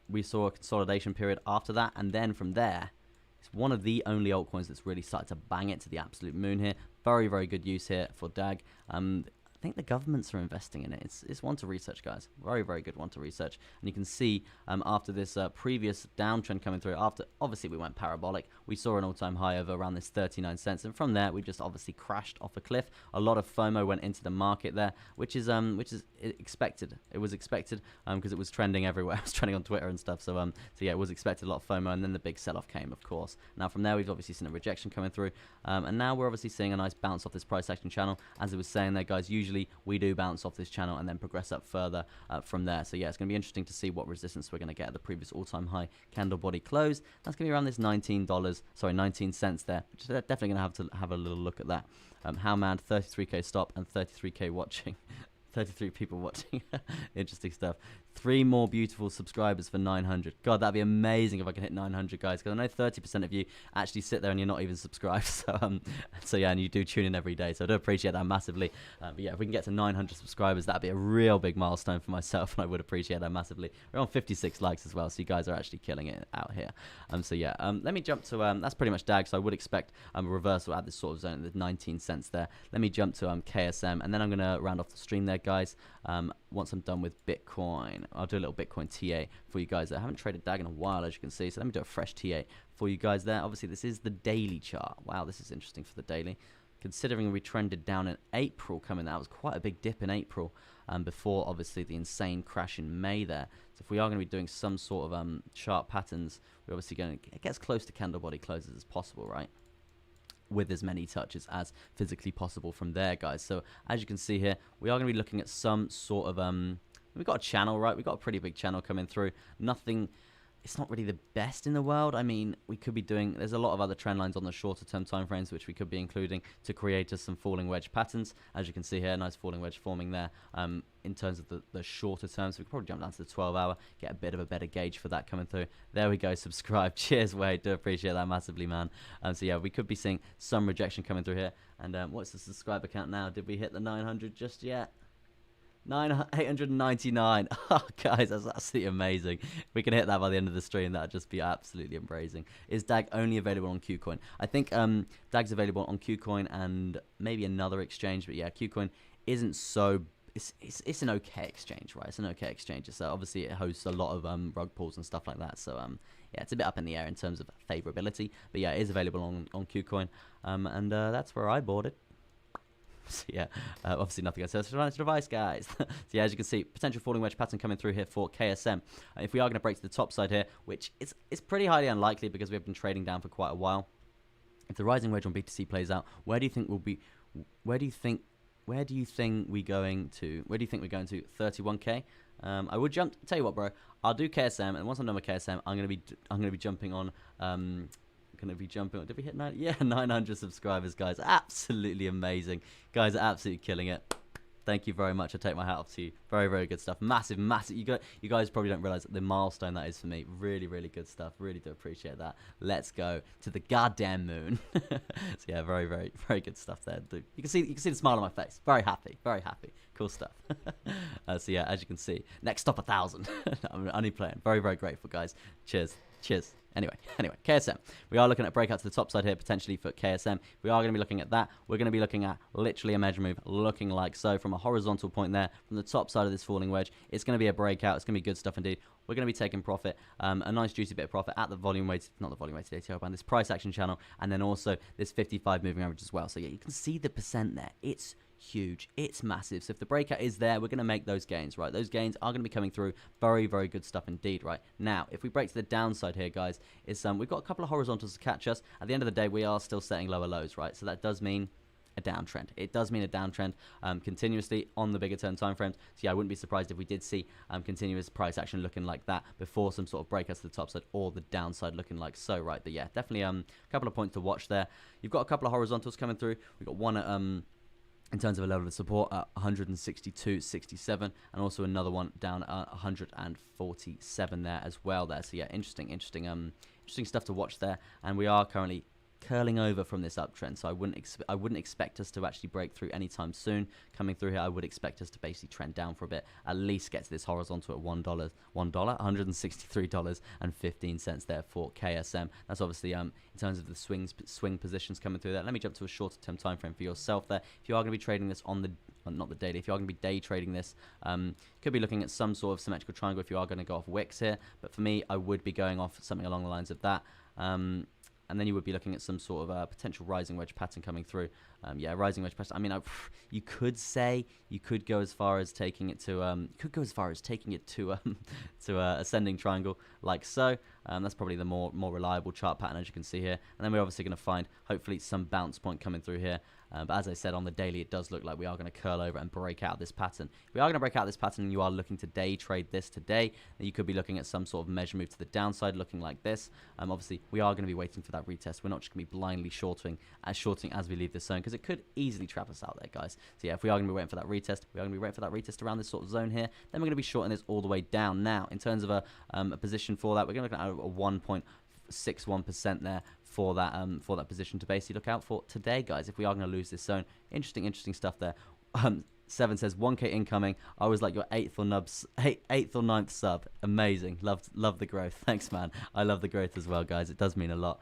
we saw a consolidation period after that, and then from there, it's one of the only altcoins that's really started to bang it to the absolute moon here. Very, very good use here for DAG. I think the governments are investing in it. It's one to research, guys. Very, very good one to research. And you can see after this previous downtrend coming through, after obviously we went parabolic, we saw an all-time high of around this 39 cents, and from there we just obviously crashed off a cliff. A lot of FOMO went into the market there, which is expected. It was expected because it was trending everywhere. It was trending on Twitter and stuff. So yeah, it was expected, a lot of FOMO, and then the big sell-off came, of course. Now from there we've obviously seen a rejection coming through, and now we're obviously seeing a nice bounce off this price action channel. As I was saying there, guys, usually we do bounce off this channel and then progress up further from there. So yeah, it's going to be interesting to see what resistance we're going to get at the previous all-time high candle body close. That's going to be around this 19 cents there, which is definitely going to have a little look at that. How mad, 33k stop and 33k watching. 33 people watching. Interesting stuff. 3 more beautiful subscribers for 900. God, that'd be amazing if I can hit 900, guys, because I know 30% of you actually sit there and you're not even subscribed. So yeah, and you do tune in every day, so I do appreciate that massively. But yeah, if we can get to 900 subscribers, that'd be a real big milestone for myself, and I would appreciate that massively. We're on 56 likes as well, so you guys are actually killing it out here. So yeah, let me jump to that's pretty much DAG, so I would expect a reversal at this sort of zone, the 19 cents there. Let me jump to KSM, and then I'm gonna round off the stream there, guys. Once I'm done with Bitcoin, I'll do a little Bitcoin TA for you guys. I haven't traded DAG in a while, as you can see, so let me do a fresh TA for you guys there. Obviously, this is the daily chart. Wow, this is interesting for the daily. Considering we trended down in April coming, that was quite a big dip in April, before obviously the insane crash in May there. So if we are going to be doing some sort of chart patterns, we're obviously going to get as close to candle body closes as possible, right? With as many touches as physically possible from there, guys. So as you can see here, we are going to be looking at some sort of we've got a channel, right? We've got a pretty big channel coming through. Nothing, it's not really the best in the world. I mean, we could be doing, there's a lot of other trend lines on the shorter term time frames which we could be including to create us some falling wedge patterns. As you can see here, nice falling wedge forming there in terms of the shorter term. So we could probably jump down to the 12 hour, get a bit of a better gauge for that coming through. There we go, subscribe. Cheers, Wade. Do appreciate that massively, man. So yeah, we could be seeing some rejection coming through here. And what's the subscriber count now? Did we hit the 900 just yet? 899. Oh, guys, that's absolutely amazing. If we can hit that by the end of the stream, that'd just be absolutely amazing. Is DAG only available on KuCoin? I think DAG's available on KuCoin and maybe another exchange, but yeah, KuCoin isn't so. It's an okay exchange, right? It's an okay exchange. So obviously it hosts a lot of rug pulls and stuff like that. So yeah, it's a bit up in the air in terms of favorability, but yeah, it is available on KuCoin, and that's where I bought it. So yeah, obviously nothing else to run device, guys. So yeah, as you can see, potential falling wedge pattern coming through here for KSM. If we are going to break to the top side here, which it's pretty highly unlikely because we have been trading down for quite a while. If the rising wedge on BTC plays out, where do you think we'll be? Where do you think we're going to 31k? I would jump. Tell you what, bro, I'll do KSM, and once I'm done with KSM, I'm gonna be jumping on. Did we hit 9? Yeah, 900 subscribers, guys. Absolutely amazing. Guys are absolutely killing it. Thank you very much. I take my hat off to you. Very, very good stuff. Massive. You guys probably don't realize the milestone that is for me. Really, really good stuff. Really do appreciate that. Let's go to the goddamn moon. So yeah, very, very, very good stuff there. You can see the smile on my face. Very happy. Very happy. Cool stuff. So yeah, as you can see, next stop 1,000. I'm only playing. Very, very grateful, guys. Cheers. Cheers. Anyway, KSM. We are looking at breakout to the top side here, potentially for KSM. We are going to be looking at that. We're going to be looking at literally a measure move, looking like so from a horizontal point there, from the top side of this falling wedge. It's going to be a breakout. It's going to be good stuff indeed. We're going to be taking profit, a nice juicy bit of profit at the volume weighted, not the volume weighted ATO band, this price action channel, and then also this 55 moving average as well. So yeah, you can see the percent there. It's huge, it's massive. So if the breakout is there, we're going to make those gains, right? Those gains are going to be coming through. Very, very good stuff indeed, right? Now, if we break to the downside here, guys, is we've got a couple of horizontals to catch us. At the end of the day, we are still setting lower lows, right? So that does mean a downtrend. It does mean a downtrend continuously on the bigger term time frames. So yeah, I wouldn't be surprised if we did see continuous price action looking like that before some sort of breakouts to the top side or the downside looking like so, right? But yeah, definitely a couple of points to watch there. You've got a couple of horizontals coming through. We've got one at in terms of a level of support at 162.67, and also another one down at 147 there as well there. So yeah, interesting stuff to watch there. And we are currently curling over from this uptrend, so I wouldn't expect us to actually break through anytime soon. Coming through here, I would expect us to basically trend down for a bit, at least get to this horizontal at $163.15 there for KSM. That's obviously in terms of the swing positions coming through there. Let me jump to a shorter term time frame for yourself there. If you are going to be trading this on the not the daily, if you are going to be day trading this, could be looking at some sort of symmetrical triangle if you are going to go off wicks here, but for me, I would be going off something along the lines of that. And then you would be looking at some sort of potential rising wedge pattern coming through. Yeah, rising wedge pattern. I mean, you could say you could go as far as taking it to to ascending triangle like so. That's probably the more reliable chart pattern, as you can see here. And then we're obviously going to find hopefully some bounce point coming through here. But as I said, on the daily, it does look like we are going to curl over and break out this pattern. If we are going to break out this pattern and you are looking to day trade this today, then you could be looking at some sort of measure move to the downside looking like this. Obviously, we are going to be waiting for that retest. We're not just going to be blindly shorting as we leave this zone, because it could easily trap us out there, guys. So yeah, if we are going to be waiting for that retest, around this sort of zone here, then we're going to be shorting this all the way down. Now, in terms of a position for that, we're going to look at a 1.61% there for that position to basically look out for today, guys. If we are going to lose this zone, interesting stuff there. Seven says 1K incoming. I was like your eighth or ninth sub. Amazing. Love the growth. Thanks, man. I love the growth as well, guys. It does mean a lot.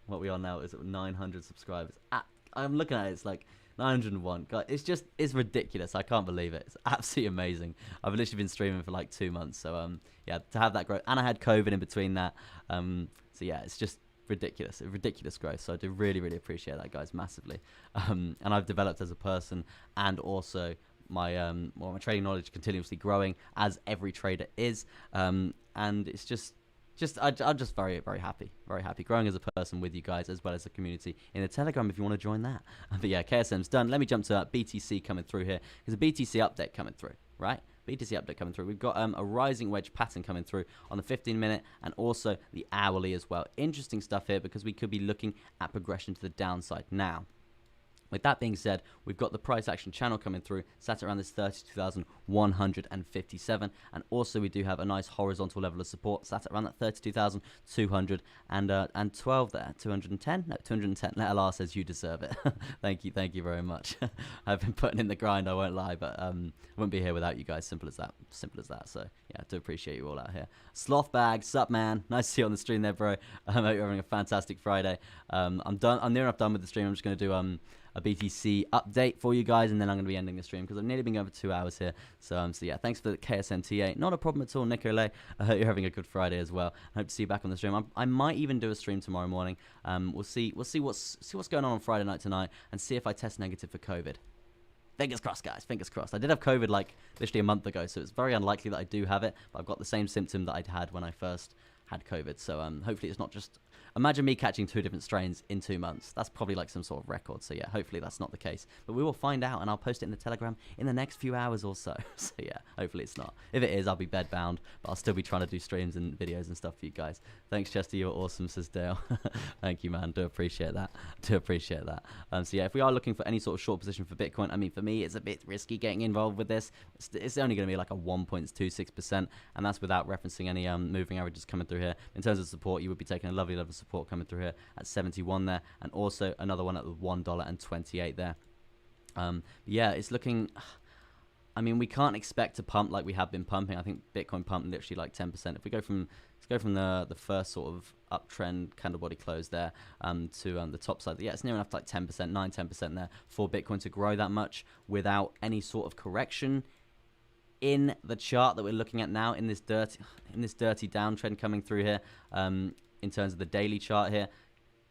What we are now is at 900 subscribers. I'm looking at it. It's like 901. God, it's ridiculous. I can't believe it. It's absolutely amazing. I've literally been streaming for like 2 months. So yeah, to have that growth, and I had COVID in between that. So yeah, it's just ridiculous growth. So I do really appreciate that, guys, massively. And I've developed as a person, and also my my trading knowledge continuously growing, as every trader is. And it's I'm just very happy growing as a person with you guys, as well as the community in the Telegram if you want to join that. But yeah, KSM's done. Let me jump to BTC coming through here. There's a BTC update coming through, right? BTC update coming through. We've got a rising wedge pattern coming through on the 15-minute and also the hourly as well. Interesting stuff here, because we could be looking at progression to the downside. Now, with that being said, we've got the price action channel coming through, sat around this 32,157, and also we do have a nice horizontal level of support, sat around that 32,212 there. 210? No, 210. LR says you deserve it. Thank you very much. I've been putting in the grind, I won't lie, but I wouldn't be here without you guys. Simple as that. So yeah, I do appreciate you all out here. Slothbag, sup man? Nice to see you on the stream there, bro. I hope you're having a fantastic Friday. I'm near enough done with the stream. I'm just going to do a BTC update for you guys, and then I'm going to be ending the stream because I've nearly been going for 2 hours here. So yeah, thanks for the KSNTA. Not a problem at all, Nicolay. I hope you're having a good Friday as well. I hope to see you back on the stream. I might even do a stream tomorrow morning. We'll see what's going on Friday night tonight, and see if I test negative for COVID. Fingers crossed, guys. Fingers crossed. I did have COVID like literally a month ago, so it's very unlikely that I do have it. But I've got the same symptom that I'd had when I first had COVID. So hopefully it's not just... Imagine me catching 2 different strains in 2 months. That's probably like some sort of record. So yeah, hopefully that's not the case. But we will find out, and I'll post it in the Telegram in the next few hours or so. So yeah, hopefully it's not. If it is, I'll be bed bound, but I'll still be trying to do streams and videos and stuff for you guys. Thanks, Chester. You're awesome, says Dale. Thank you, man. Do appreciate that. So yeah, if we are looking for any sort of short position for Bitcoin, I mean, for me, it's a bit risky getting involved with this. It's only going to be like a 1.26%, and that's without referencing any moving averages coming through here. In terms of support, you would be taking a lovely level of support coming through here at 71 there, and also another one at $1.28 there. Yeah, it's looking... I mean, we can't expect to pump like we have been pumping. I think Bitcoin pumped literally like 10%. If we go from... Let's go from the first sort of uptrend candle body close there to the top side. Yeah, it's near enough to like 10%, 9-10% there for Bitcoin to grow that much without any sort of correction in the chart that we're looking at now, in this dirty downtrend coming through here. In terms of the daily chart here,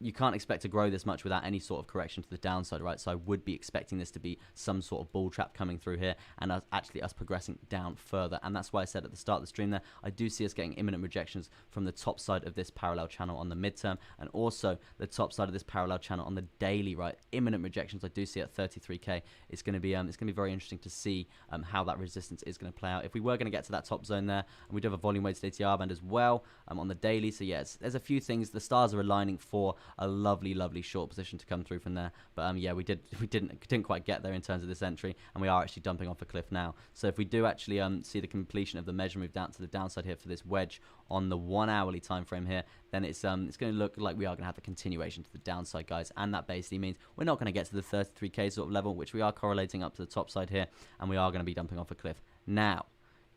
you can't expect to grow this much without any sort of correction to the downside, right? So I would be expecting this to be some sort of bull trap coming through here, and us progressing down further. And that's why I said at the start of the stream there, I do see us getting imminent rejections from the top side of this parallel channel on the midterm, and also the top side of this parallel channel on the daily, right? Imminent rejections I do see at 33k. It's going to be very interesting to see how that resistance is going to play out. If we were going to get to that top zone there, and we do have a volume weighted ATR band as well on the daily. So yes, there's a few things. The stars are aligning for a lovely short position to come through from there, but yeah, we didn't quite get there in terms of this entry, and we are actually dumping off a cliff now. So if we do actually see the completion of the measure move down to the downside here for this wedge on the 1 hourly time frame here, then it's going to look like we are going to have a continuation to the downside, guys, and that basically means we're not going to get to the 33k sort of level, which we are correlating up to the top side here, and we are going to be dumping off a cliff now.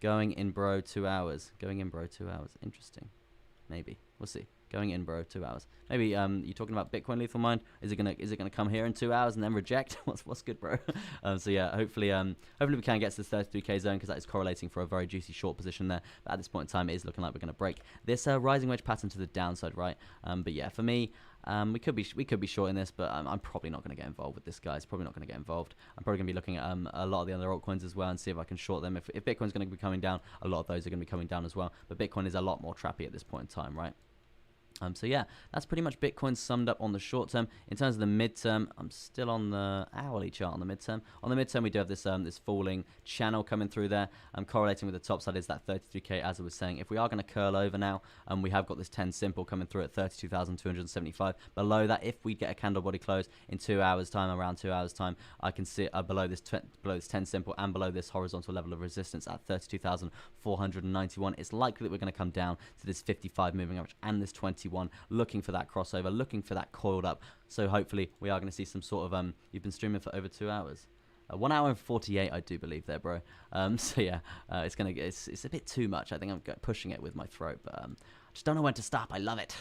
Going in, bro, 2 hours. Interesting. Maybe we'll see. Going in, bro, 2 hours. Maybe you're talking about Bitcoin lethal mind. Is it gonna come here in 2 hours and then reject? What's good, bro? So yeah, hopefully we can get to the 33k zone, because that is correlating for a very juicy short position there. But at this point in time, it is looking like we're gonna break this rising wedge pattern to the downside, right? But yeah, for me, we could be shorting this, but I'm probably not going to get involved with this, guys. Probably not going to get involved. I'm probably going to be looking at a lot of the other altcoins as well and see if I can short them. If Bitcoin's going to be coming down, a lot of those are going to be coming down as well. But Bitcoin is a lot more trappy at this point in time, right? So yeah, that's pretty much Bitcoin summed up on the short term. In terms of the midterm, I'm still on the hourly chart on the midterm. On the midterm, we do have this this falling channel coming through there. Correlating with the top side is that 33k, as I was saying. If we are going to curl over now, we have got this 10 simple coming through at 32,275. Below that, if we get a candle body close in 2 hours time, around 2 hours time, I can see below this 10 simple and below this horizontal level of resistance at 32,491. It's likely that we're going to come down to this 55 moving average and this 21, looking for that crossover, looking for that coiled up. So hopefully we are going to see some sort of you've been streaming for over 2 hours, 1 hour and 48, I do believe there, bro. So yeah, it's a bit too much. I think I'm pushing it with my throat, but I just don't know when to stop. I love it.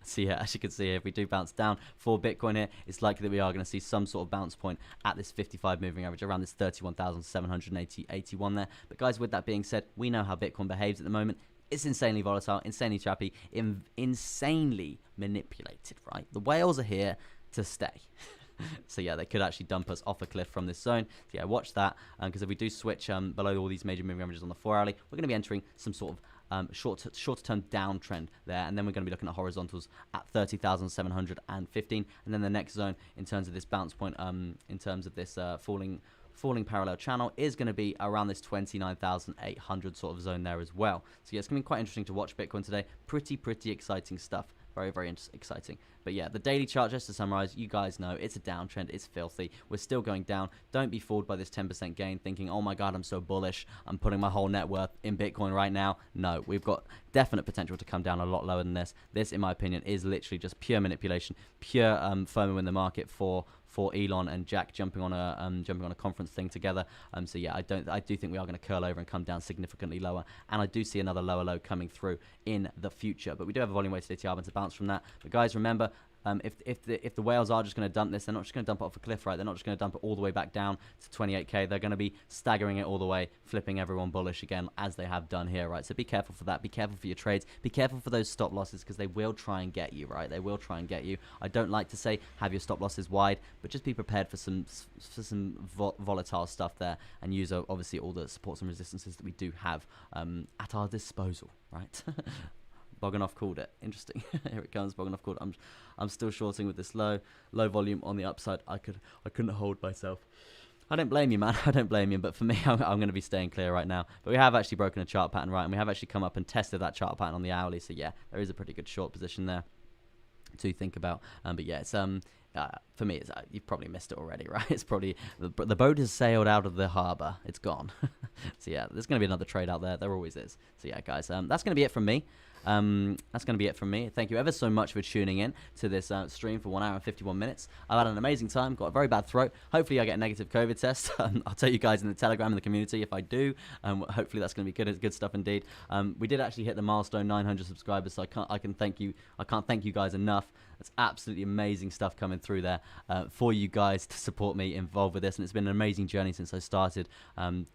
So yeah, as you can see, if we do bounce down for Bitcoin here, it's likely that we are going to see some sort of bounce point at this 55 moving average, around this 31,781 there. But guys, with that being said, we know how Bitcoin behaves at the moment. It's insanely volatile, insanely trappy, insanely manipulated, right? The whales are here to stay. So yeah, they could actually dump us off a cliff from this zone. So yeah, watch that, because if we do switch below all these major moving averages on the 4 hourly, we're going to be entering some sort of shorter term downtrend there, and then we're going to be looking at horizontals at 30,715, and then the next zone in terms of this bounce point, in terms of this falling parallel channel, is going to be around this 29,800 sort of zone there as well. So yeah, it's going to be quite interesting to watch Bitcoin today. Pretty exciting stuff. Very exciting. But yeah, the daily chart, just to summarize, you guys know it's a downtrend. It's filthy. We're still going down. Don't be fooled by this 10% gain thinking, oh my god, I'm so bullish, I'm putting my whole net worth in Bitcoin right now. No, we've got definite potential to come down a lot lower than this. This, in my opinion, is literally just pure manipulation, pure FOMO in the market for Elon and Jack jumping on a conference thing together. So yeah, I do think we are going to curl over and come down significantly lower, and I do see another lower low coming through in the future. But we do have a volume weighted ATR to bounce from that. But guys, remember, if the whales are just going to dump this, they're not just going to dump it off a cliff, right? They're not just going to dump it all the way back down to 28k. They're going to be staggering it all the way, flipping everyone bullish again, as they have done here, right? So be careful for that. Be careful for your trades. Be careful for those stop losses, because they will try and get you, right? They will try and get you. I don't like to say have your stop losses wide, but just be prepared for some volatile stuff there, and use obviously all the supports and resistances that we do have at our disposal, right? Boganoff called it. Interesting. Here it comes. Boganoff called it. I'm still shorting with this low volume on the upside. I couldn't hold myself. I don't blame you, man. I don't blame you. But for me, I'm going to be staying clear right now. But we have actually broken a chart pattern, right? And we have actually come up and tested that chart pattern on the hourly. So yeah, there is a pretty good short position there to think about. But yeah, it's for me, it's, you've probably missed it already, right? It's probably the boat has sailed out of the harbor. It's gone. So yeah, there's going to be another trade out there. There always is. So yeah, guys, that's going to be it from me. that's going to be it from me. Thank you ever so much for tuning in to this stream for 1 hour and 51 minutes. I've had an amazing time. Got a very bad throat. Hopefully I get a negative COVID test. I'll tell you guys in the Telegram and the community if I do. Hopefully that's going to be good stuff indeed. We did actually hit the milestone 900 subscribers, so I can't thank you guys enough. That's absolutely amazing stuff coming through there for you guys to support me involved with this, and it's been an amazing journey since I started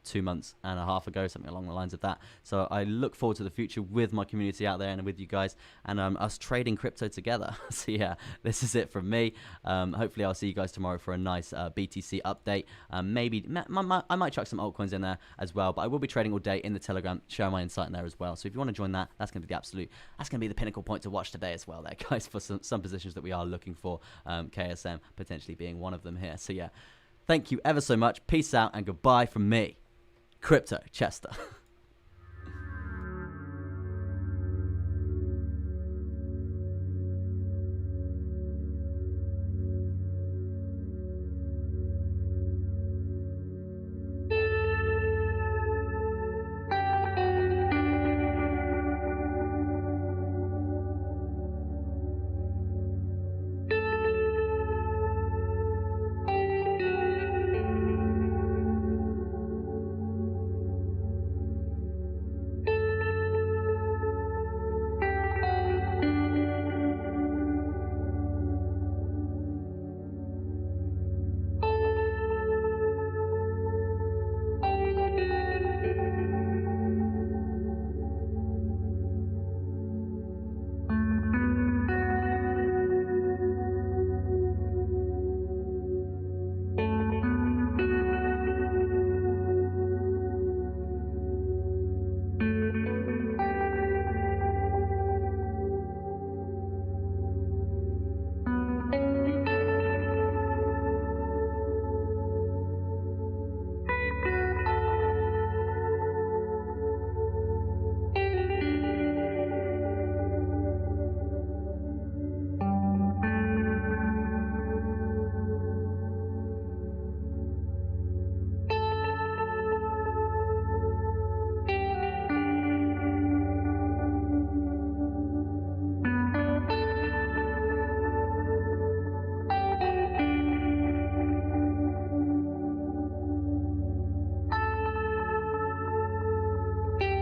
2 months and a half ago, something along the lines of that. So I look forward to the future with my community out there and with you guys, and us trading crypto together. So yeah, this is it from me. Hopefully I'll see you guys tomorrow for a nice BTC update. Maybe I might chuck some altcoins in there as well, but I will be trading all day in the Telegram, sharing my insight in there as well. So if you want to join that, that's going to be the pinnacle point to watch today as well there, guys, for some positions that we are looking for, KSM potentially being one of them here. So yeah, thank you ever so much. Peace out and goodbye from me, Crypto Chester.